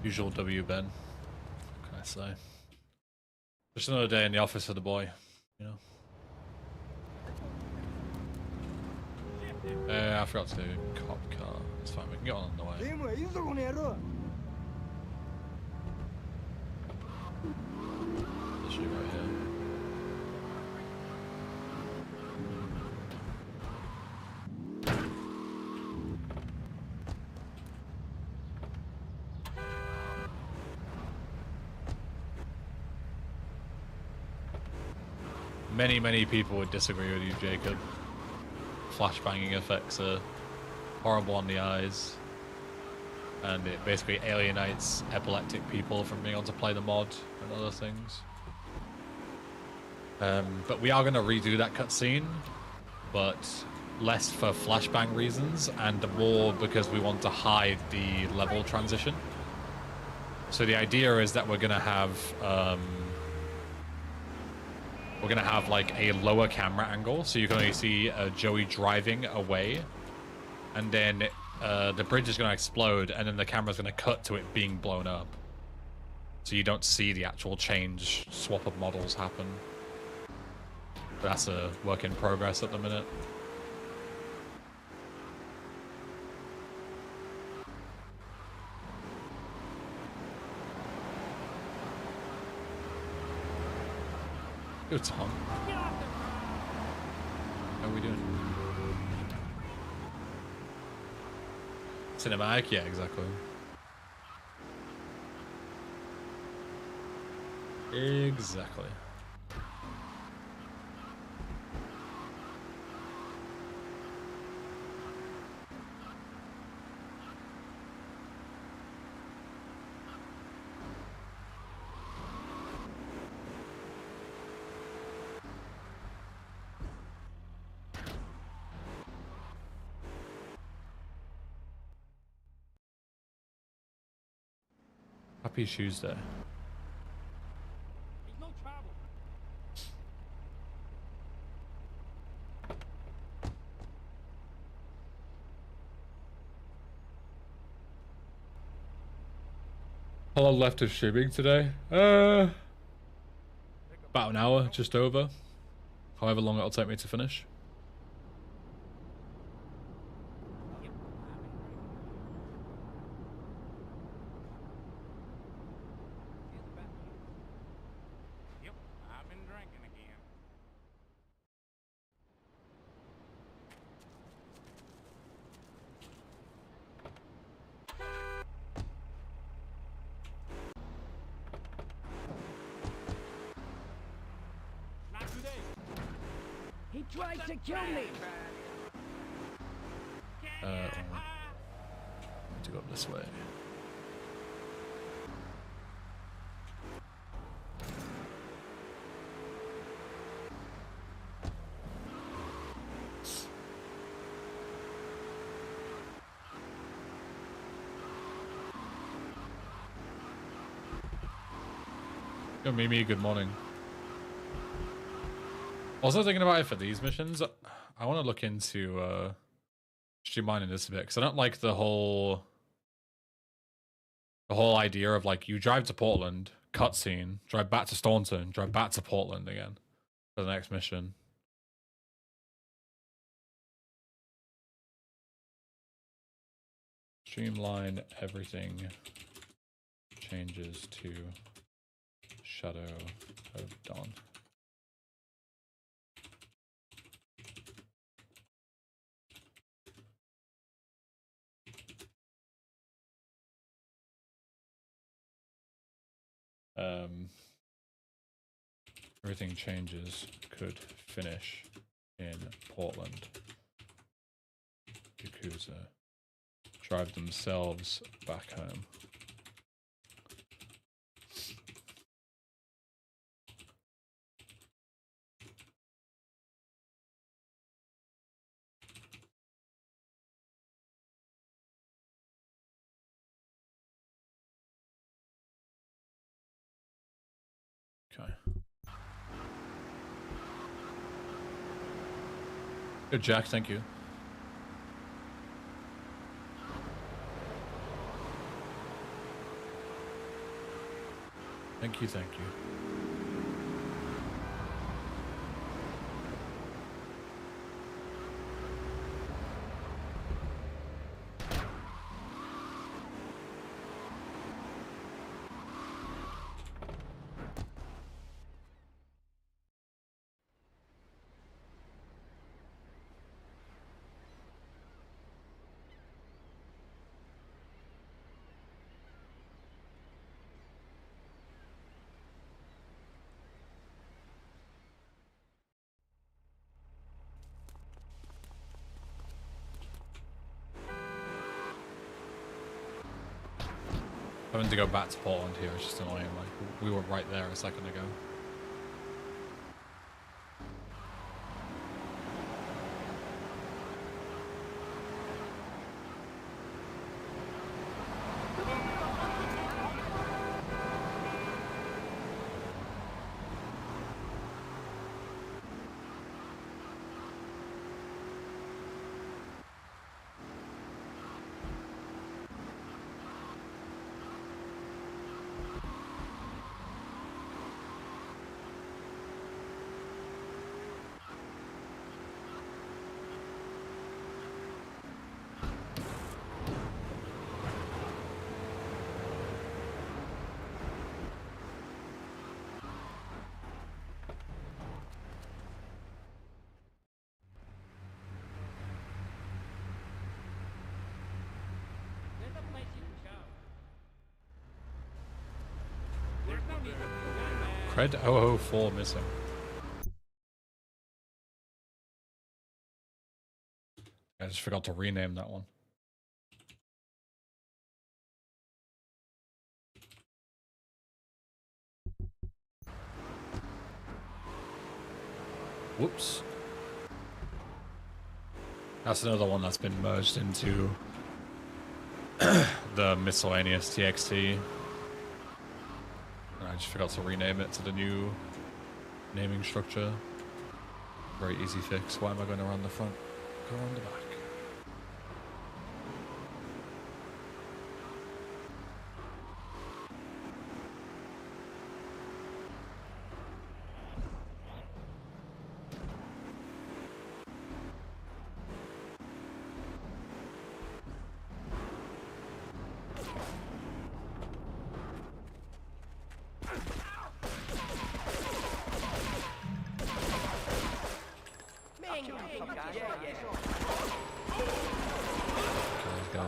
Usual W, Ben. What can I say? Just another day in the office of the boy, you know? I forgot to cop car. It's fine, we can get on the way. Literally right here. Many people would disagree with you, Jacob. Flashbanging effects are horrible on the eyes, and it basically alienates epileptic people from being able to play the mod and other things. But we are going to redo that cutscene, but less for flashbang reasons and more because we want to hide the level transition. So the idea is that we're going to have like a lower camera angle, so you can only see Joey driving away, and then the bridge is going to explode, and then the camera's going to cut to it being blown up, so you don't see the actual swap of models happen. But that's a work in progress at the minute. Good Tom. How are we doing? Cinematic? Yeah, exactly. Exactly. Happy Tuesday. There's no trouble. How long left of streaming today? About an hour, just over. However long it'll take me to finish. Yep, I've been drinking again. Not today. He tried to kill me! I need to go up this way. Yo, Mimi, good morning. Also thinking about it for these missions, I want to look into streamlining this a bit, because I don't like the whole idea of like you drive to Portland, cutscene, drive back to Staunton, drive back to Portland again for the next mission. Streamline everything, changes to Shadow of Dawn. Everything changes could finish in Portland. Yakuza drive themselves back home. Okay. Good, Jack. Thank you. Thank you, thank you. Having to go back to Portland here is just annoying. Like, we were right there a second ago. There's a place you can go. There's no need to do that, man. Cred 004 missing. I just forgot to rename that one. Whoops. That's another one that's been merged into the miscellaneous TXT. And I just forgot to rename it to the new naming structure. Very easy fix. Why am I going around the front? Go around the back.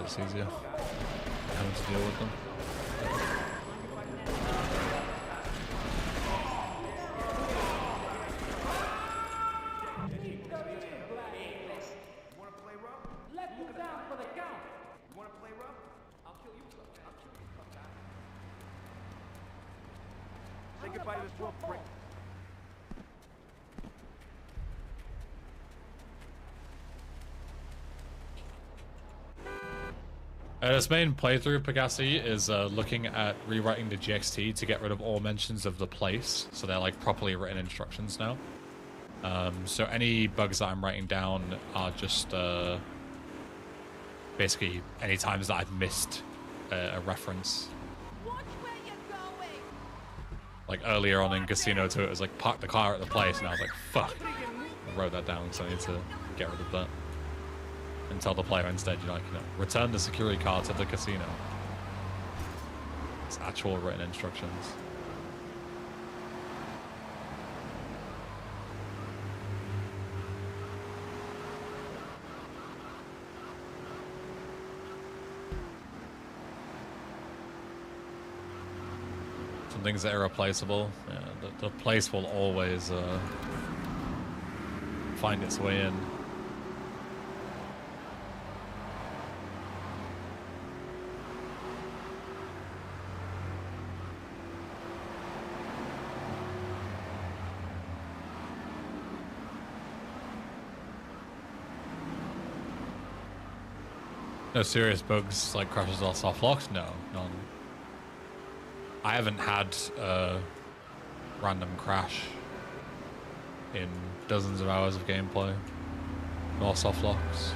It's easier having to deal with them. Let's move down for the count. You wanna play rough? I'll kill you, fuck guy. Say goodbye to this world, prick. This main playthrough, Pegasi, is looking at rewriting the GXT to get rid of all mentions of the place, so they're like properly written instructions now. So any bugs that I'm writing down are just basically any times that I've missed a reference. Watch where you're going. Like earlier on in Casino 2, it was like park the car at the place, and I was like, fuck. I wrote that down, so I need to get rid of that. And tell the player instead, return the security card to the casino. It's actual written instructions. some things that are irreplaceable. Yeah, the place will always find its way in. No serious bugs like crashes or soft locks? No, none. I haven't had a random crash in dozens of hours of gameplay, nor soft locks.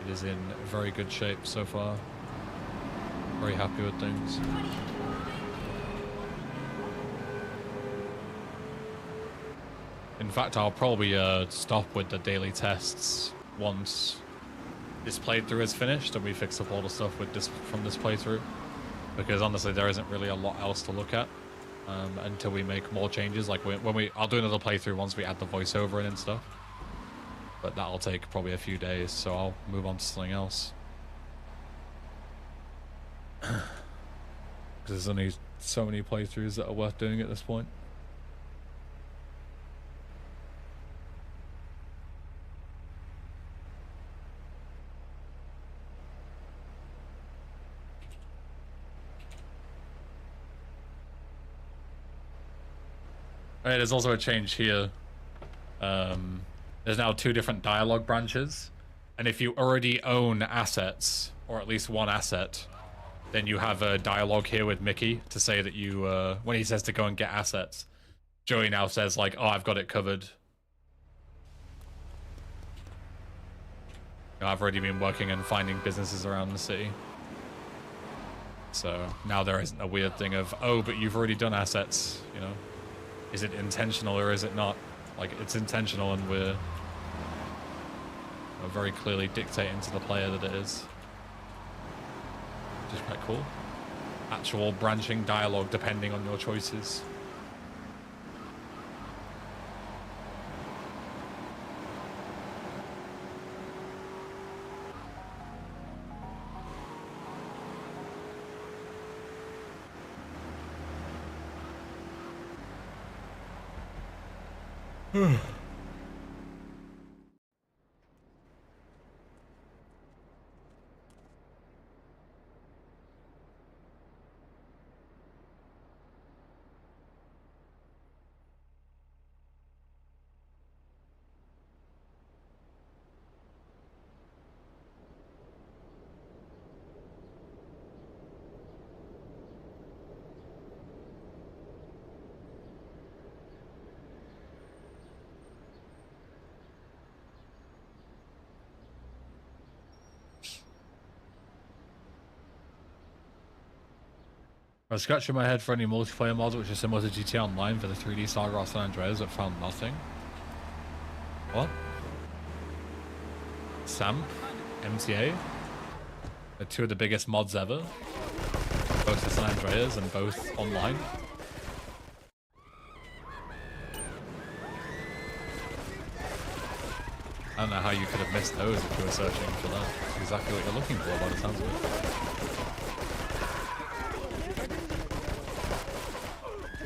It is in very good shape so far. Very happy with things. In fact, I'll probably stop with the daily tests once this playthrough is finished and we fix up all the stuff with this from this playthrough, because honestly there isn't really a lot else to look at until we make more changes. Like I'll do another playthrough once we add the voiceover in and stuff, but that'll take probably a few days, so I'll move on to something else. Because there's only so many playthroughs that are worth doing at this point. Right, there's also a change here. There's now 2 different dialogue branches, and if you already own assets, or at least one asset, then you have a dialogue here with Mickey to say that you, when he says to go and get assets, Joey now says like, oh, I've got it covered. I've already been working and finding businesses around the city. So now there isn't a weird thing of, oh, but you've already done assets, you know? Is it intentional or is it not? Like, it's intentional, and we're very clearly dictating to the player that it is. Which is quite cool. Actual branching dialogue depending on your choices. I was scratching my head for any multiplayer mods which are similar to GTA Online for the 3D Saga or San Andreas, but found nothing. What? SAMP? MTA? They're 2 of the biggest mods ever. Both for San Andreas and both online. I don't know how you could have missed those if you were searching for that. That's exactly what you're looking for by the sounds of it.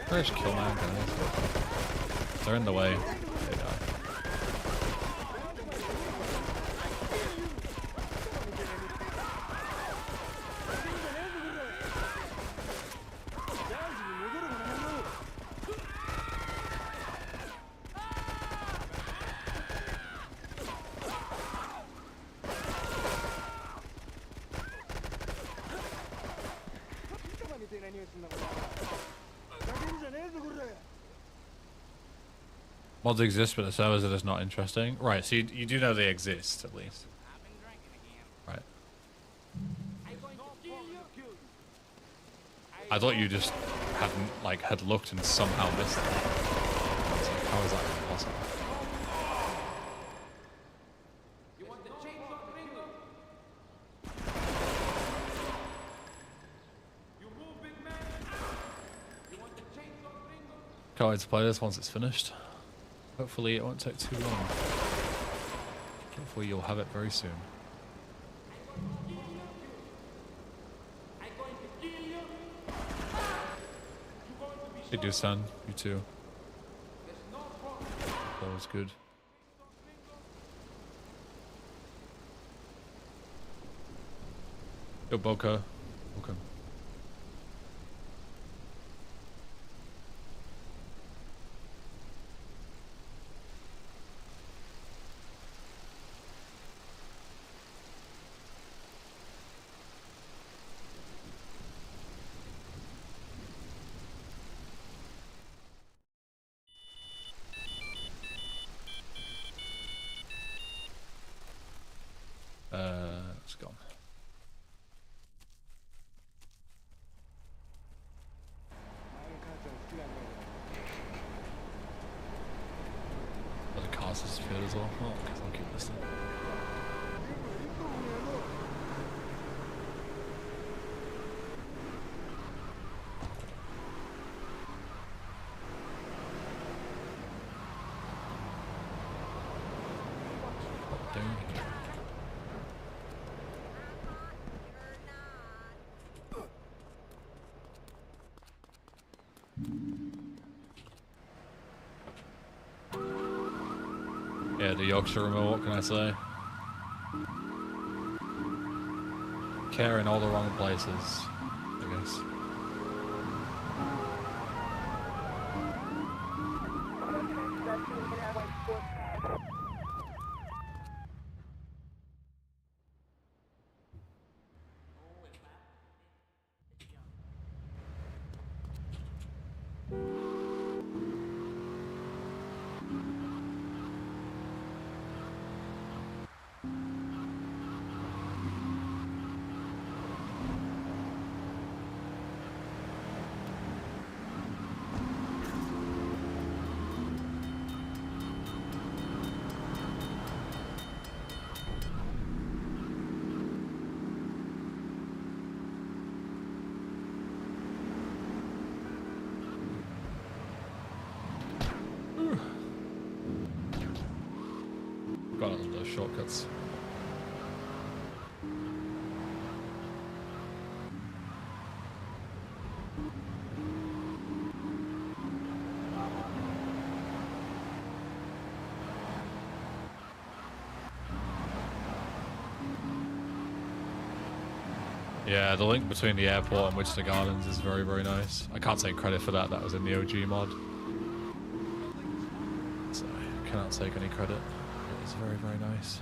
Where's kill man guys? They're in the way. They die. Mods exist, but the servers are just not interesting. Right, so you do know they exist, at least. Right. I thought you just hadn't, like, had looked and somehow missed it. It's like, how is that even possible? Can't wait to play this once it's finished. Hopefully it won't take too long. Hopefully you'll have it very soon. They do, son. You too. That was good. Yo, Boca. Okay. It's gone. Oh, the cast is fit as well. Oh, because I'll keep this then. Up down here. Yeah, the Yorkshire remote, what can I say? Care in all the wrong places, I guess. Got it on those shortcuts. Yeah, the link between the airport and Wichita Gardens is very, very nice. I can't take credit for that. That was in the OG mod. So I cannot take any credit. It is very, very nice.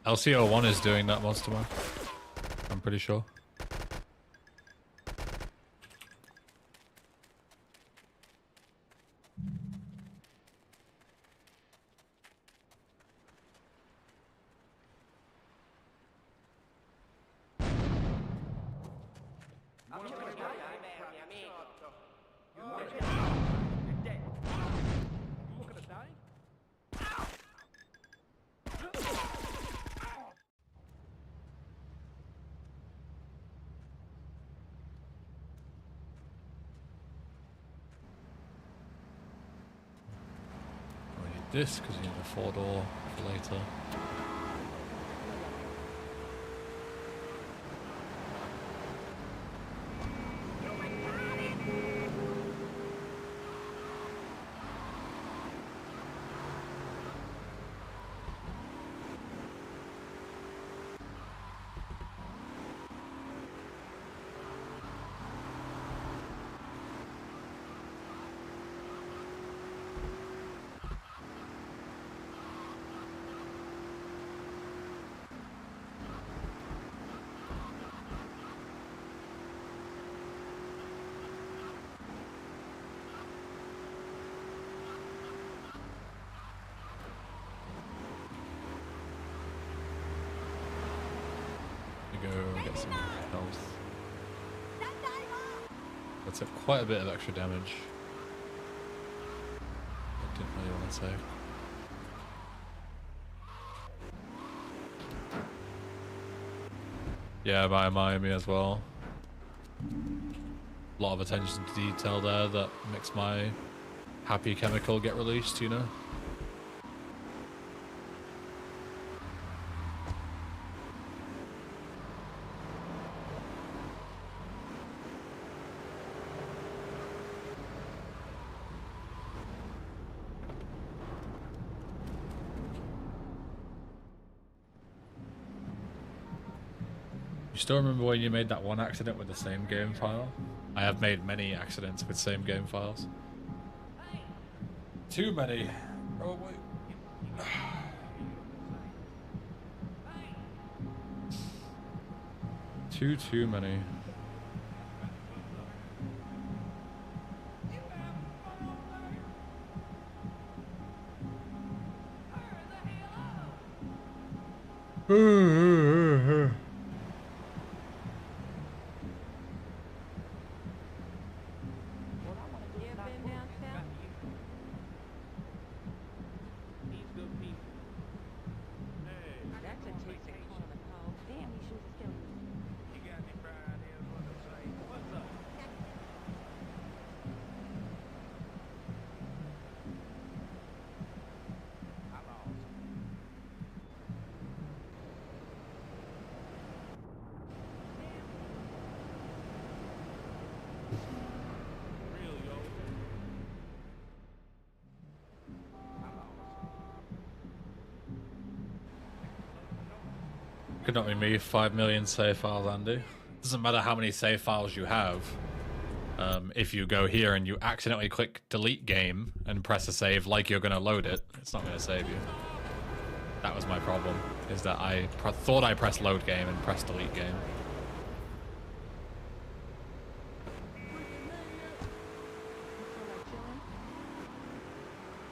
LCO1 is doing that monster mode. I'm pretty sure. This because you need a 4-door for later. Go get some health. I took quite a bit of extra damage. I didn't really want to say. Yeah, by Miami as well. A lot of attention to detail there that makes my happy chemical get released, you know? You still remember when you made that one accident with the same game file? I have made many accidents with same game files. Too many. Probably. Too many. Could not be me. 5 million save files, Andy. Doesn't matter how many save files you have. If you go here and you accidentally click delete game and press a save like you're going to load it, it's not going to save you. That was my problem, is that I thought I pressed load game and pressed delete game.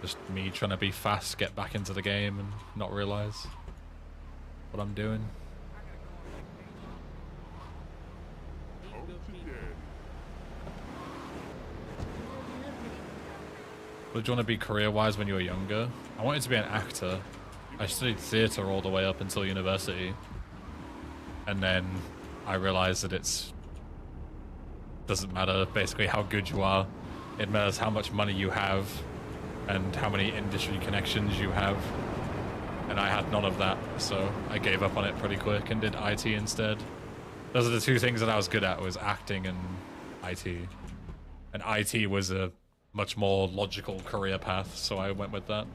Just me trying to be fast, get back into the game and not realize what I'm doing. What did you want to be career-wise when you were younger? I wanted to be an actor. I studied theatre all the way up until university. And then I realized that doesn't matter basically how good you are. It matters how much money you have and how many industry connections you have. And I had none of that, so I gave up on it pretty quick and did IT instead. Those are the two things that I was good at, was acting and IT. And IT was a much more logical career path, so I went with that.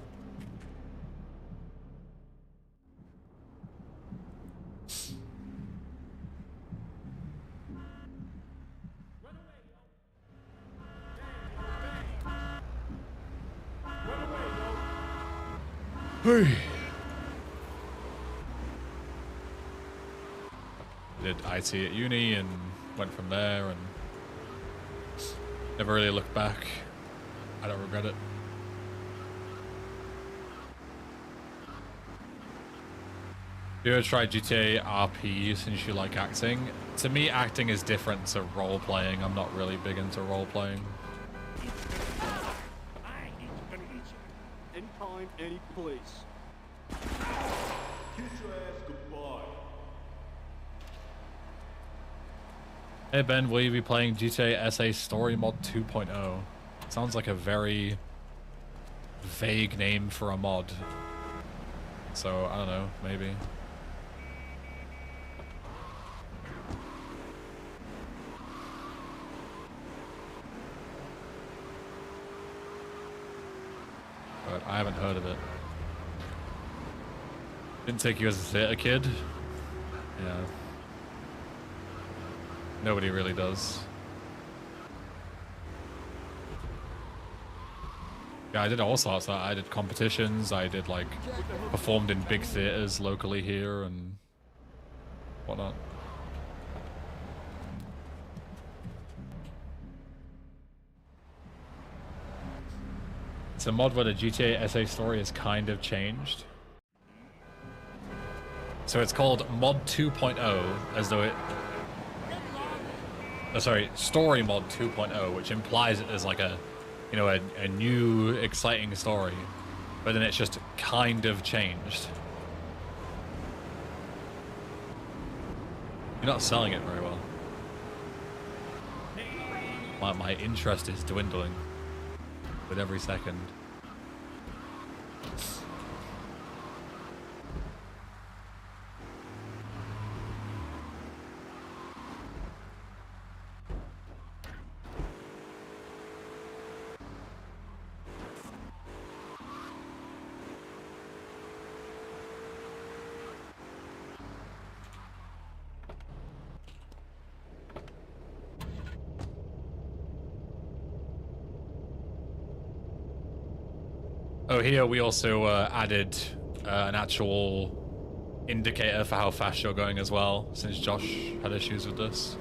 Hey. Did IT at uni and went from there and never really looked back. I don't regret it. Have you ever tried GTA RP since you like acting? To me, acting is different to role playing. I'm not really big into role playing. Anytime, any place. Kiss your ass goodbye. Hey Ben, will you be playing GTA SA Story Mod 2.0? Sounds like a very vague name for a mod. So, I don't know, maybe. But I haven't heard of it. Didn't take you as a theater kid? Yeah. Nobody really does. Yeah, I did all sorts. I did competitions, I did like, performed in big theaters locally here and whatnot. It's a mod where the GTA SA story has kind of changed. So it's called Mod 2.0, as though it... sorry, story mod 2.0, which implies that there's like a, you know, a new exciting story, but then it's just kind of changed. You're not selling it very well. My interest is dwindling with every second. Oh, here we also added an actual indicator for how fast you're going as well, since Josh had issues with this.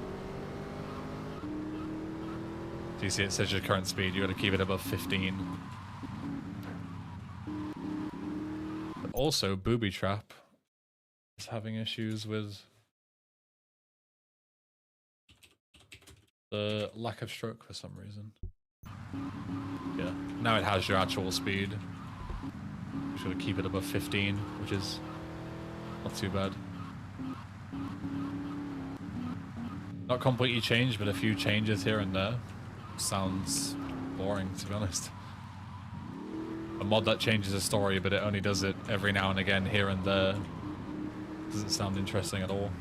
So you see it says your current speed, you gotta keep it above 15. But also, Booby Trap is having issues with the lack of stroke for some reason. Yeah, now it has your actual speed. Just gotta keep it above 15, which is not too bad. Not completely changed, but a few changes here and there. Sounds boring, to be honest. A mod that changes a story, but it only does it every now and again, here and there. Doesn't sound interesting at all.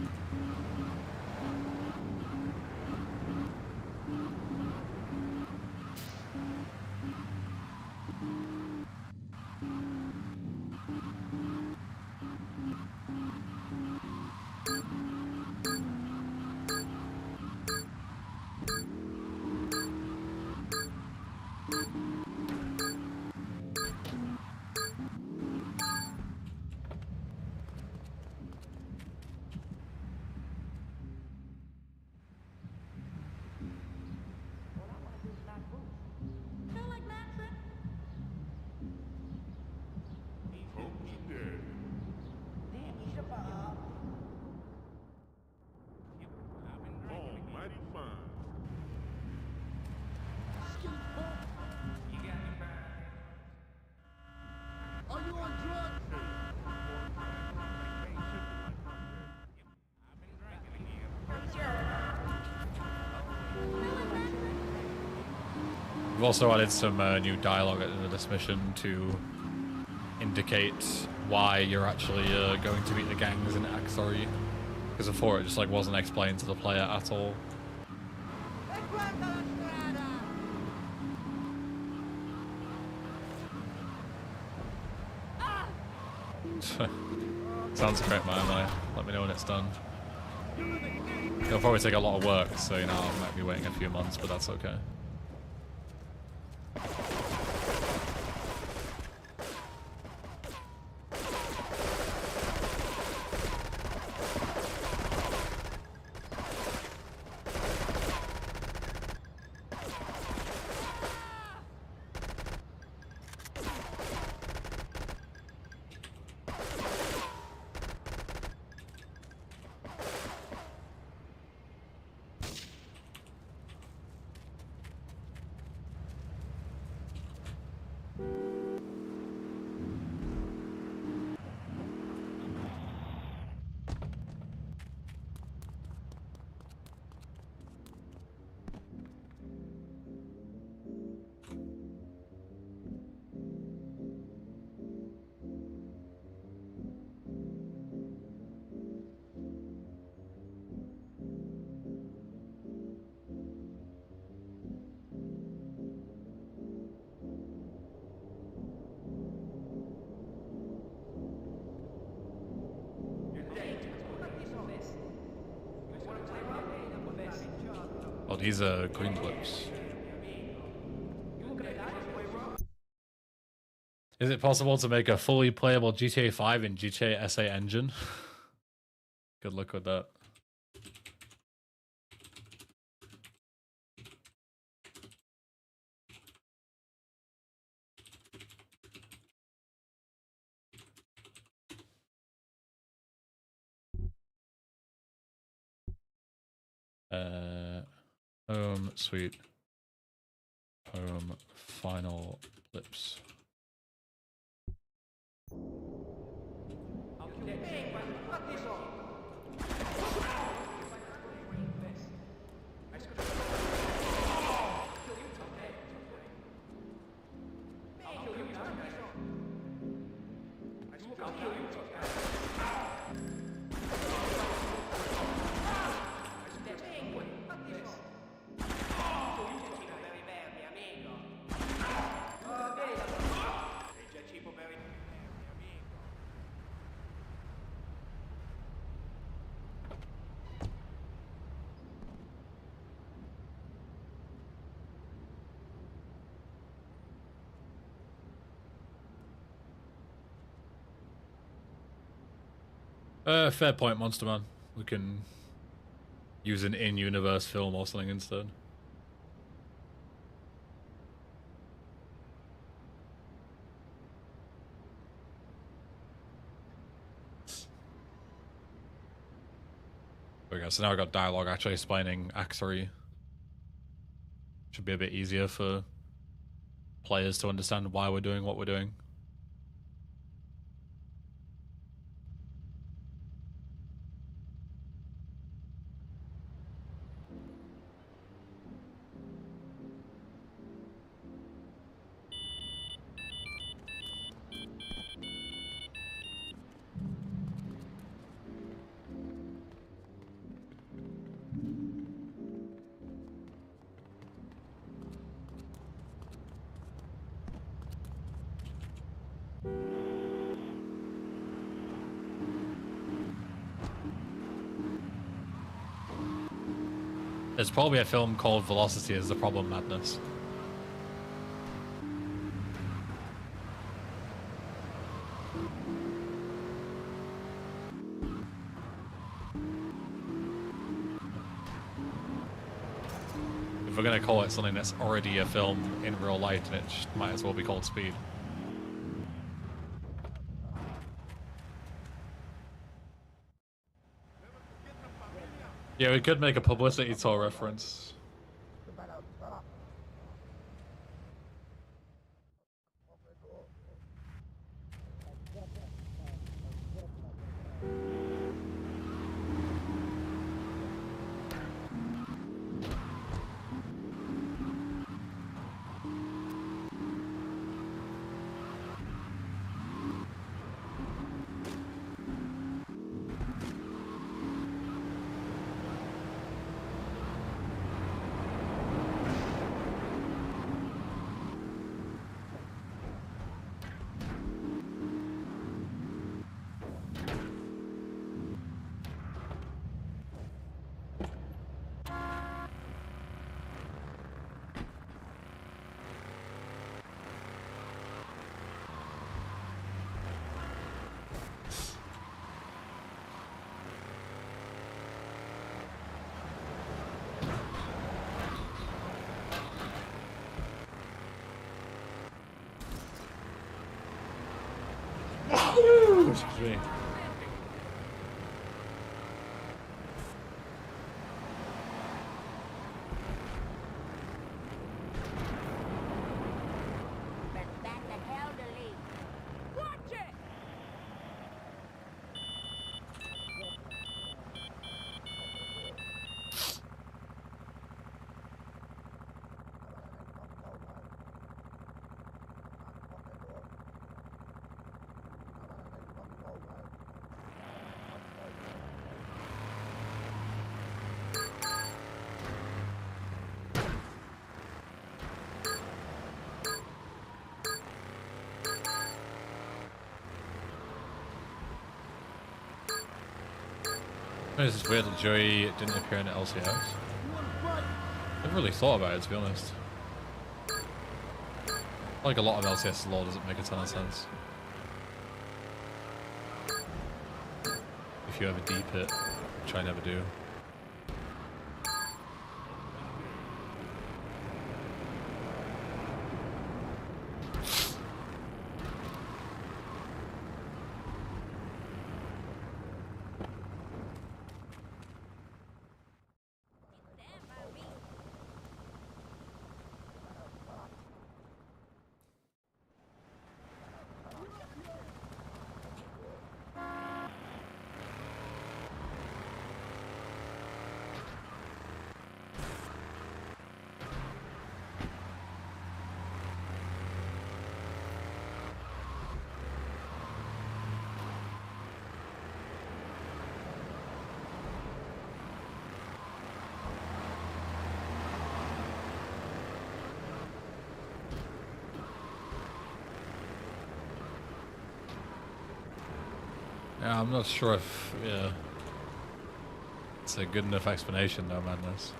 We've also added some new dialogue at the end of this mission to indicate why you're actually going to beat the gangs in Act 3. Because before it just like wasn't explained to the player at all. Sounds great, man. Let me know when it's done. It'll probably take a lot of work, so you know I might be waiting a few months, but that's okay. Oh, these are green clips. Is it possible to make a fully playable GTA 5 in GTA SA engine? Good luck with that. Sweet. Home. Final clips. Fair point, Monster Man. We can use an in-universe film or something instead. There we go. So now I've got dialogue actually explaining Act 3. Should be a bit easier for players to understand why we're doing what we're doing. There's probably a film called Velocity as the Problem Madness. If we're gonna call it something that's already a film in real life, then it might as well be called Speed. Yeah, we could make a publicity tour reference. Excuse me. It's just weird that Joey didn't appear in the LCS. I never really thought about it, to be honest. Like a lot of LCS lore doesn't make a ton of sense. If you ever deep it, which I never do. Yeah, I'm not sure if it's a good enough explanation though, Madness.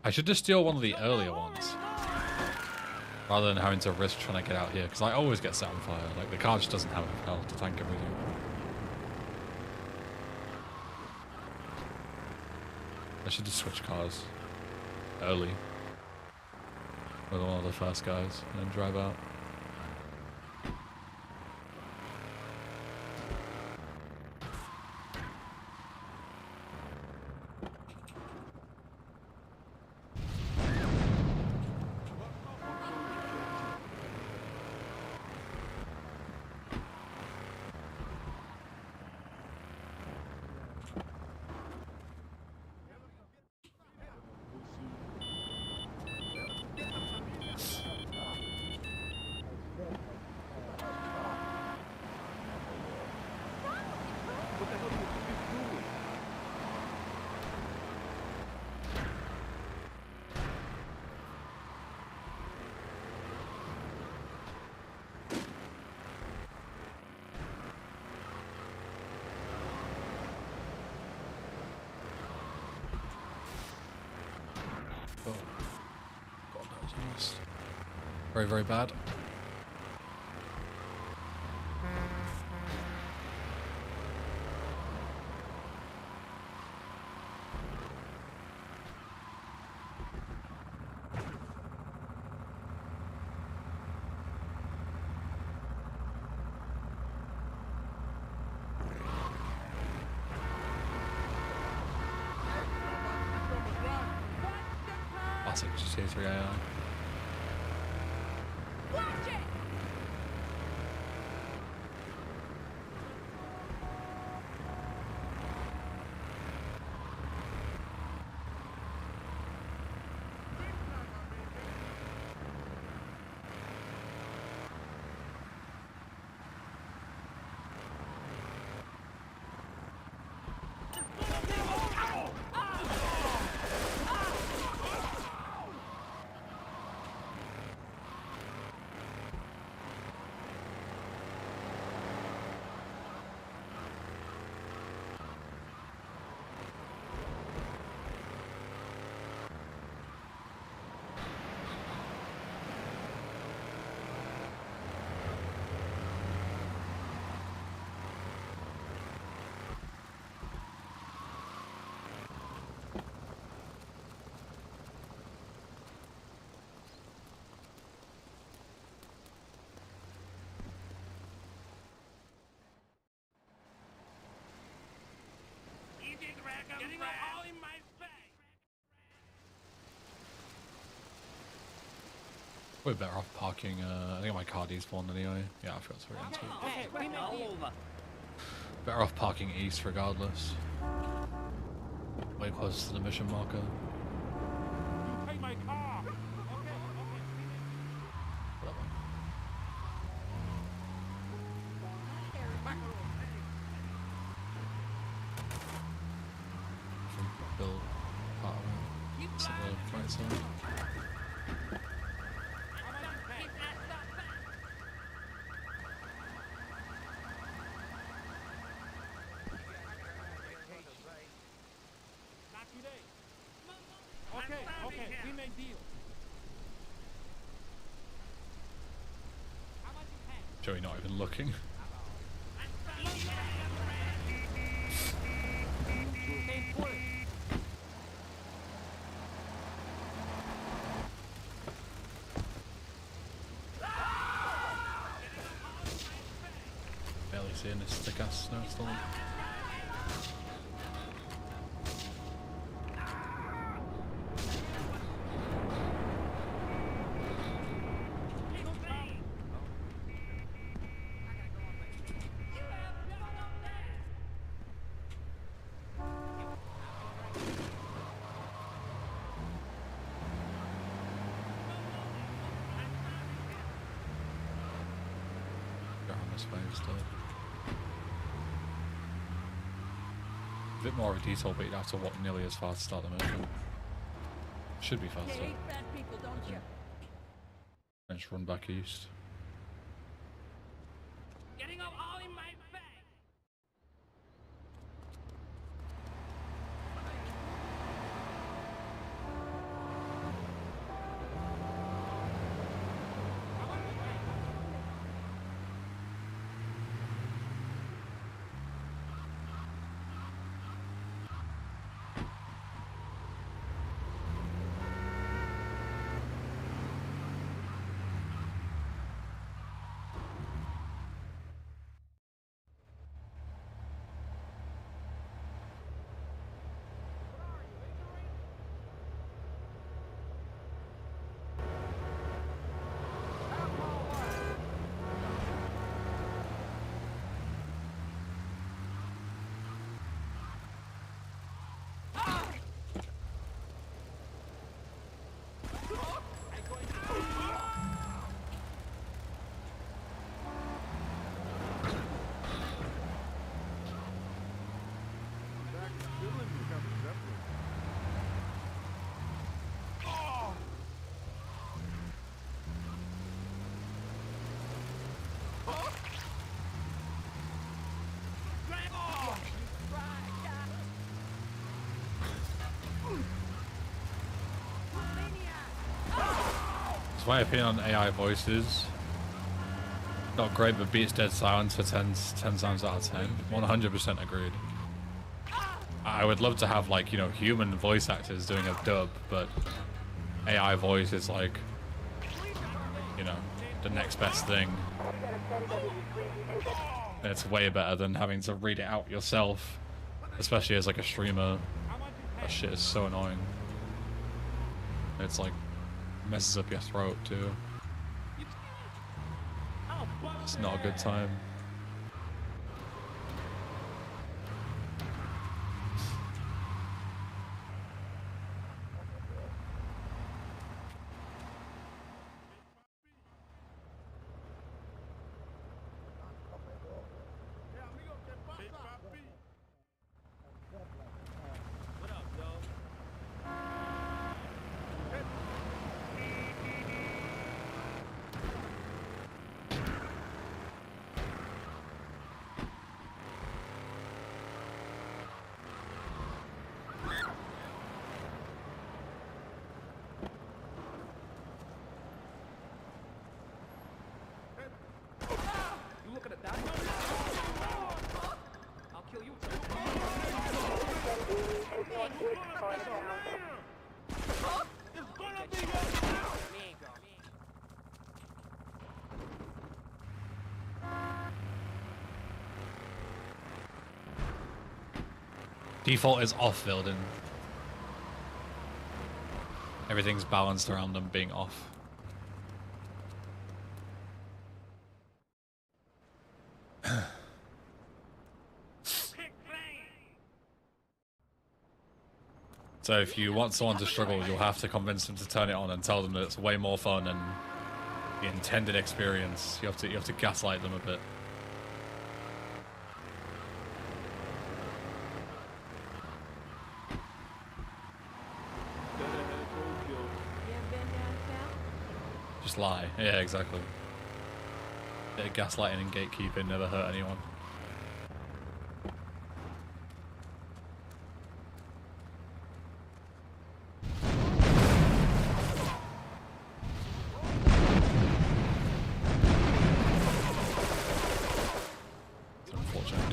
I should just steal one of the earlier ones rather than having to risk trying to get out here, because I always get set on fire. Like, the car just doesn't have enough health to tank everything. I should just switch cars early with one of the first guys and then drive out. Oh. God, that was almost very, very bad. Classic GTA 3 AI. Watch it! Getting all in my face. We're better off parking. I think my car despawned anyway. Yeah, I forgot to get into it. Okay, we may be Better off parking east regardless. Way closer to the mission marker. You take my car. Whatever. Build part of it. It's on the right side. Not today. Okay, we may deal. How much you pay? Joey not even looking. Same point. Barely seeing this thick ass snowstorm. instead. A bit more of a detail, but you'd have to walk nearly as fast to start the mission. Should be faster. You hate fat people, don't you? And just run back east. Getting up all in my face. So my opinion on AI voices, not great, but beats dead silence for 10 times out of 10. 100% agreed. I would love to have, like, you know, human voice actors doing a dub, but AI voice is like, you know, the next best thing. And it's way better than having to read it out yourself, especially as like a streamer. That shit is so annoying. It's like messes up your throat too. It's not a good time. You looking at that? I'll kill you too. Default is off building. Everything's balanced around them being off. So if you want someone to struggle, you'll have to convince them to turn it on and tell them that it's way more fun and the intended experience. You have to gaslight them a bit. Just lie. Yeah, exactly. Bit of gaslighting and gatekeeping never hurt anyone. It's unfortunate.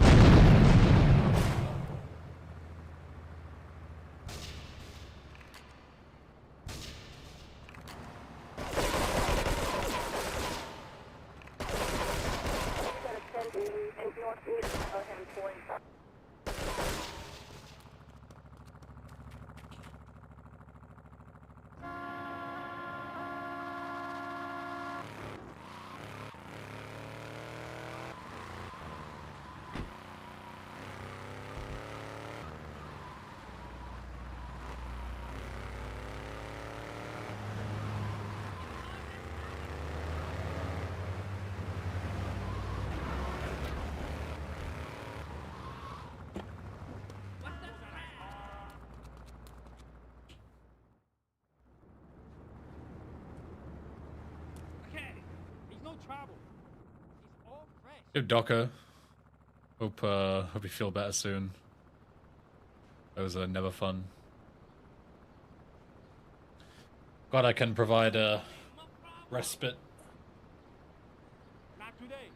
Good Docker. Hope you feel better soon. Those are never fun. Glad I can provide a respite. Not today.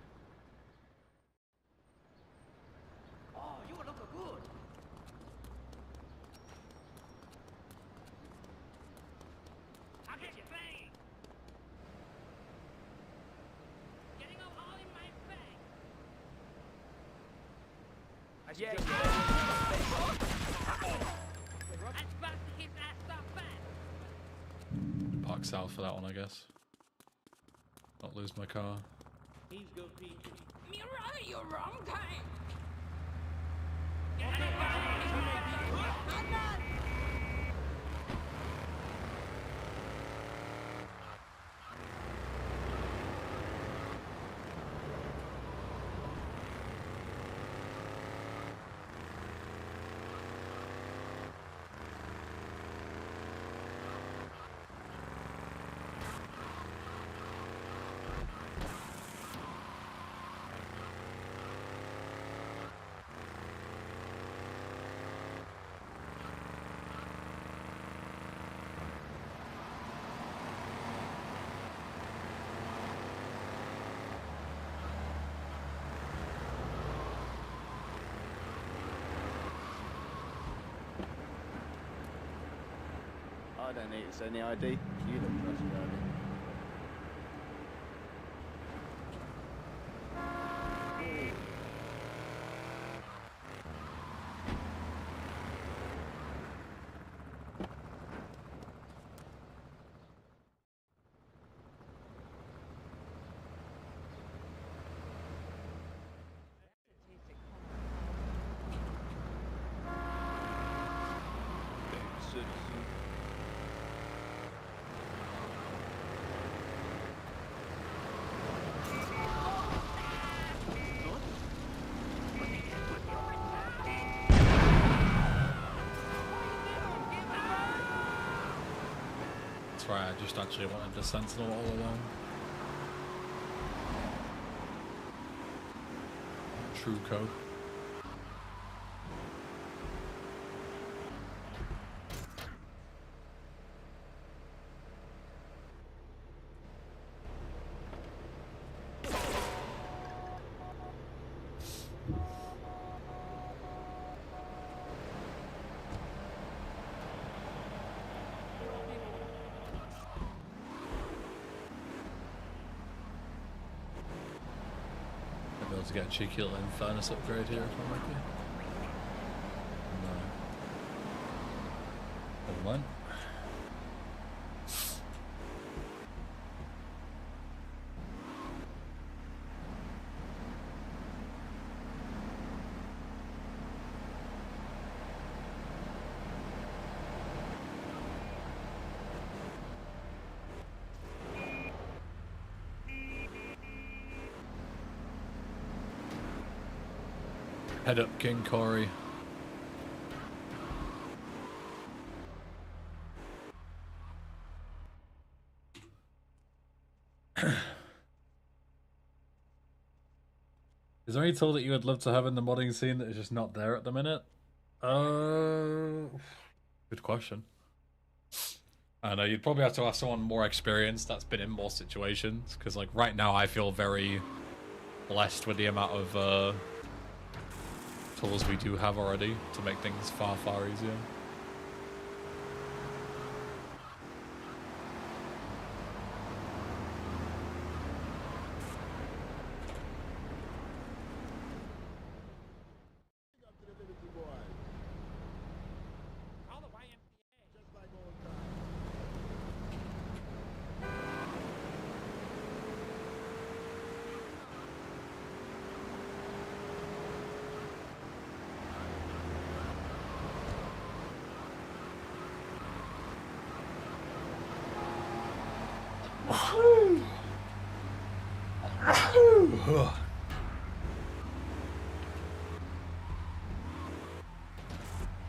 Oh, you look good. I'll get you bang. Getting up all in my bag. Yeah. I'm about to hit that stuff back. Park south for that one, I guess. Not lose my car. He's good, Pete. Mirai, you're wrong time. I don't need to send the ID. You look trustworthy. That's right, I just actually wanted the Sentinel all along. True code. To get a cheeky little Infernus upgrade here if I'm lucky. No. Never mind. Head up, King Corey. Is there any tool that you would love to have in the modding scene that is just not there at the minute? Good question. I know you'd probably have to ask someone more experienced that's been in more situations, because like right now I feel very blessed with the amount of tools we do have already to make things far easier.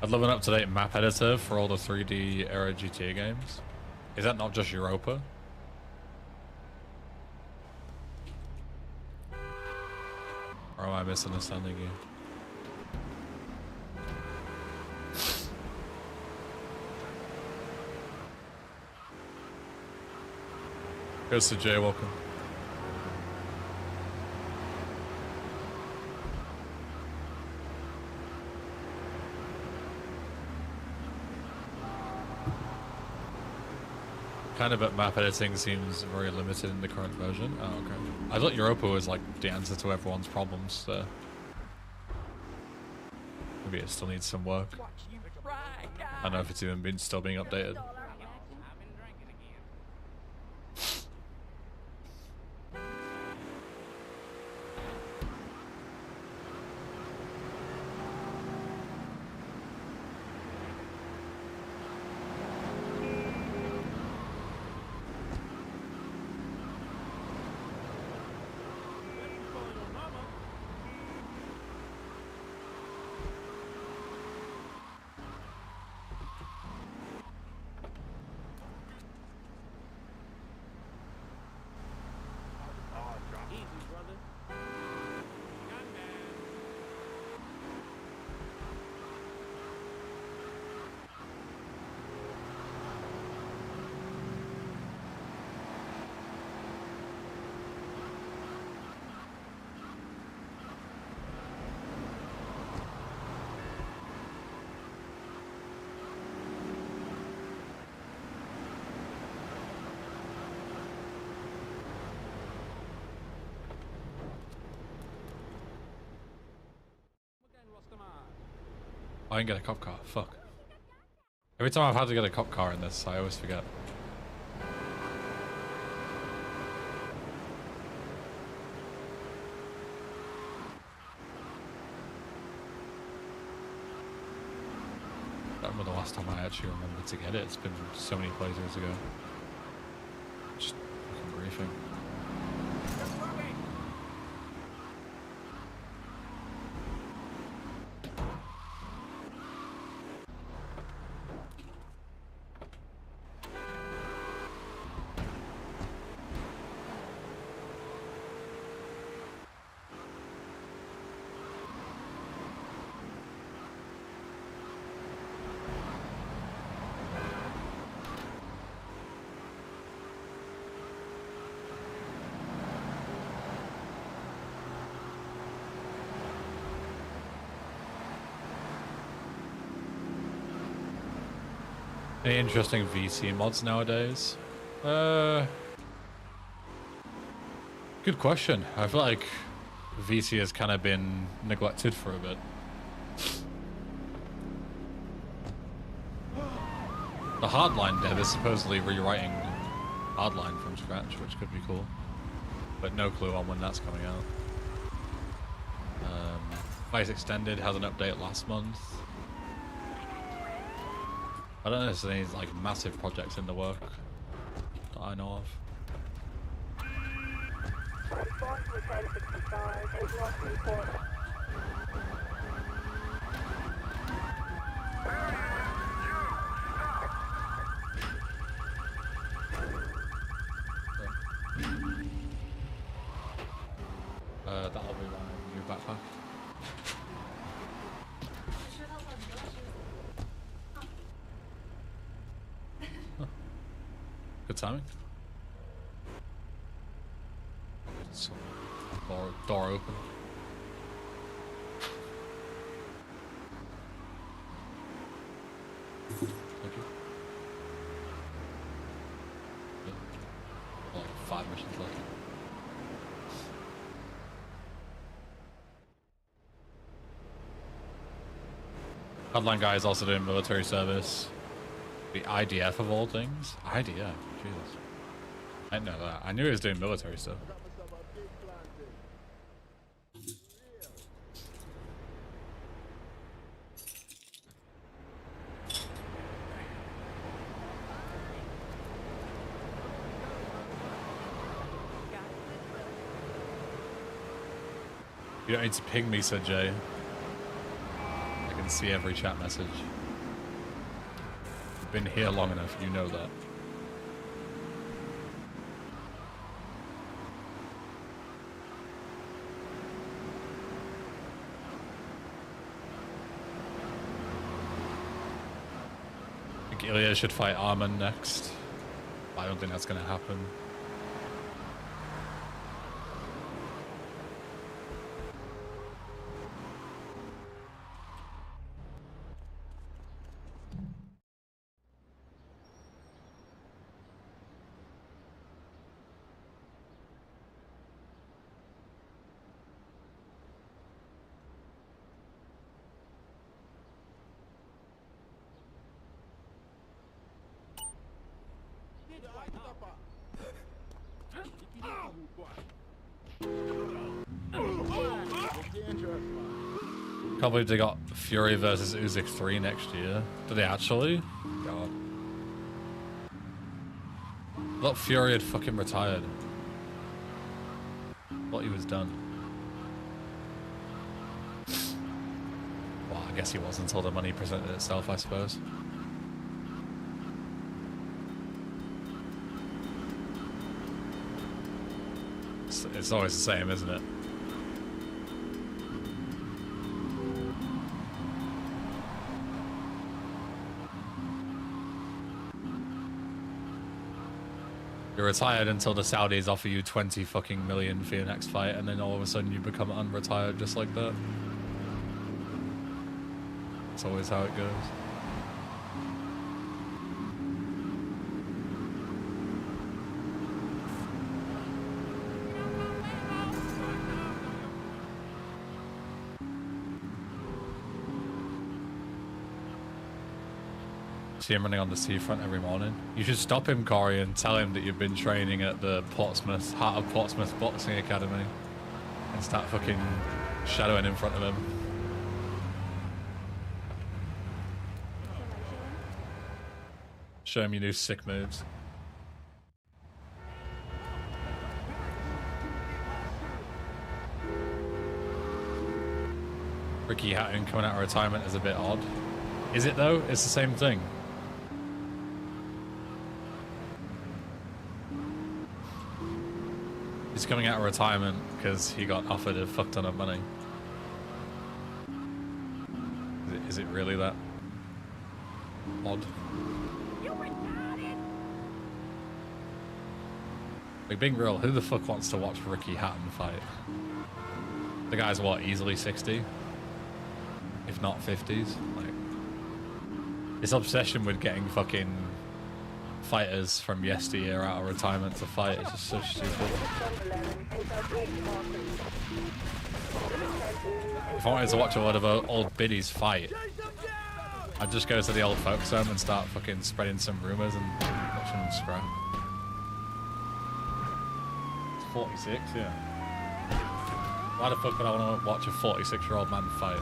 I'd love an up-to-date map editor for all the 3D era GTA games. Is that not just Europa? am I misunderstanding you? Here's to Jay, welcome. Kind of, but map editing seems very limited in the current version. Oh, okay. I thought Europa was like the answer to everyone's problems, so maybe it still needs some work. I don't know if it's even still being updated. I didn't get a cop car. Fuck. Every time I've had to get a cop car in this, I always forget. I don't remember the last time I actually remembered to get it. It's been so many playthroughs ago. Just fucking briefing. Any interesting VC mods nowadays? Good question. I feel like VC has kind of been neglected for a bit. The Hardline dev is supposedly rewriting Hardline from scratch, which could be cool. But no clue on when that's coming out. Vice Extended has an update last month. I don't know if there's any like massive projects in the work that I know of. That'll be my new backpack. Good timing. So, door open. Thank you. Like 5 missions left. Hardline guy is also doing military service. The IDF of all things? IDF, Jesus. I didn't know that. I knew he was doing military stuff. You don't need to ping me, said Jay. I can see every chat message. Been here long enough, you know that. think Ilya should fight Arman next. I don't think that's going to happen. Can't believe they got Fury versus Usyk 3 next year. Do they actually? God. I thought Fury had fucking retired. Thought he was done. Well, I guess he was until the money presented itself, I suppose. It's always the same, isn't it? You're retired until the Saudis offer you 20 fucking million for your next fight, and then all of a sudden you become unretired just like that. That's always how it goes. See him running on the seafront every morning. You should stop him, Corey, and tell him that you've been training at the Heart of Portsmouth Boxing Academy, and start fucking shadowing in front of him. Show him your new sick moves. Ricky Hatton coming out of retirement is a bit odd. Is it though? It's the same thing. He's coming out of retirement because he got offered a fuck ton of money. Is it really that odd? Like, being real, who the fuck wants to watch Ricky Hatton fight? The guy's what, easily 60? If not 50s? Like, this obsession with getting fucking fighters from yesteryear out of retirement to fight is just so stupid. If I wanted to watch a lot of old biddies fight, I'd just go to the old folks home and start fucking spreading some rumours and watching them scrap. It's 46, yeah. Why the fuck would I want to watch a 46-year-old man fight?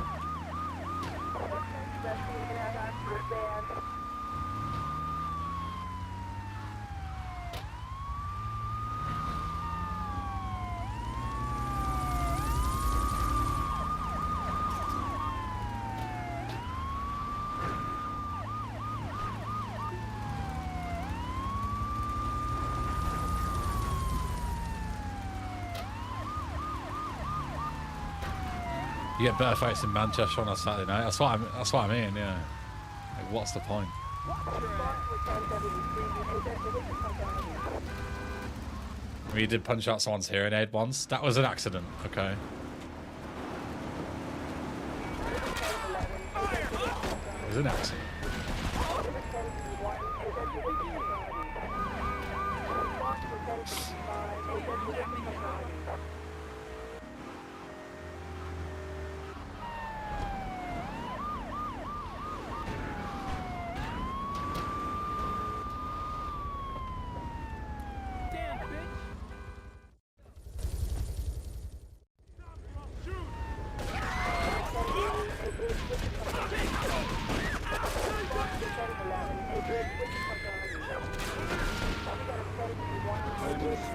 You get better fights in Manchester on a Saturday night. That's what I mean. Yeah. Like, what's the point? We did punch out someone's hearing aid once. That was an accident. Okay. It was an accident.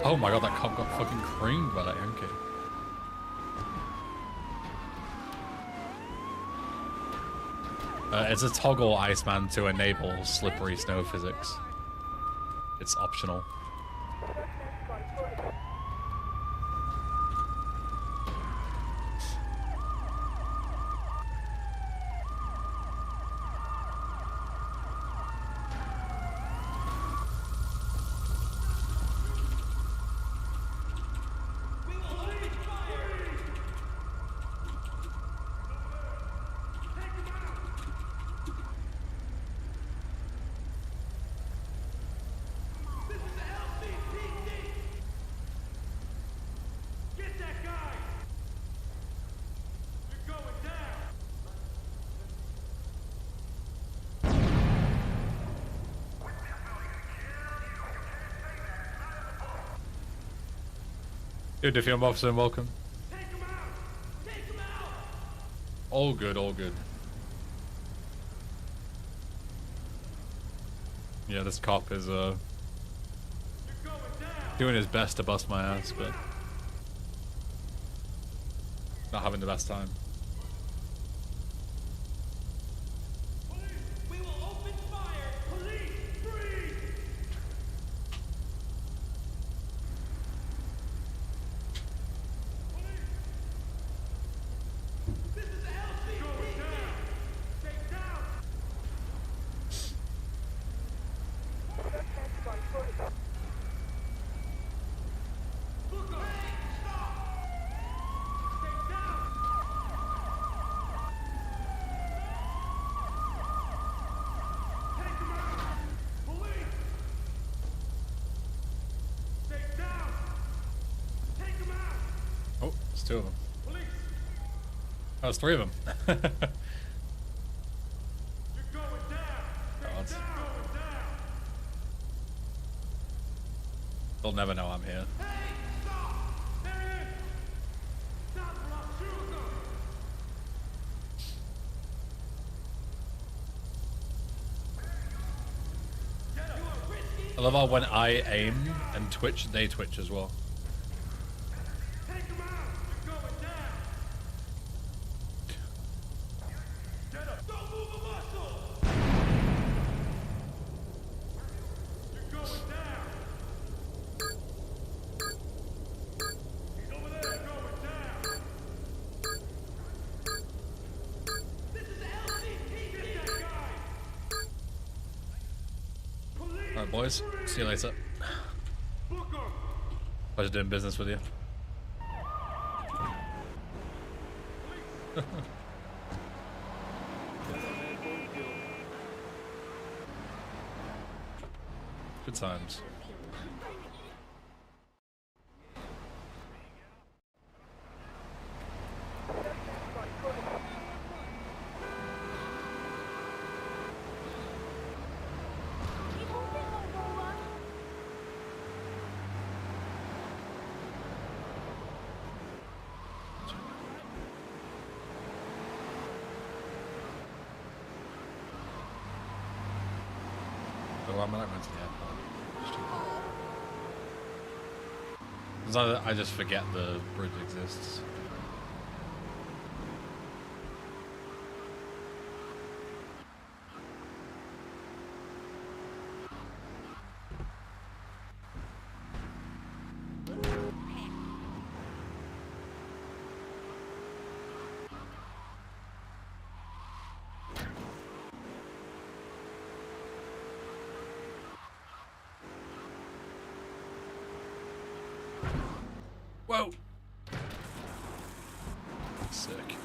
Oh my god, that cop got fucking creamed by that Yankee. It's a toggle Iceman to enable slippery snow physics. It's optional. Good to film officer and welcome. Take him out! Take him out! All good, all good. Yeah, this cop is You're going down! doing his best to bust my ass, but not having the best time. Police! We will open fire! Police! Freeze! This is LCPD! Going down! Stay down! Look up! Hey, stop! Stay down! Take him out! Police! Stay down! Take him out! Oh, it's two of them. Police! Oh, it's three of them. You're going down! Stay God. down! Going down! They'll never know I'm here. Hey! Stop! There he is! Stop or I'll shoot them! Get him! You are risky! I love how when I aim and twitch, they twitch as well. Take him out! You're going down! Get him! Don't move a muscle! You're going down! He's over there! Going down! This is LCPD! Get that guy! Police! Alright, boys. See you later. Book him! Pleasure doing business with you. Good times. Oh, I'm not going to the airport. Stupid. I just forget the bridge exists. Whoa! Sick.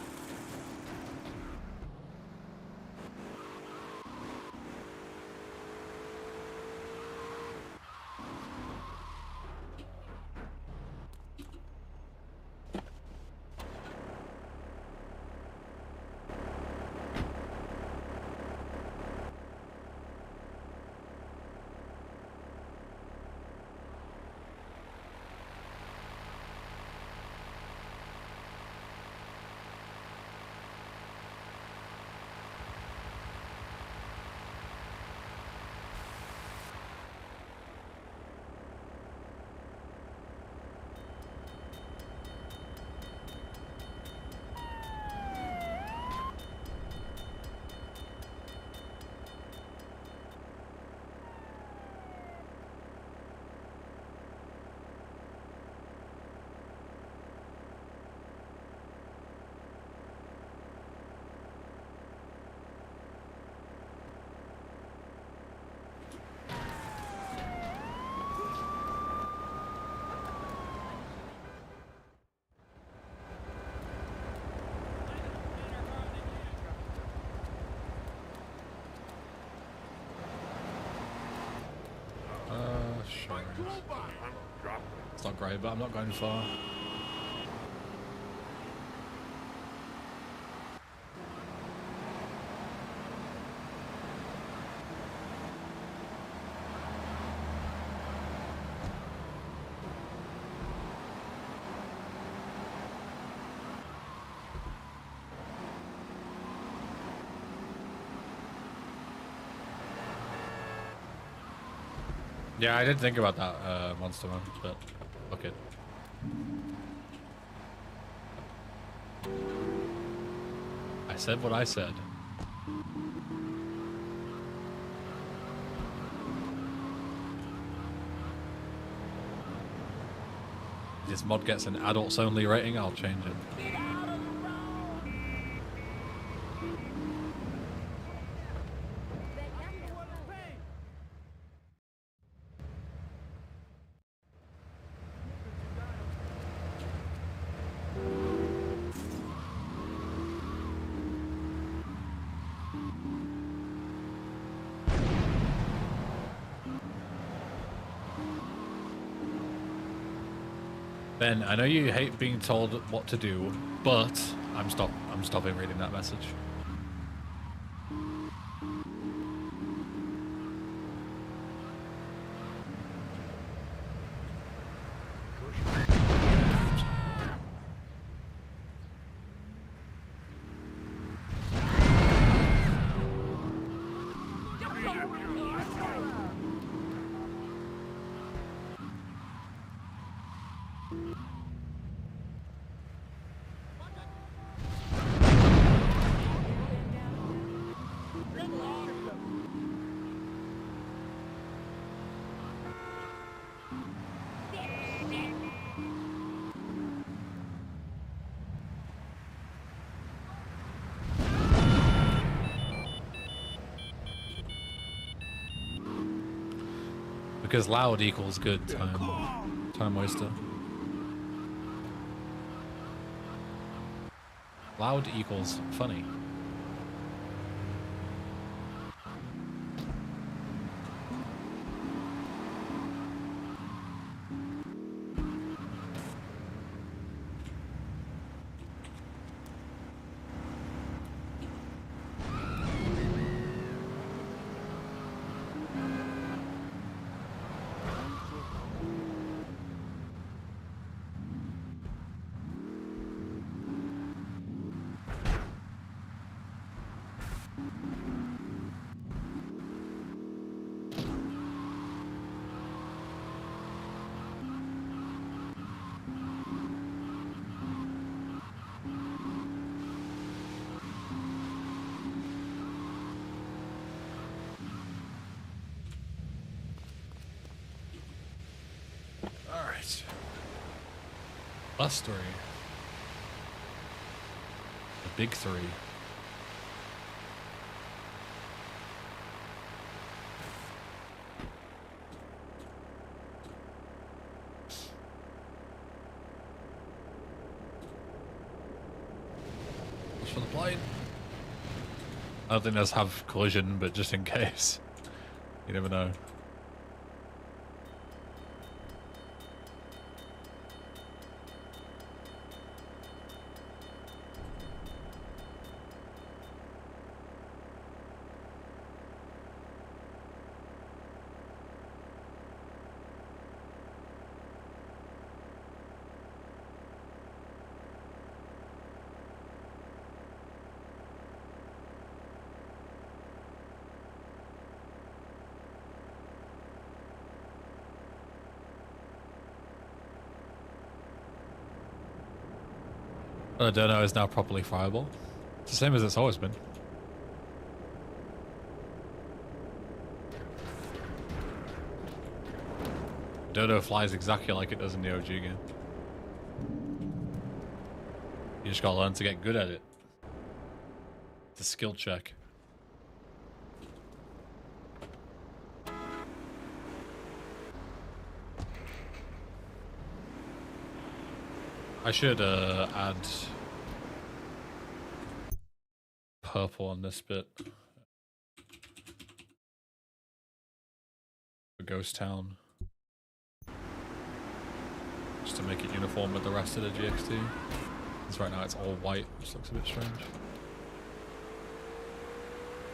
Sure. It's not great, but I'm not going far. Yeah, I did think about that Monster Man, but fuck it. I said what I said. If this mod gets an adults only rating, I'll change it. Ben, I know you hate being told what to do, but I'm stopping reading that message. Because loud equals good time waster. Loud equals funny. Alright. Last three. The big three. What's for the plane? I don't think those have collision, but just in case. You never know. Dono is now properly fireable. It's the same as it's always been. Dodo flies exactly like it does in the OG game. You just gotta learn to get good at it. It's a skill check. I should add purple on this bit. For Ghost Town. Just to make it uniform with the rest of the GXT. Because right now it's all white, which looks a bit strange.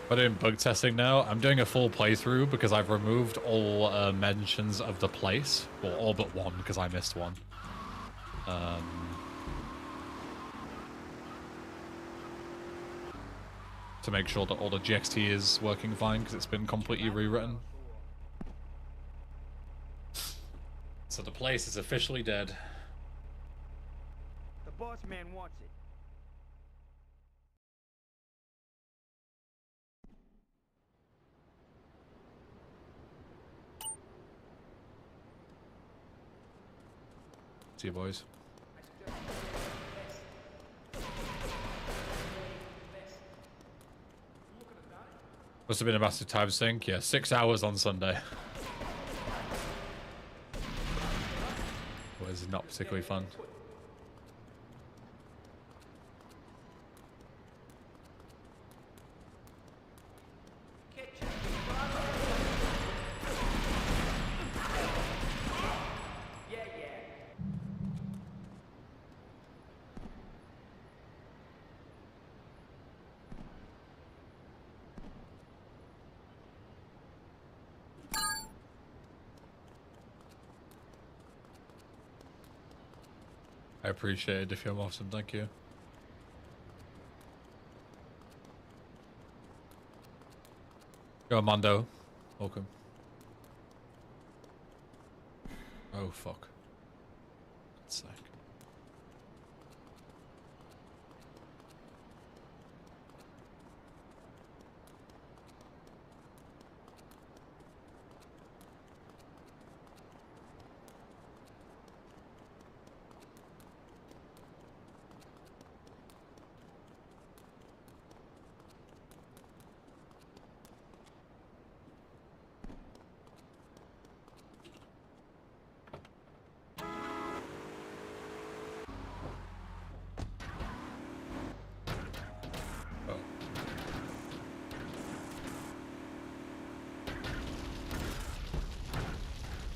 I'm doing bug testing now. I'm doing a full playthrough because I've removed all mentions of the place. Well, all but one because I missed one. To make sure that all the GXT is working fine because it's been completely rewritten. So the place is officially dead. The boss man wants it. See you, boys. Must have been a massive time sink. Yeah, 6 hours on Sunday. Was not particularly fun. I appreciate it if you're awesome, thank you. Go Mondo. Welcome. Oh fuck. God's sake.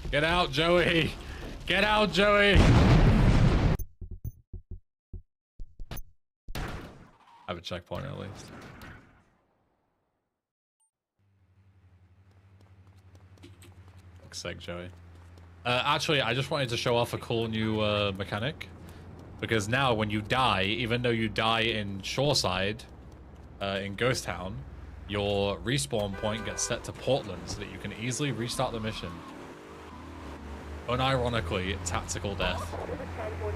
Get out, Joey! Get out, Joey! I have a checkpoint at least. Fuck's sake, Joey. Actually, I just wanted to show off a cool new mechanic. Because now when you die, even though you die in Shoreside, in Ghost Town, your respawn point gets set to Portland so that you can easily restart the mission. Unironically, tactical death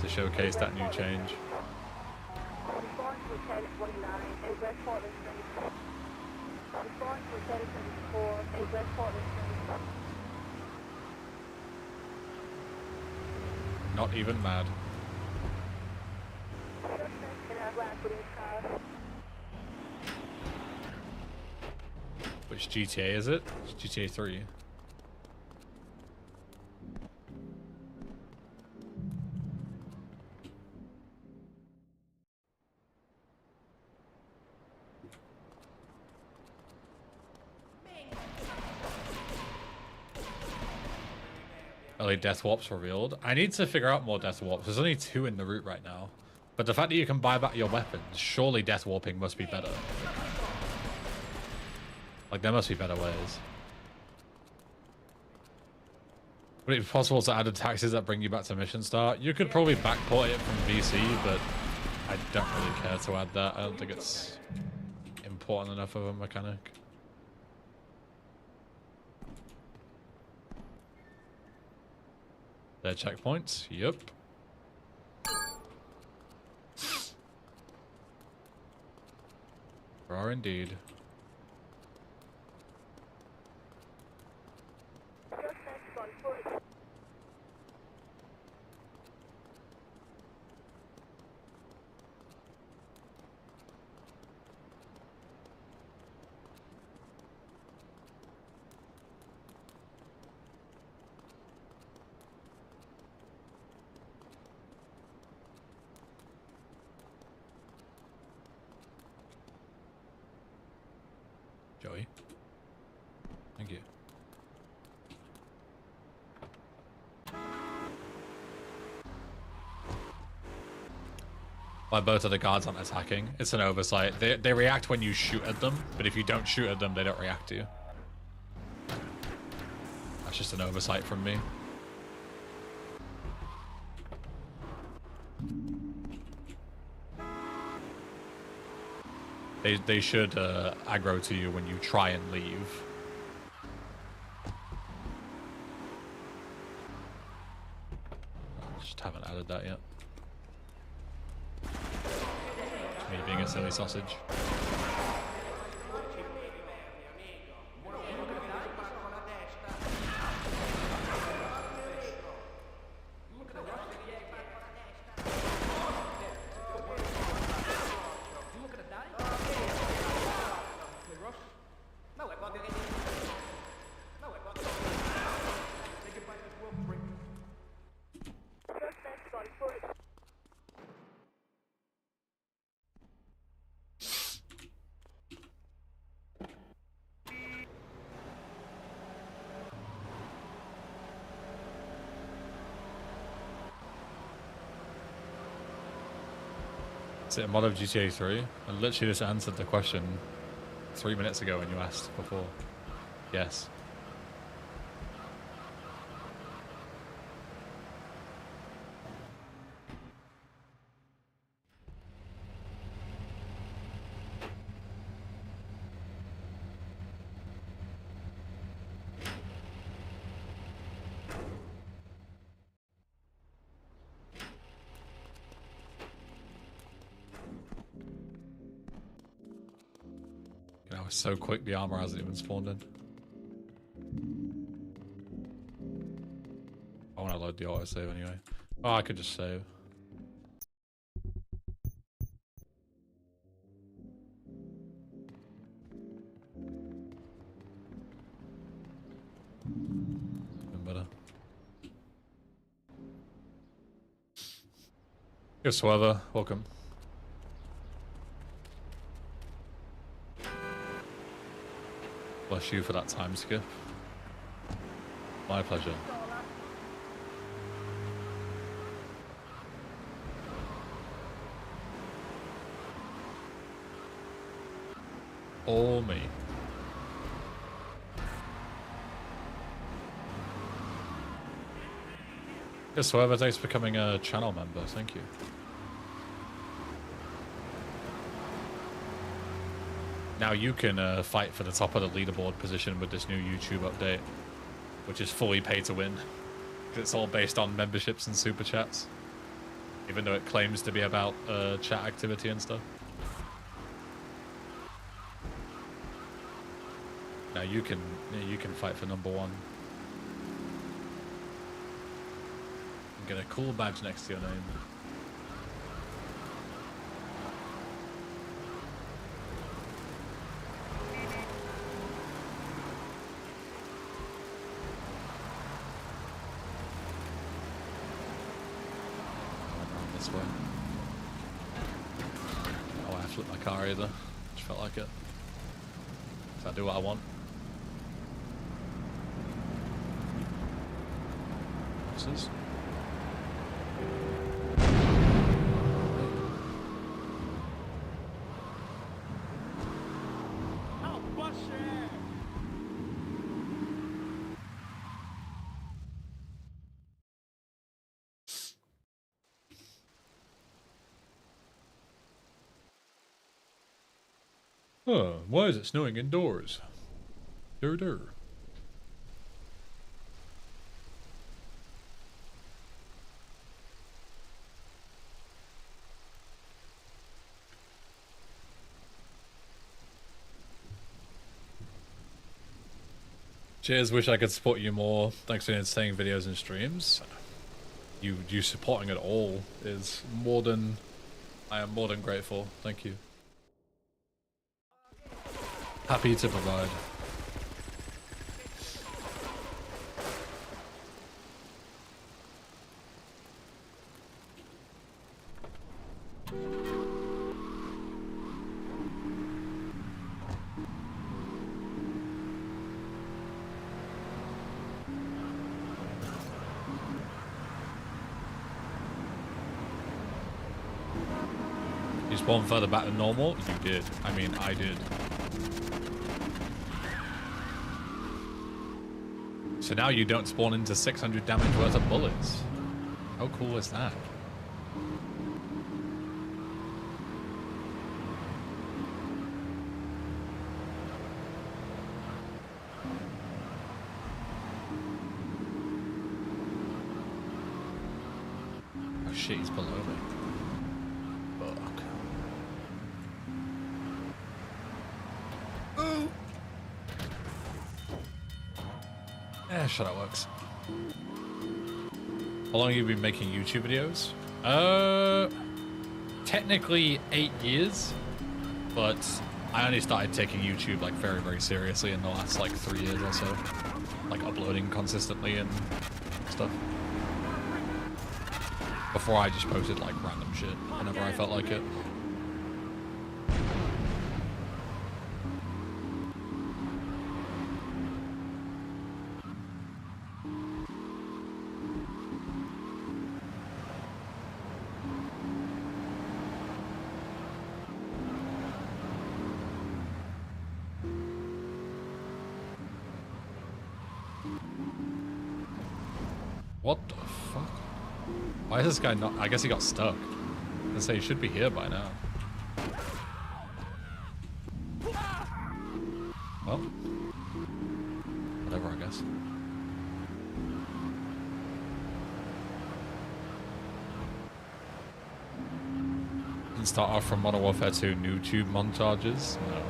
to showcase that new change. Not even mad. Which GTA is it? It's GTA 3. Early death warps revealed. I need to figure out more death warps. There's only 2 in the route right now. But the fact that you can buy back your weapons, surely death warping must be better. Like, there must be better ways. Would it be possible to add the taxes that bring you back to mission start? You could probably backport it from VC, but I don't really care to add that. I don't think it's important enough of a mechanic. Their checkpoints? Yep. There are indeed. Joey. Thank you. Why both of the guards aren't attacking? It's an oversight. They react when you shoot at them, but if you don't shoot at them, they don't react to you. That's just an oversight from me. They should aggro to you when you try and leave. added that yet. Me being a silly sausage. Is it a mod of GTA 3? I literally just answered the question 3 minutes ago when you asked before. Yes. I was so quick, the armor hasn't even spawned in. I want to load the autosave anyway. Oh, I could just save. Even better. Good weather, welcome. Bless you for that time skip. My pleasure. All me. Yes, however, thanks for becoming a channel member. Thank you. Now you can fight for the top of the leaderboard position with this new YouTube update, which is fully pay to win. It's all based on memberships and super chats, even though it claims to be about chat activity and stuff. Now you can fight for number one. And get a cool badge next to your name. This way. Oh, I flipped my car either. Just felt like it. So I do what I want. What's this? Huh, why is it snowing indoors? Dur. Cheers, wish I could support you more. Thanks for entertaining videos and streams. You supporting it all is more than... I am more than grateful. Thank you. Happy to provide. You spawned further back than normal? You did. I mean, I did. So now you don't spawn into 600 damage worth of bullets. How cool is that? shit, he's below me. Fuck. Yeah, shut up, works. How long have you been making YouTube videos? Technically 8 years, but I only started taking YouTube like very, very seriously in the last like 3 years or so. Like uploading consistently and stuff. Before I just posted like random shit whenever I felt like it. What the fuck? Why is this guy not? I guess he got stuck. I say he should be here by now. Well, whatever, I guess. Didn't start off from Modern Warfare 2 YouTube montages. No.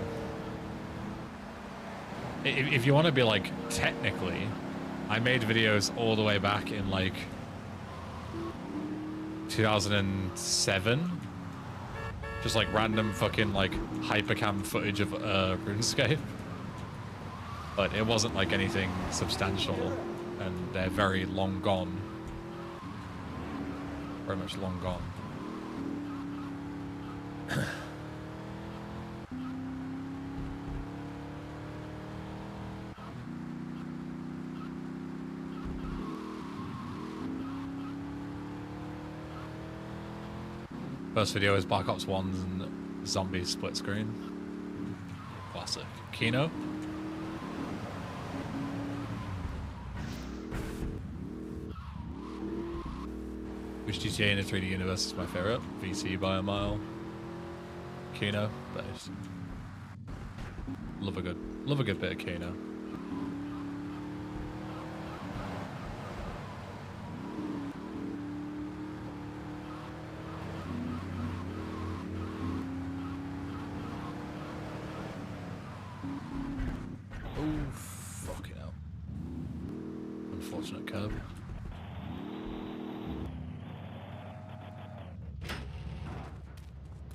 If you want to be like technically. I made videos all the way back in like 2007. Just like random fucking like hypercam footage of RuneScape. But it wasn't like anything substantial, and they're very long gone. Very much long gone. First video is Black Ops 1's and Zombies split screen. Classic. Kino. Which GTA in a 3D universe is my favorite? VC by a mile. Kino. Based. Love a good bit of Kino. Curb.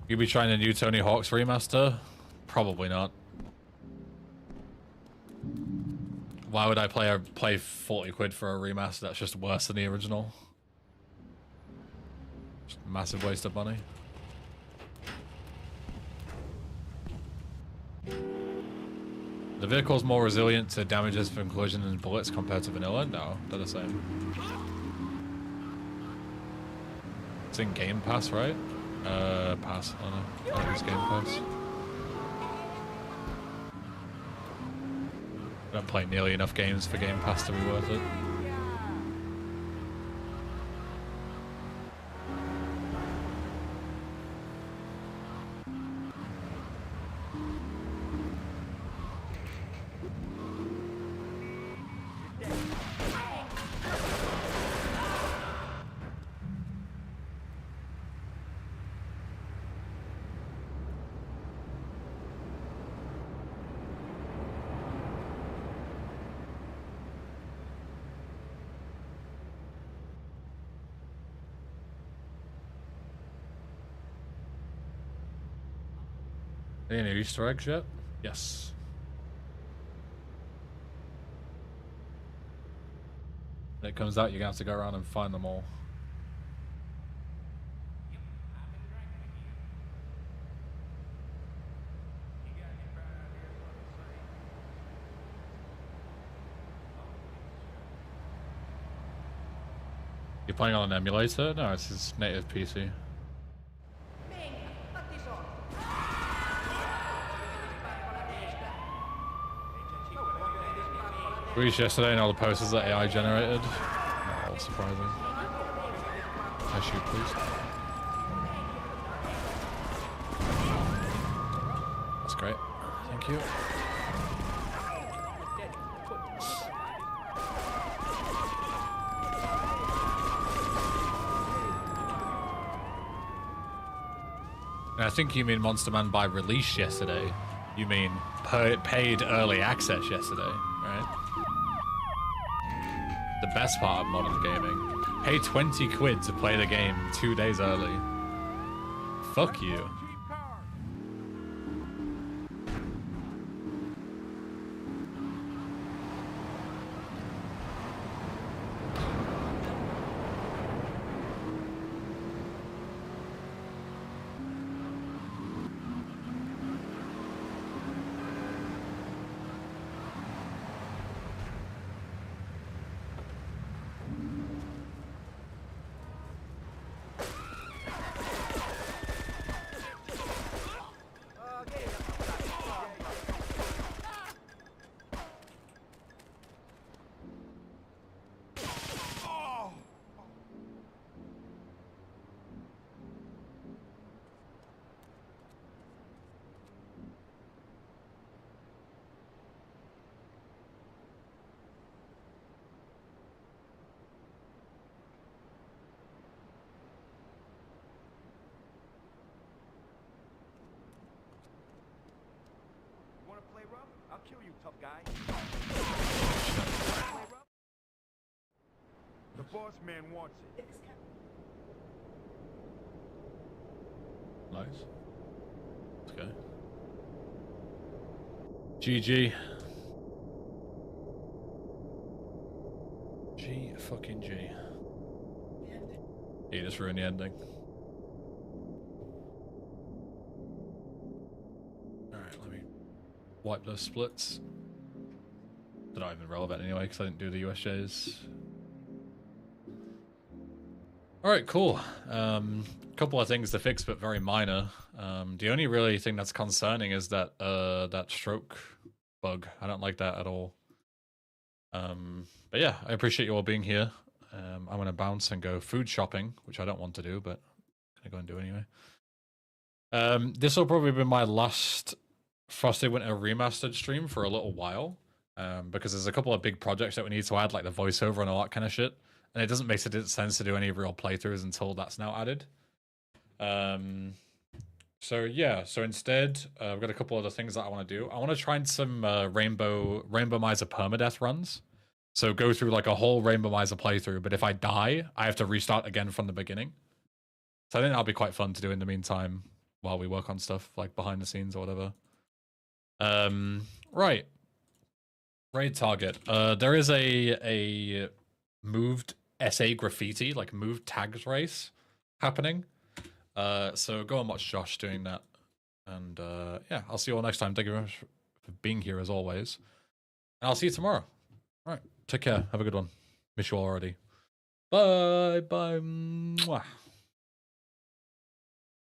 You be trying a new Tony Hawk's remaster? Probably not. Why would I play 40 quid for a remaster that's just worse than the original? Just a massive waste of money. The vehicle's more resilient to damages from collision and bullets compared to vanilla? No, they're the same. It's in Game Pass, right? Pass. I don't know. I use Game Pass. I don't play nearly enough games for Game Pass to be worth it. Any Easter eggs yet? Yes. When it comes out, you're gonna have to go around and find them all. You're playing on an emulator? No, it's his native PC. Reached yesterday and all the posters that AI generated. Not all surprising. I shoot, please. That's great. Thank you. I think you mean Monster Man by release yesterday. You mean paid early access yesterday, right? The best part of modern gaming. Pay 20 quid to play the game 2 days early. Fuck you. I'll kill you, tough guy. The boss man wants it. Nice. Let's go. GG. G fucking G. You just ruined the ending. Alright, let me wipe those splits. They're not even relevant anyway because I didn't do the USJs. Alright, cool. Couple of things to fix, but very minor. The only really thing that's concerning is that that stroke bug. I don't like that at all. But yeah, I appreciate you all being here. I'm gonna bounce and go food shopping, which I don't want to do, but I'm gonna go and do anyway. This will probably be my last Frosted Winter Remastered stream for a little while, because there's a couple of big projects that we need to add, like the voiceover and all that kind of shit. And it doesn't make sense to do any real playthroughs until that's now added. So yeah, so instead, I've got a couple other things that I want to do. I want to try some Rainbow Miser permadeath runs. So go through like a whole Rainbow Miser playthrough, but if I die, I have to restart again from the beginning. So I think that'll be quite fun to do in the meantime while we work on stuff like behind the scenes or whatever. Right. Raid target. There is a moved SA graffiti, like moved tags race happening. So go and watch Josh doing that. And yeah, I'll see you all next time. Thank you very much for being here as always. And I'll see you tomorrow. All right. Take care. Have a good one. Miss you all already. Bye. Bye. Mwah.